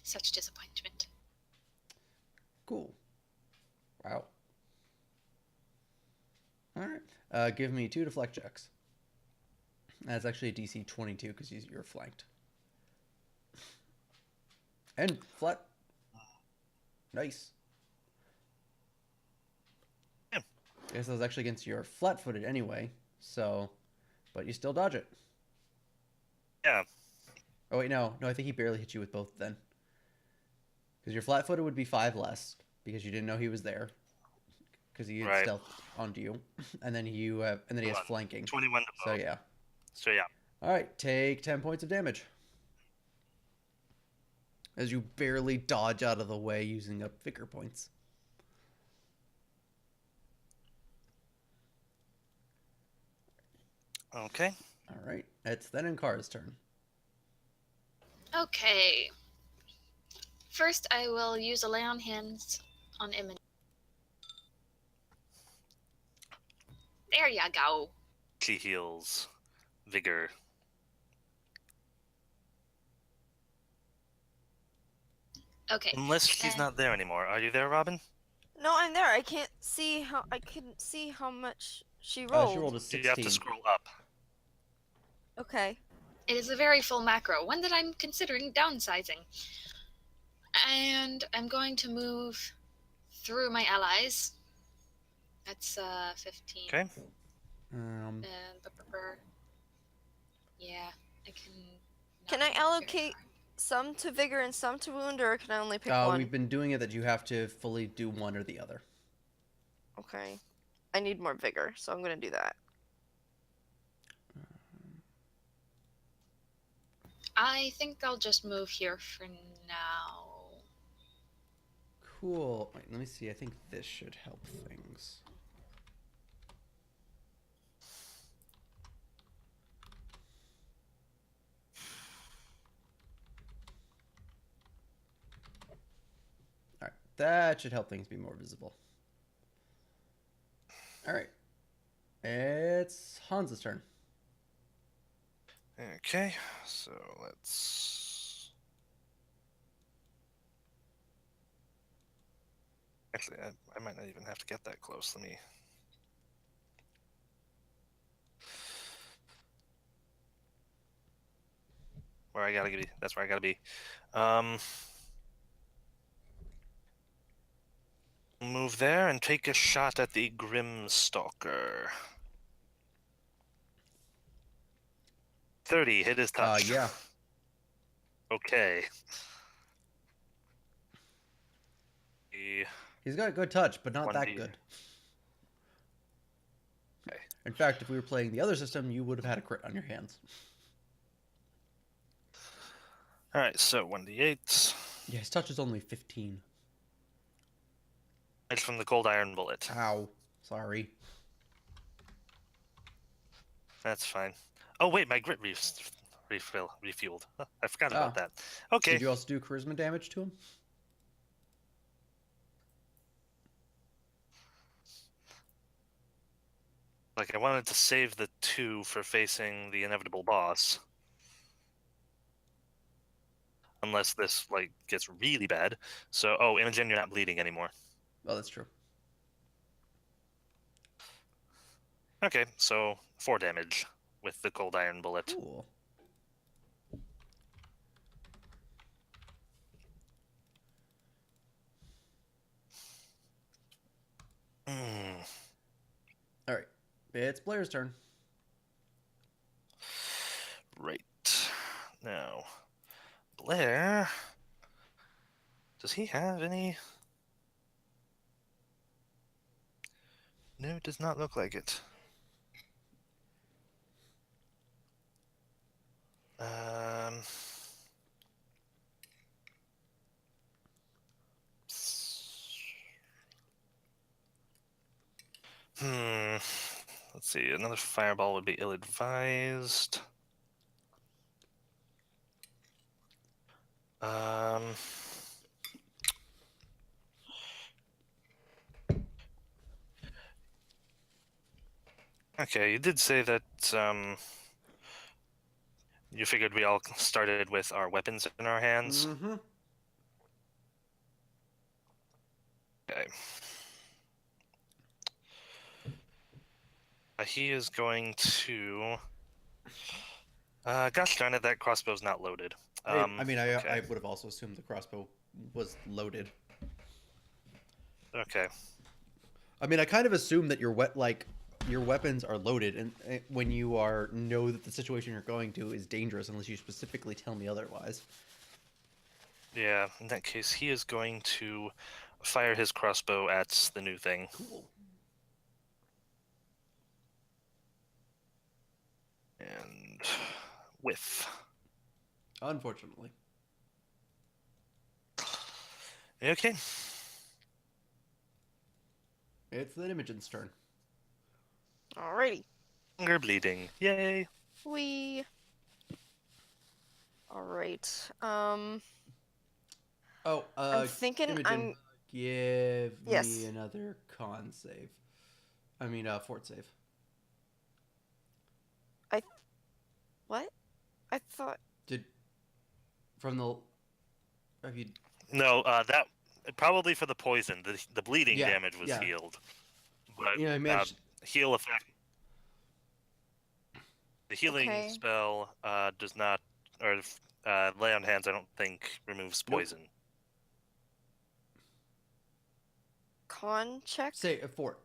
Such disappointment. Cool. Wow. Alright. Give me 2 deflect checks. That's actually a DC 22 because you're flanked. And flat. Nice. Yeah. I guess that was actually against your flat-footed anyway, so... But you still dodge it. Yeah. Oh wait, no, I think he barely hit you with both then. Because your flat-footed would be 5 less because you didn't know he was there. Because he had Right. stealth onto you, and then he has flanking. 21 to So both. yeah. So yeah. All right, take 10 points of damage as you barely dodge out of the way using up vigor points. Okay. All right, it's then Ankara's turn. Okay. First, I will use a lay on hands on Imogen. There ya go. She heals. Vigor. Okay. Unless she's not there anymore. Are you there, Robin? No, I'm there. I couldn't see how much she She rolled. rolled a 16. You have to scroll up. Okay. It is a very full macro, one that I'm considering downsizing. And I'm going to move through my allies. That's 15. Okay. Yeah, I can. Can I allocate some to vigor and some to wound, or can I only pick one? We've been doing it that you have to fully do one or the other. Okay. I need more vigor, so I'm gonna do that. I think I'll just move here for now. Cool. Wait, let me see. I think this should help things. All right, that should help things be more visible. All right, it's Hans's turn. Okay, so let's... Actually, I might not even have to get that close. Let me... Where I gotta be. That's where I gotta be. Move there and take a shot at the Grim Stalker. 30, hit his touch. Yeah. Okay. He's got a good touch, but not that 1d. good. Okay. In fact, if we were playing the other system, you would have had a crit on your hands. Alright, so 1d8. Yeah, his touch is only 15. It's from the Cold Iron Bullet. Ow. Sorry. That's fine. Oh wait, my grit refueled. I forgot about that. Okay. Did you also do charisma damage to him? Like, I wanted to save the 2 for facing the inevitable boss. Unless this, like, gets really bad. So, oh, Imogen, you're not bleeding anymore. Oh, that's true. Okay, so 4 damage with the Cold Iron Bullet. Cool. All right. It's Blair's turn. Right. Now, Blair... Does he have any... No, it does not look like it. Let's see. Another fireball would be ill-advised. Okay, you did say that you figured we all started with our weapons in our hands. Mm-hmm. Okay. He is going to... gosh darn it, that crossbow's not loaded. I okay. would have also assumed the crossbow was loaded. Okay. I mean, I kind of assumed that your your weapons are loaded, and when you know that the situation you're going to is dangerous, unless you specifically tell me otherwise. Yeah, in that case, he is going to fire his crossbow at the new thing. Cool. And whiff. Unfortunately. Okay. It's then Imogen's turn. Alrighty. Longer bleeding. Yay. Alright. Oh, I'm thinking Imogen, give Yes. me another con save. I mean, fort save. What? I thought. From the... Have you... No, that probably for the poison. The bleeding Yeah, damage was yeah. healed, but I managed... heal effect. The healing Okay. spell does not, or lay on hands. I don't think removes Nope. poison. Con check? Say, fort.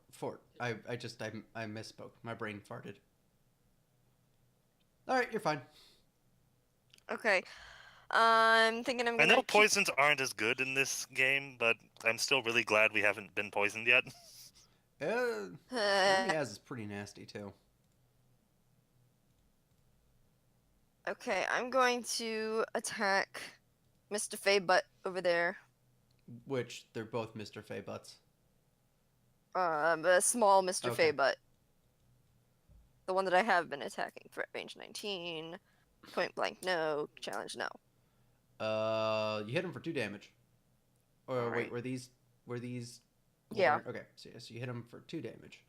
I misspoke. My brain farted. Alright, you're fine. Okay. I'm thinking I'm I gonna know poisons aren't as good in this game, but I'm still really glad we haven't been poisoned yet. The one he has is pretty nasty, too. Okay, I'm going to attack Mr. Faybutt over there. Which, they're both Mr. Faybutts. A small Mr. Okay. Faybutt. The one that I have been attacking. Threat range 19. Point blank no. Challenge no. You hit him for 2 damage. Or All wait, right. were these... Yeah. Okay, so you hit him for 2 damage.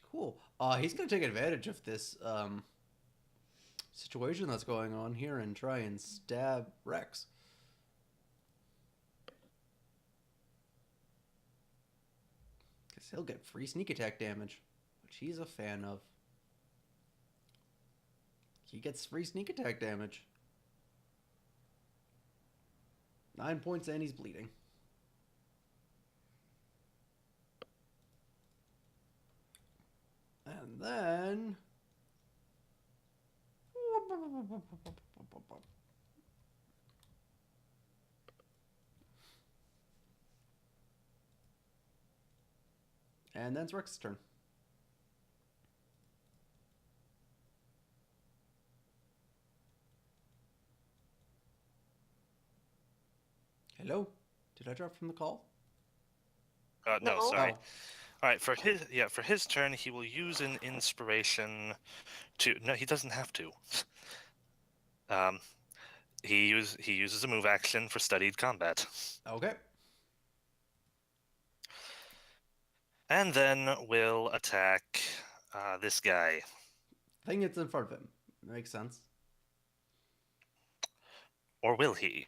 Cool. He's gonna take advantage of this situation that's going on here and try and stab Rex. Because he'll get free sneak attack damage, which he's a fan of. He gets free sneak attack damage. 9 points and he's bleeding. And then... And then it's Rex's turn. Hello? Did I drop from the call? No, No. sorry. Oh. All right, for his turn, he will use an inspiration to. No, he doesn't have to. He uses a move action for studied combat, Okay. and then will attack this guy. Thing that's in front of him. Makes sense. Or will he?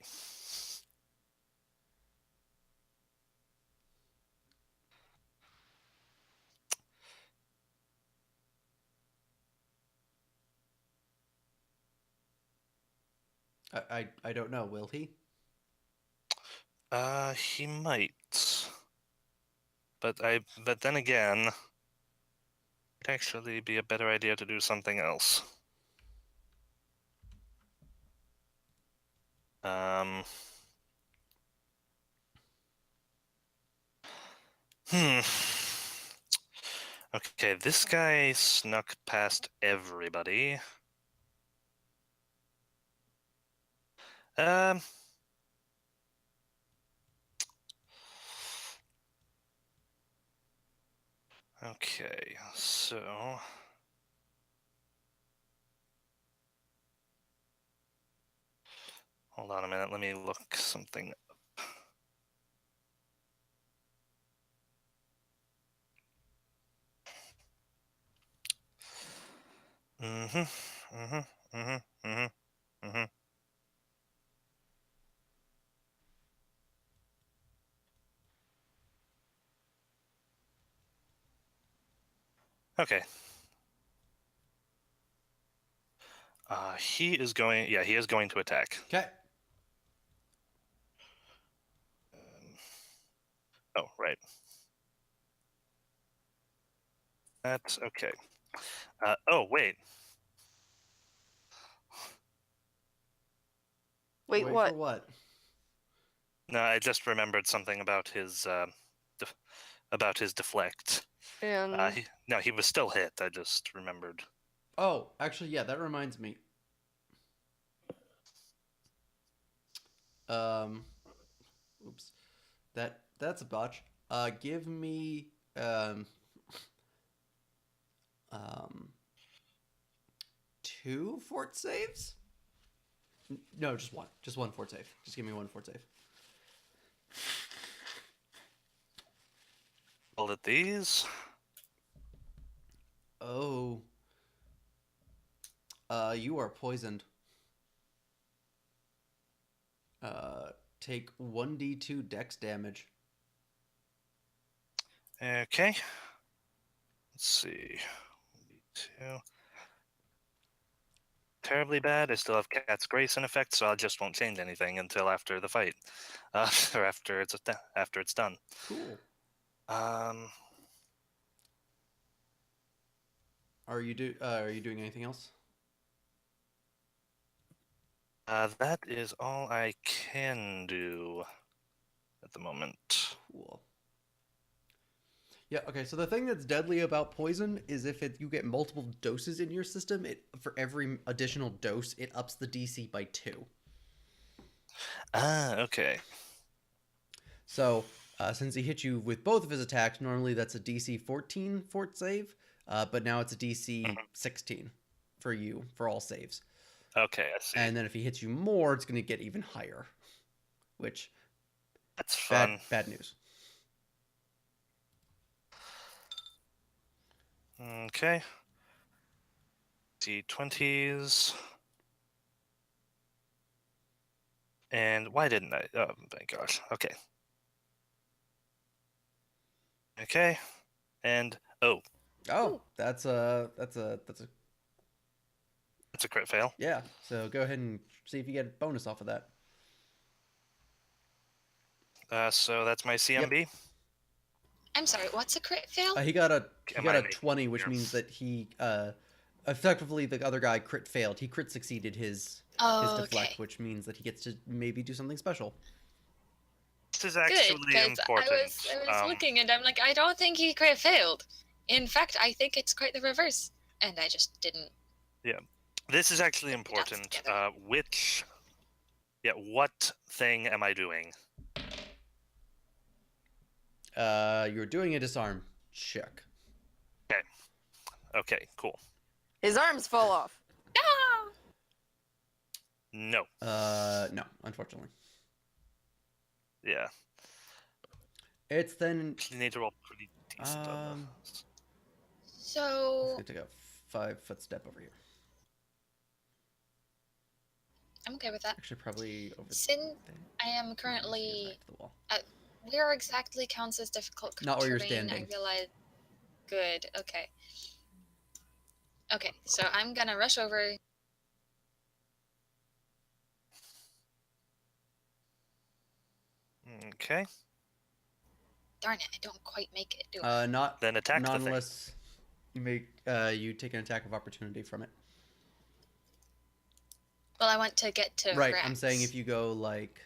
I don't know. Will he? He might. But then again, it'd actually be a better idea to do something else. Okay, this guy snuck past everybody. Okay, so hold on a minute, let me look something up. Okay. He is going to attack. Okay. Oh, right. That's okay. Oh, wait. Wait, For what? what? No, I just remembered something about his deflect. And He was still hit. I just remembered. Oh, actually, yeah, that reminds me. Um, oops, that's a botch. Give me um 2 fort saves. No, just one fort save. Just give me one fort save. All of these. Oh, you are poisoned. Take 1d2 dex damage. Okay. Let's see. 2. Terribly bad. I still have Cat's Grace in effect, so I just won't change anything until after the fight, or after it's done. Cool. Um. Are you doing anything else? That is all I can do at the moment. Cool. Yeah, okay, so the thing that's deadly about poison is if you get multiple doses in your system, for every additional dose, it ups the DC by 2. Okay. So, since he hit you with both of his attacks, normally that's a DC 14 fort save, but now it's a DC 16 for you, for all saves. Okay, I see. And then if he hits you more, it's going to get even higher, which... That's fun. Bad news. Okay. D20s. And why didn't I? Oh my gosh. Okay. Okay. And Oh, Ooh. that's a crit fail. yeah. So go ahead and see if you get a bonus off of that. So that's my CMB. I'm sorry, what's a crit fail? He got a Am I 20, which here? means that he effectively the other guy crit failed. He crit succeeded his Oh, deflect, okay. which means that he gets to maybe do something special. This is Good, actually because important. I was looking and I'm like, I don't think he crit failed. In fact, I think it's quite the reverse. And I just didn't. Yeah. This is actually Put the dots important. together. What thing am I doing? You're doing a disarm check. Okay, cool. his arms fall off. Ah! No. No, unfortunately. Yeah. It's then You need to roll pretty decent on I'm this. So gonna take a 5-foot step over here. I'm okay with that. Actually, probably over Since there. I am Back currently to the wall. where exactly counts as difficult Not where you're terrain, standing. I realize. Good. Okay. Okay, so I'm gonna rush over. Okay. Darn it, I don't quite make it, do I? Not Then attack the thing. unless you make you take an attack of opportunity from it. Well, I want to get to Right, Rex. I'm saying if you go like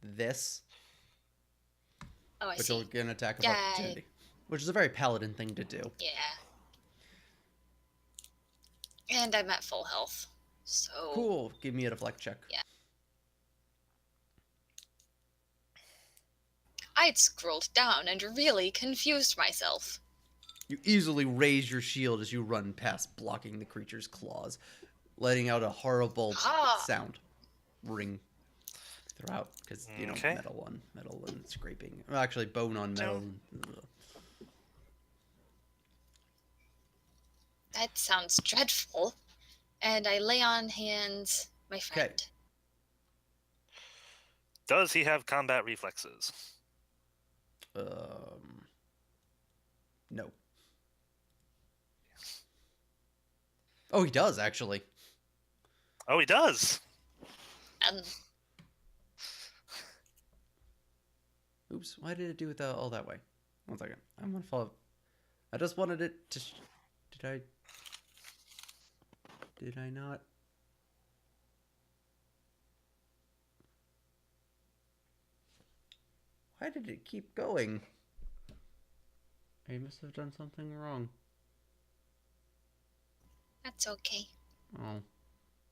this, Oh, I but see. you'll get an attack of Yeah. opportunity, which is a very paladin thing to do. Yeah. And I'm at full health. So Cool. Give me a deflect check. Yeah. I'd scrolled down and really confused myself. You easily raise your shield as you run past, blocking the creature's claws, letting out a horrible Ah. sound, ring throughout because Okay. metal and scraping. Well, actually, bone on metal. That sounds dreadful. And I lay on hands my friend. Does he have combat reflexes? No. Oh, he does actually. Oh, he does. Um, Ooh, Oops, why did it do it all that way? 1 second. I'm gonna follow. I just wanted it to. Did I not? Why did it keep going? I must have done something wrong. That's okay. Oh.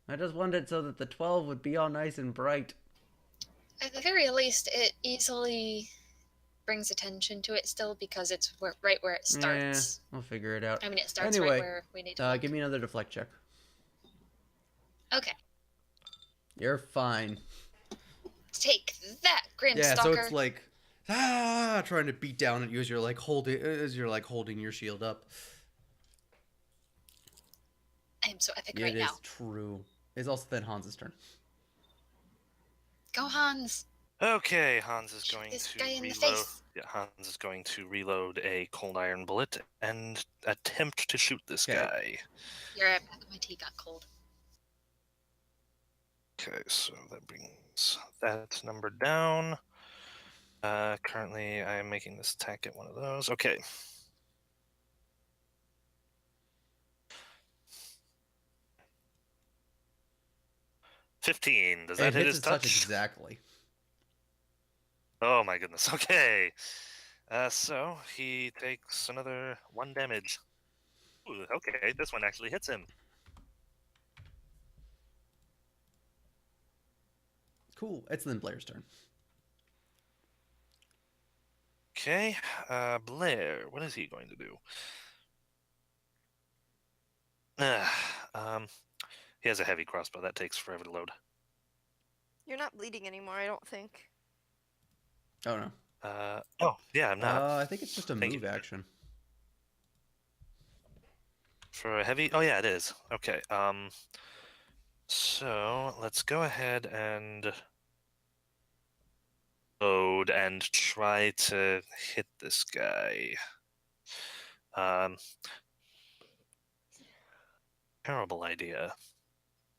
I just wanted it so that the 12 would be all nice and bright. At the very least, it easily brings attention to it still because it's right where it starts. Yeah, we'll figure it out. I mean, it starts Anyway, right where we need to look. give me another deflect check. Okay. You're fine. Take that, Grim Yeah, Stalker. so it's like trying to beat down at you as you're like holding your shield up. I am so epic It right is now. true. It's also then Hans's turn. Go, Hans. Okay, Hans is Shoot going this to guy in the reload. face. Yeah, Hans is going to reload a cold iron bullet and attempt to shoot this Okay. guy. You're right back. My tea got cold. Okay, so that brings that number down. Currently, I am making this attack at one of those. Okay. $15. Does that hit his touch? Exactly. Oh my goodness. Okay. So he takes another 1 damage. Ooh, okay, this one actually hits him. Cool. It's then Blair's turn. Okay, Blair, what is he going to do? He has a heavy crossbow. That takes forever to load. You're not bleeding anymore, I don't think. Oh no. Oh, yeah, I'm not. I think it's just a Thank move you. action. For a heavy? Oh, yeah, it is. Okay, so let's go ahead and load and try to hit this guy. Terrible idea.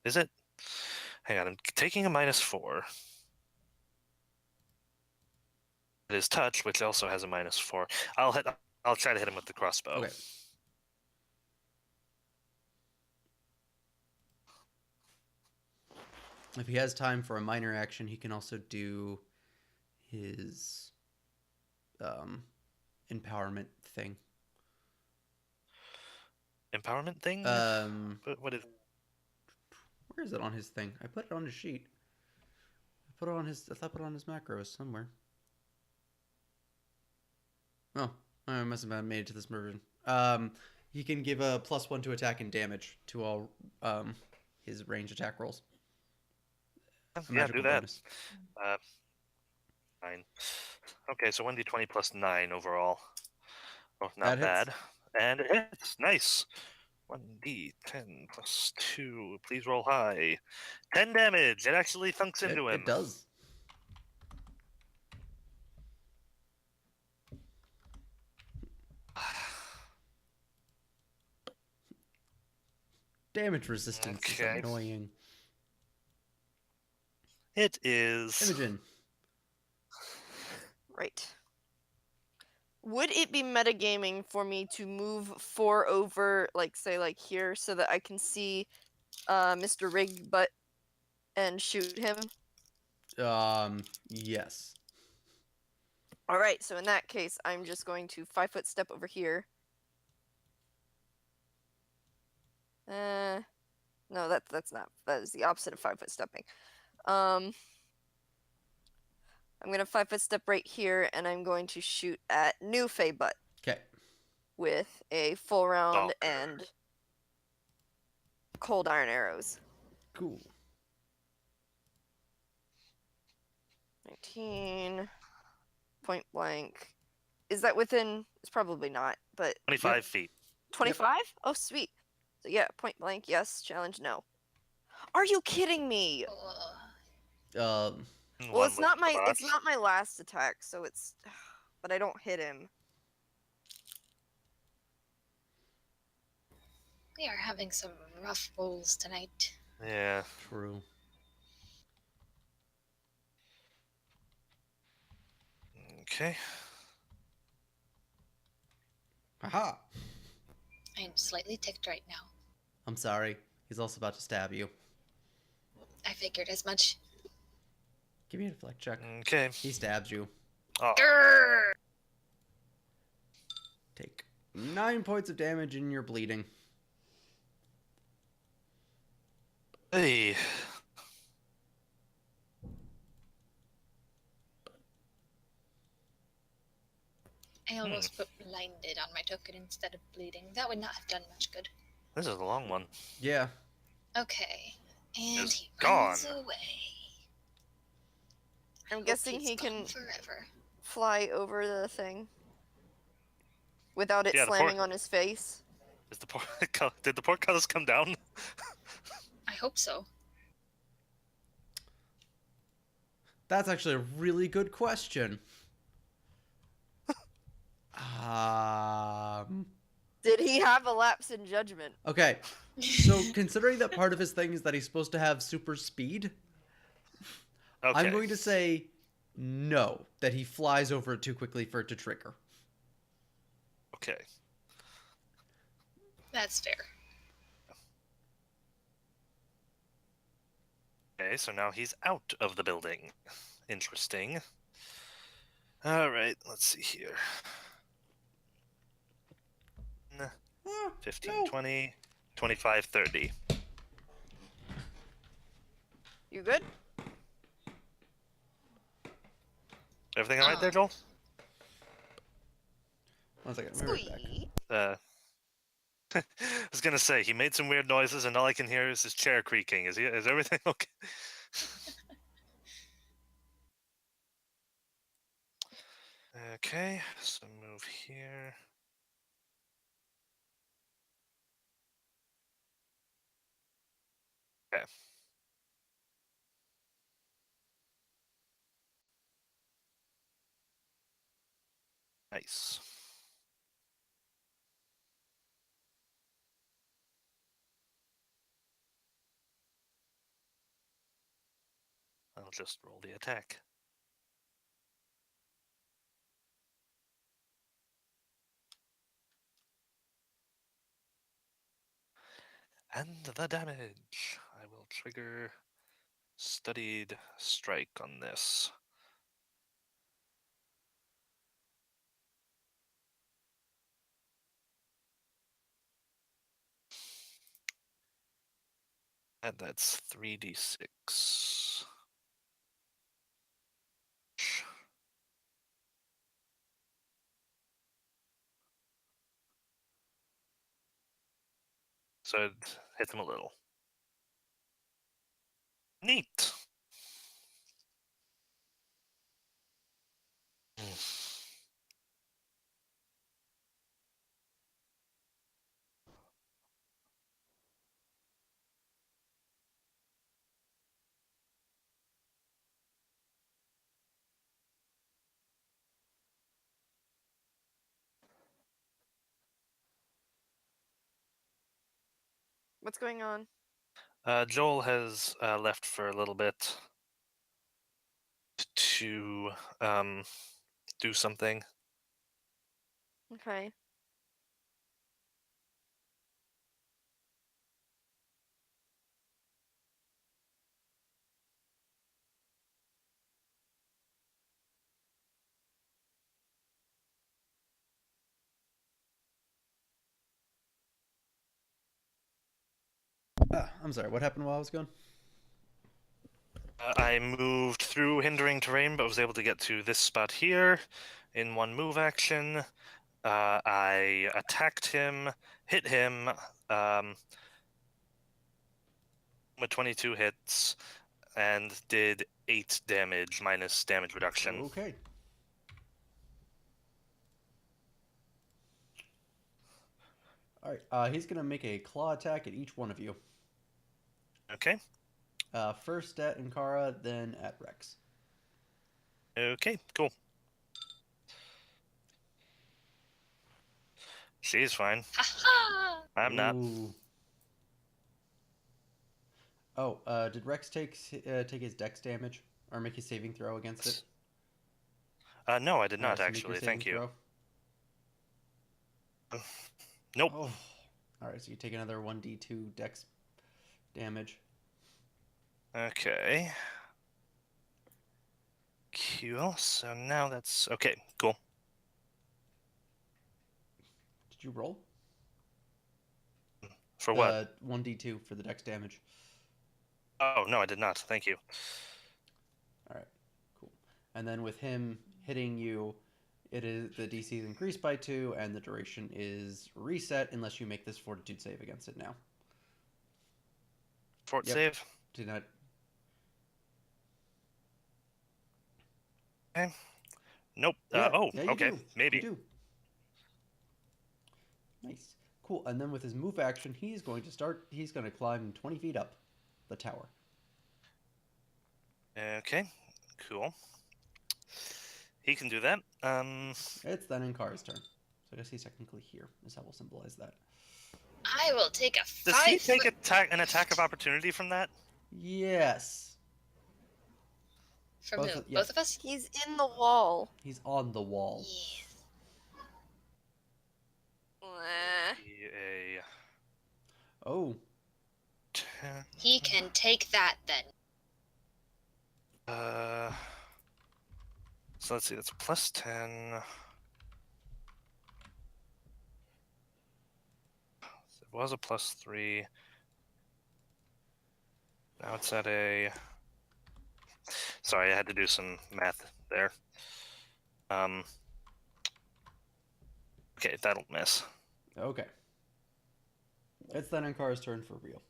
Is it? Hang on, I'm taking a -4. It is touch, which also has a -4. I'll try to hit him with the crossbow. Okay. If he has time for a minor action, he can also do his empowerment thing. Empowerment thing? What is? Where is it on his thing? I put it on his sheet. I thought I put it on his macros somewhere. Oh, I must have made it to this version. He can give a +1 to attack and damage to all his range attack rolls. Yeah, do that. Fine. Okay, so 1d20 plus 9 overall. Oh, not bad. And it hits. Nice. 1d10 plus 2. Please roll high. 10 damage. It actually thunks into him. It does. Damage resistance is annoying. It is. Imogen. Right. Would it be metagaming for me to move 4 over, like, say, like here, so that I can see Mr. Rig Butt and shoot him? Yes. Alright, so in that case, I'm just going to 5-foot step over here. No, that's not. That is the opposite of 5-foot stepping. I'm gonna 5-foot step right here, and I'm going to shoot at New Fey Butt. Okay. With a full round and cold iron arrows. Cool. 19. Point blank. Is that within? It's probably not, but 25 feet. 25? Yep. Oh, sweet. So yeah, point blank, yes. Challenge, no. Are you kidding me? Well, it's not my last attack, so it's, but I don't hit him. We are having some rough rolls tonight. Yeah. True. Okay. Aha! I am slightly ticked right now. I'm sorry. He's also about to stab you. I figured as much. Give me a deflect check. Okay. He stabs you. Oh, Grrr! Take 9 points of damage and you're bleeding. hey. I almost put blinded on my token instead of bleeding. That would not have done much good. This is a long one. Yeah. Okay. And It's he gone. runs away. I'm Hope guessing he's he gone can forever. fly over the thing without it Yeah, the slamming on his face. Is the did the portcullis come down? I hope so. That's actually a really good question. Did he have a lapse in judgment? Okay. So, considering that part of his thing is that he's supposed to have super speed, Okay. I'm going to say no, that he flies over it too quickly for it to trigger. Okay. That's fair. Okay, so now he's out of the building. Interesting. All right, let's see here. 15, No. 20, 25, 30. You good? Everything all right there, Joel? 1 second, let me read back. I was gonna say he made some weird noises, and all I can hear is his chair creaking. Is everything okay? Okay, so move here. Okay. Nice. I'll just roll the attack. And the damage. I will trigger studied strike on this. And that's 3d6. So it hits him a little. Neat. What's going on? Joel has left for a little bit to do something. Okay. I'm sorry, what happened while I was gone? I moved through hindering terrain, but was able to get to this spot here in one move action. I attacked him, hit him with 22 hits, and did 8 damage minus damage reduction. Okay. Alright, he's going to make a claw attack at each one of you. Okay. First at Ankara, then at Rex. Okay, cool. She's fine. Ha I'm not. Ooh. Oh, did Rex take his dex damage? Or make a saving throw against it? No, I did not Alright, so make your actually. saving Thank you. throw. Nope. Oh. Alright, so you take another 1d2 dex damage. Okay. Cool. So now that's okay. Cool. Did you roll? For what? 1d2 for the dex damage. Oh no, I did not. Thank you. Alright, cool. And then with him hitting you, it is the DC is increased by 2, and the duration is reset unless you make this fortitude save against it now. Fort Yep. save. Do not. Okay. Nope. Yeah, Oh, yeah, you okay. do. Maybe. You do. Nice. Cool. And then with his move action, he's going to climb 20 feet up the tower. Okay. Cool. He can do that. It's then Ankara's turn. So I guess he's technically here, is how we'll symbolize that. I will take a Does he 5 take foot an attack of opportunity from that? Yes. from both who? of- yeah. Both of us? He's in the wall. He's on the wall. Yeah. Eh. A Oh. 10. He can take that then. So let's see. That's plus 10. It was a plus 3. Now it's at a. Sorry, I had to do some math there. Okay, that'll miss. Okay. It's then Ankara's turn for real.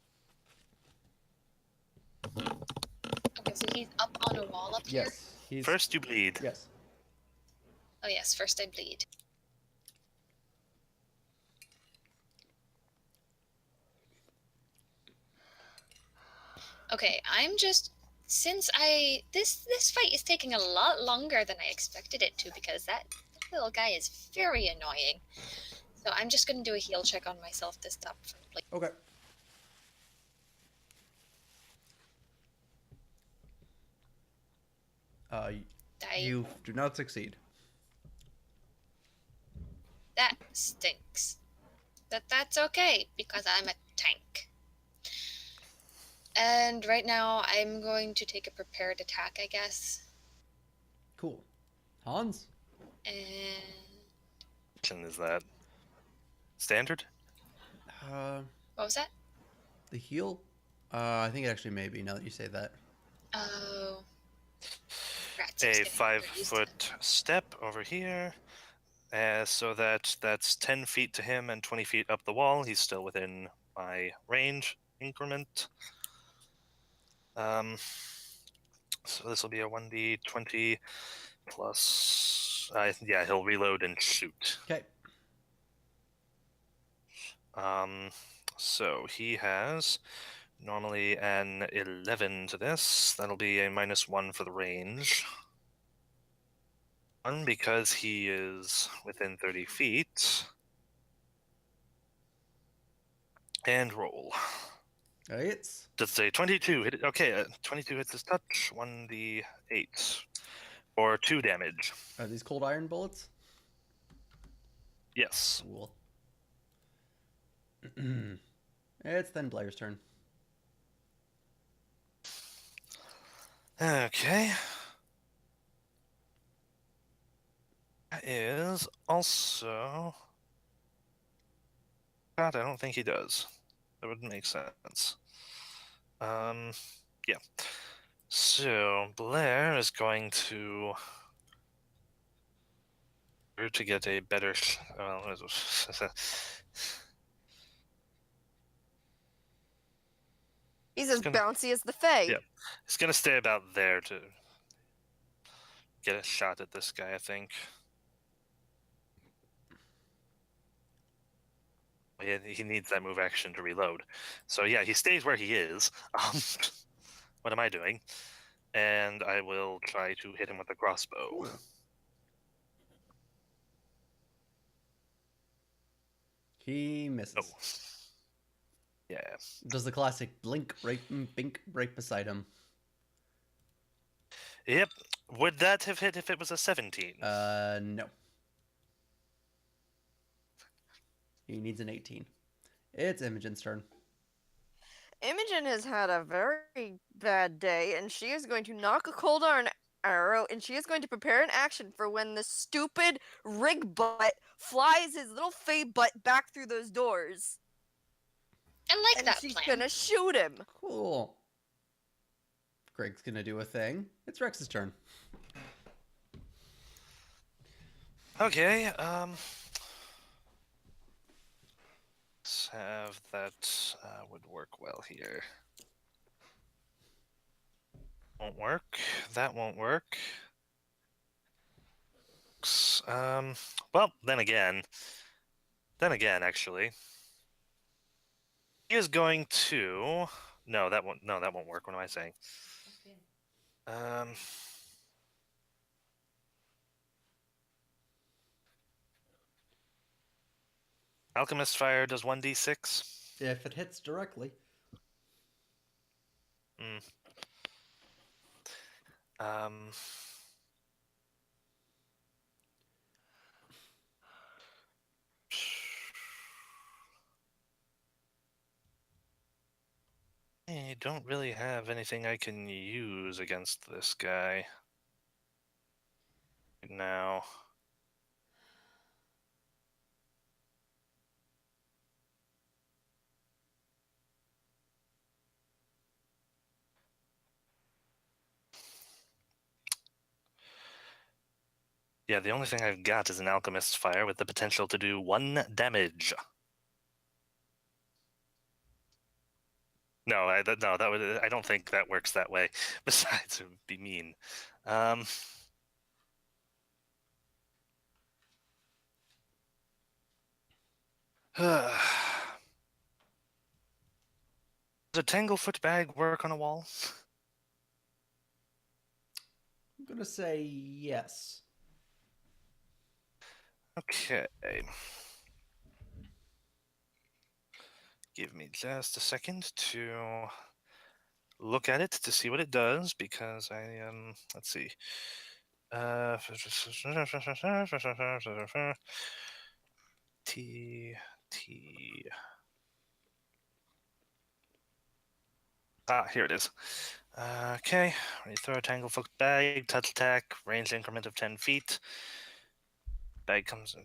Okay, so he's up on a wall up here? Yes. He's First, you bleed. Yes. Oh yes, first I bleed. Okay, I'm just since this fight is taking a lot longer than I expected it to because that little guy is very annoying. So I'm just gonna do a heal check on myself to stop from bleeding. Okay. You do not succeed. That stinks. That's okay because I'm a tank. And right now I'm going to take a prepared attack, I guess. Cool. Hans? And Is that standard? Uh, what was that? the heal? I think it actually may be, now that you say that. Oh. Rats, I was A getting 5 used to that. foot step over here. So that's 10 feet to him and 20 feet up the wall. He's still within my range increment. So this will be a 1d20 plus. Yeah, he'll reload and shoot. Okay. So he has normally an 11 to this. That'll be a -1 for the range. 1 because he is within 30 feet. And roll. It's Does a 22 hit? Okay, 22 hits his touch. 1d8 or 2 damage. Are these cold iron bullets? Yes. Cool. It's then Blair's turn. Okay. That is also. God, I don't think he does. That would make sense. Yeah. So Blair is going to get a better. He's as gonna- bouncy as the Fae. Yeah. He's gonna stay about there to get a shot at this guy, I think. He needs that move action to reload. So yeah, he stays where he is. What am I doing? And I will try to hit him with a crossbow. Cool. He misses. Oh. Yeah. Does the classic blink right beside him. Yep. Would that have hit if it was a 17? No. He needs an 18. It's Imogen's turn. Imogen has had a very bad day, and she is going to knock a cold arrow, and she is going to prepare an action for when the stupid rig butt flies his little fey butt back through those doors. I like And that she's plan. gonna shoot him. Cool. Greg's gonna do a thing. It's Rex's turn. Okay, let's have that would work well here. Won't work. That won't work. Well, then again, actually, he is going to. No, that won't. No, that won't work. What am I saying? Alchemist Fire does 1d6. If it hits directly. I don't really have anything I can use against this guy now. Yeah, the only thing I've got is an Alchemist's Fire with the potential to do 1 damage. No, I don't think that works that way. Besides, it would be mean. Does a Tanglefoot bag work on a wall? I'm gonna say yes. Okay. Give me just a second to look at it to see what it does, because let's see. T. Here it is. Okay, when you throw a Tanglefoot bag, touch attack, range increment of 10 feet. Bag comes in.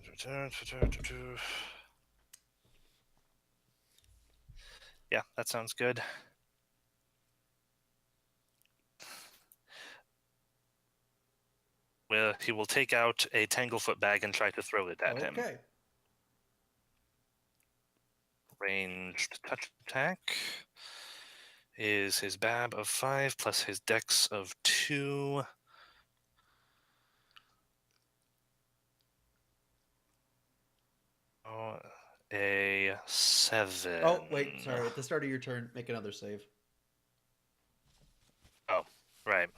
Yeah, that sounds good. Well, he will take out a Tanglefoot bag and try to throw it at him. Okay. Ranged touch attack is his BAB of 5 plus his Dex of 2. Oh, a 7. Oh, wait, sorry. At the start of your turn, make another save. Oh, right.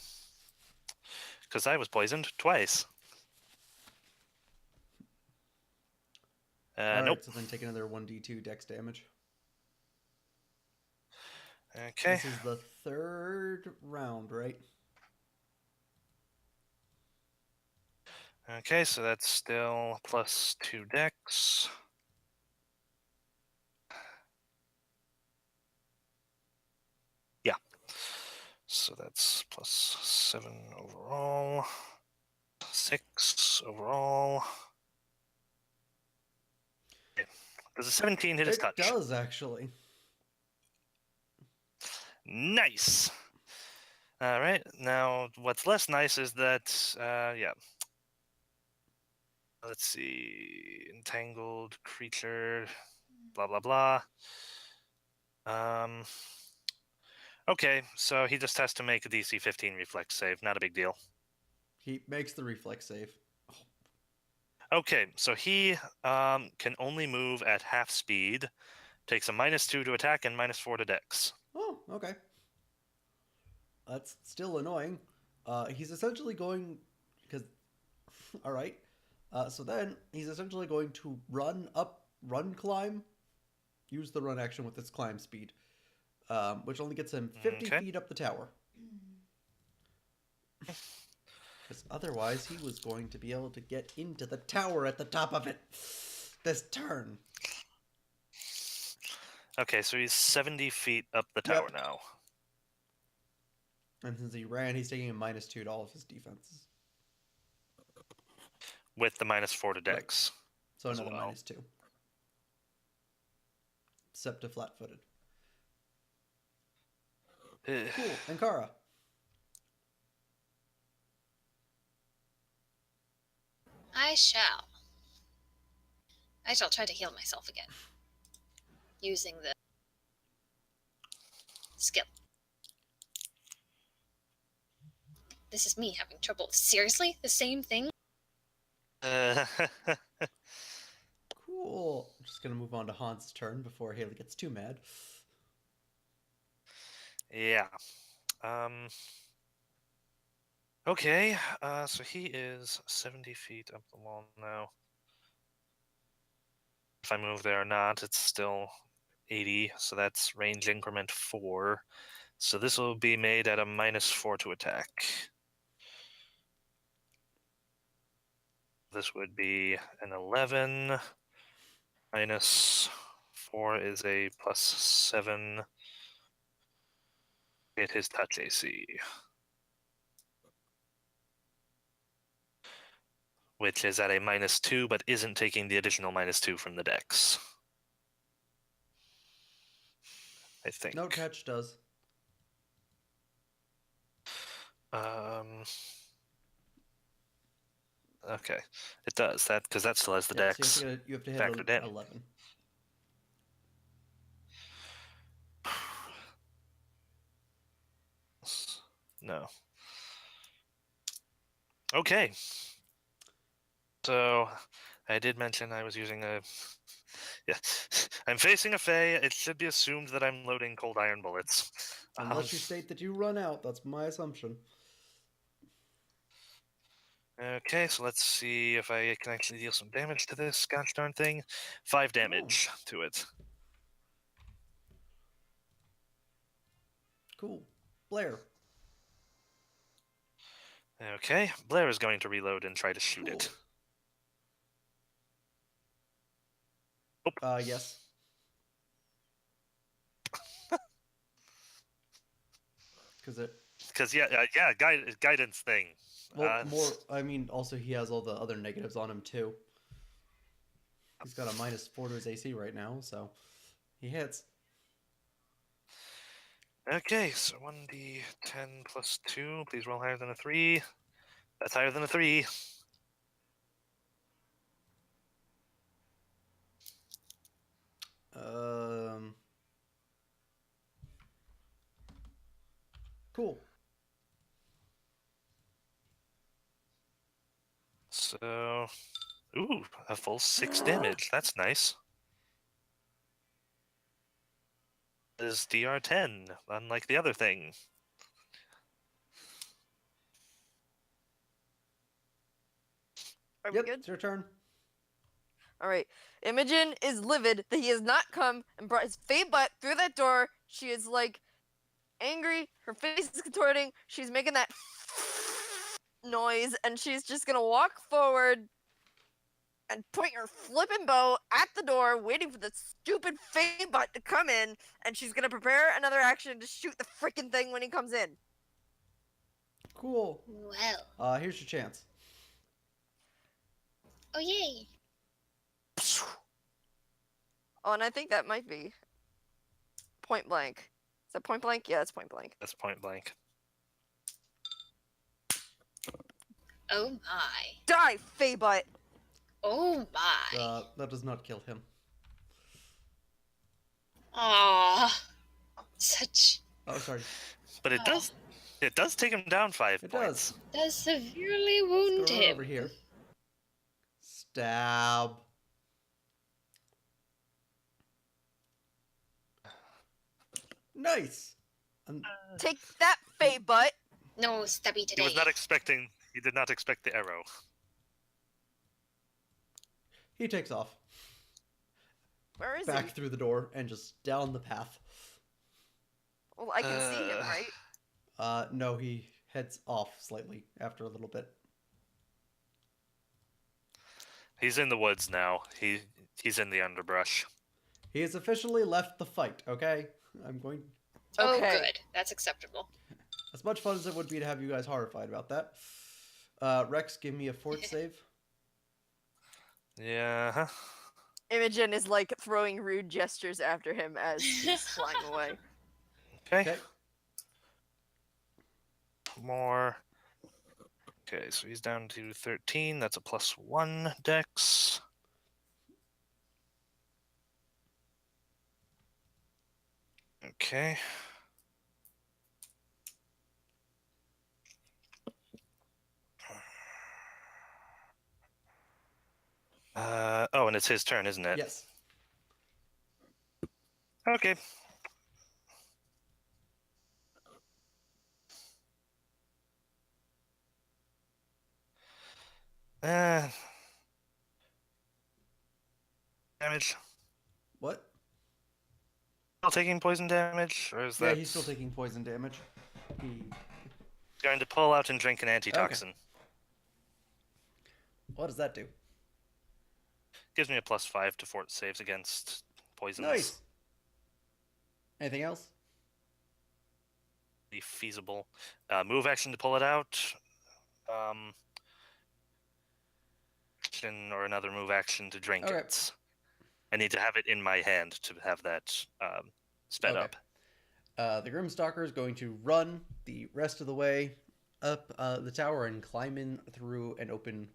Because I was poisoned twice. Alright, Nope. so then take another 1d2 dex damage. Okay. This is the third round, right? Okay, so that's still plus 2 Dex. Yeah. So that's plus 7 overall. 6 overall. Okay. Does a 17 hit his touch? It does, actually. Nice. All right. Now, what's less nice is that, yeah. Let's see. Entangled creature. Blah blah blah. Okay, so he just has to make a DC 15 reflex save. Not a big deal. He makes the reflex save. Okay, so he can only move at half speed. Takes a -2 to attack and -4 to Dex. Oh, okay. That's still annoying. He's essentially going... because... Alright. So then, he's essentially going to run climb. Use the run action with its climb speed. Which only gets him 50 Okay. feet up the tower. Because otherwise he was going to be able to get into the tower at the top of it this turn. Okay, so he's 70 feet up the tower Yep. now. And since he ran, he's taking a -2 to all of his defenses. With the -4 to dex. So as another well. -2. Except to flat-footed. Cool. Ankara. I shall try to heal myself again. Using the skill. This is me having trouble. Seriously? The same thing? Cool. I'm just going to move on to Hans's turn before Haley gets too mad. Yeah. Okay, so he is 70 feet up the wall now. If I move there or not, it's still 80, so that's range increment 4. So this will be made at a -4 to attack. This would be an 11. -4 is a +7. Hit his touch AC. Which is at a -2, but isn't taking the additional -2 from the dex. I think. No, touch does. Okay, it does that because that still has the dex. So you have to hit factored in. 11. No. Okay. So I did mention I was using a. Yeah, I'm facing a Fae. It should be assumed that I'm loading cold iron bullets. Unless you state that you run out, that's my assumption. Okay, so let's see if I can actually deal some damage to this gosh darn thing. 5 damage to it. Cool. Blair. Okay, Blair is going to reload and try to shoot it. Oh. Yes. Because guidance thing. Well, I mean, also he has all the other negatives on him too. He's got a -4 to his AC right now, so he hits. Okay, so 1d10 plus 2. Please roll higher than a 3. That's higher than a 3. Cool. So, ooh, a full 6 damage. That's nice. This is DR10, unlike the other thing. Are we good? It's your turn. All right. Imogen is livid that he has not come and brought his fey butt through that door. She is like angry. Her face is contorting. She's making that noise, and she's just gonna walk forward and point her flippin' bow at the door, waiting for the stupid fey butt to come in, and she's gonna prepare another action to shoot the freaking thing when he comes in. Cool. Well. Here's your chance. Oh, yay. Oh, and I think that might be point blank. Is that point blank? Yeah, it's point blank. That's point blank. Oh my. Die, fey butt! Oh my. That does not kill him. Aww. Such. Oh, sorry. But it does. It does take him down 5 It points. Does severely wound Let's go him. over here. Stab. Nice. Take that, fey butt! No stubby today. He was not expecting. He did not expect the arrow. He takes off. Where is Back he? through the door and just down the path. Well, I can see him, right? No, he heads off slightly after a little bit. He's in the woods now. He's in the underbrush. He has officially left the fight, okay? I'm going... Oh, Okay. good. That's acceptable. As much fun as it would be to have you guys horrified about that. Rex, give me a fort save. Yeah. Imogen is like throwing rude gestures after him as he's flying away. Okay. Okay. More. Okay, so he's down to 13. That's a +1 dex. Okay. Oh, and it's his turn, isn't it? Yes. Okay. Damage. What? Still taking poison damage, or is that? Yeah, he's still taking poison damage. He... Going to pull out and drink an antitoxin. What does that do? Gives me a +5 to fort saves against poisons. Nice. Anything else? Be feasible. Move action to pull it out. Action or another move action to drink Okay. it. I need to have it in my hand to have that sped Okay. up. The Grimstalker is going to run the rest of the way up the tower and climb in through an open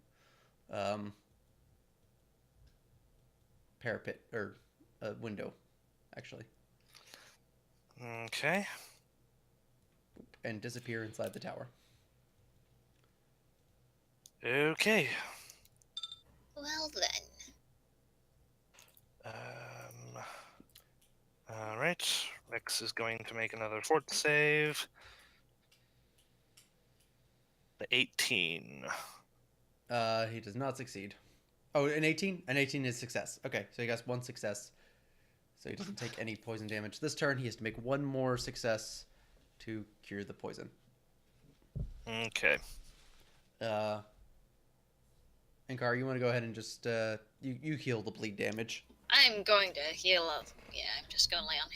parapet, or a window, actually, Okay. and disappear inside the tower. Okay. Well then. All right. Rex is going to make another fort save. The 18. He does not succeed. Oh, an 18? An 18 is success. Okay, so he gets 1 success. So he doesn't take any poison damage. This turn, he has to make 1 more success to cure the poison. Okay. Ankara, you want to go ahead and just, you heal the bleed damage. I'm going to heal up. Yeah, I'm just going to lay on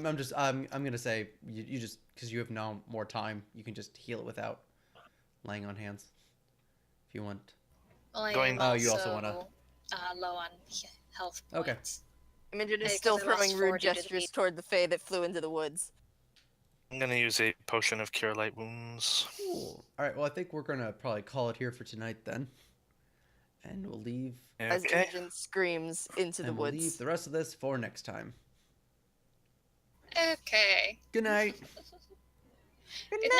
hands. I'm gonna say, you just, because you have now more time, you can just heal it without laying on hands. If you want. Well, I Going- am Oh, you also wanna- low on health Okay. points. Imogen is Hey, still 'cause I lost throwing rude 40 to the gestures beat. toward the Fae that flew into the woods. I'm going to use a potion of cure light wounds. Cool. Alright, well, I think we're gonna probably call it here for tonight then. And we'll leave, As Okay. Imogen screams into the and we'll woods. leave the rest of this for next time. Okay. Good night. Good night.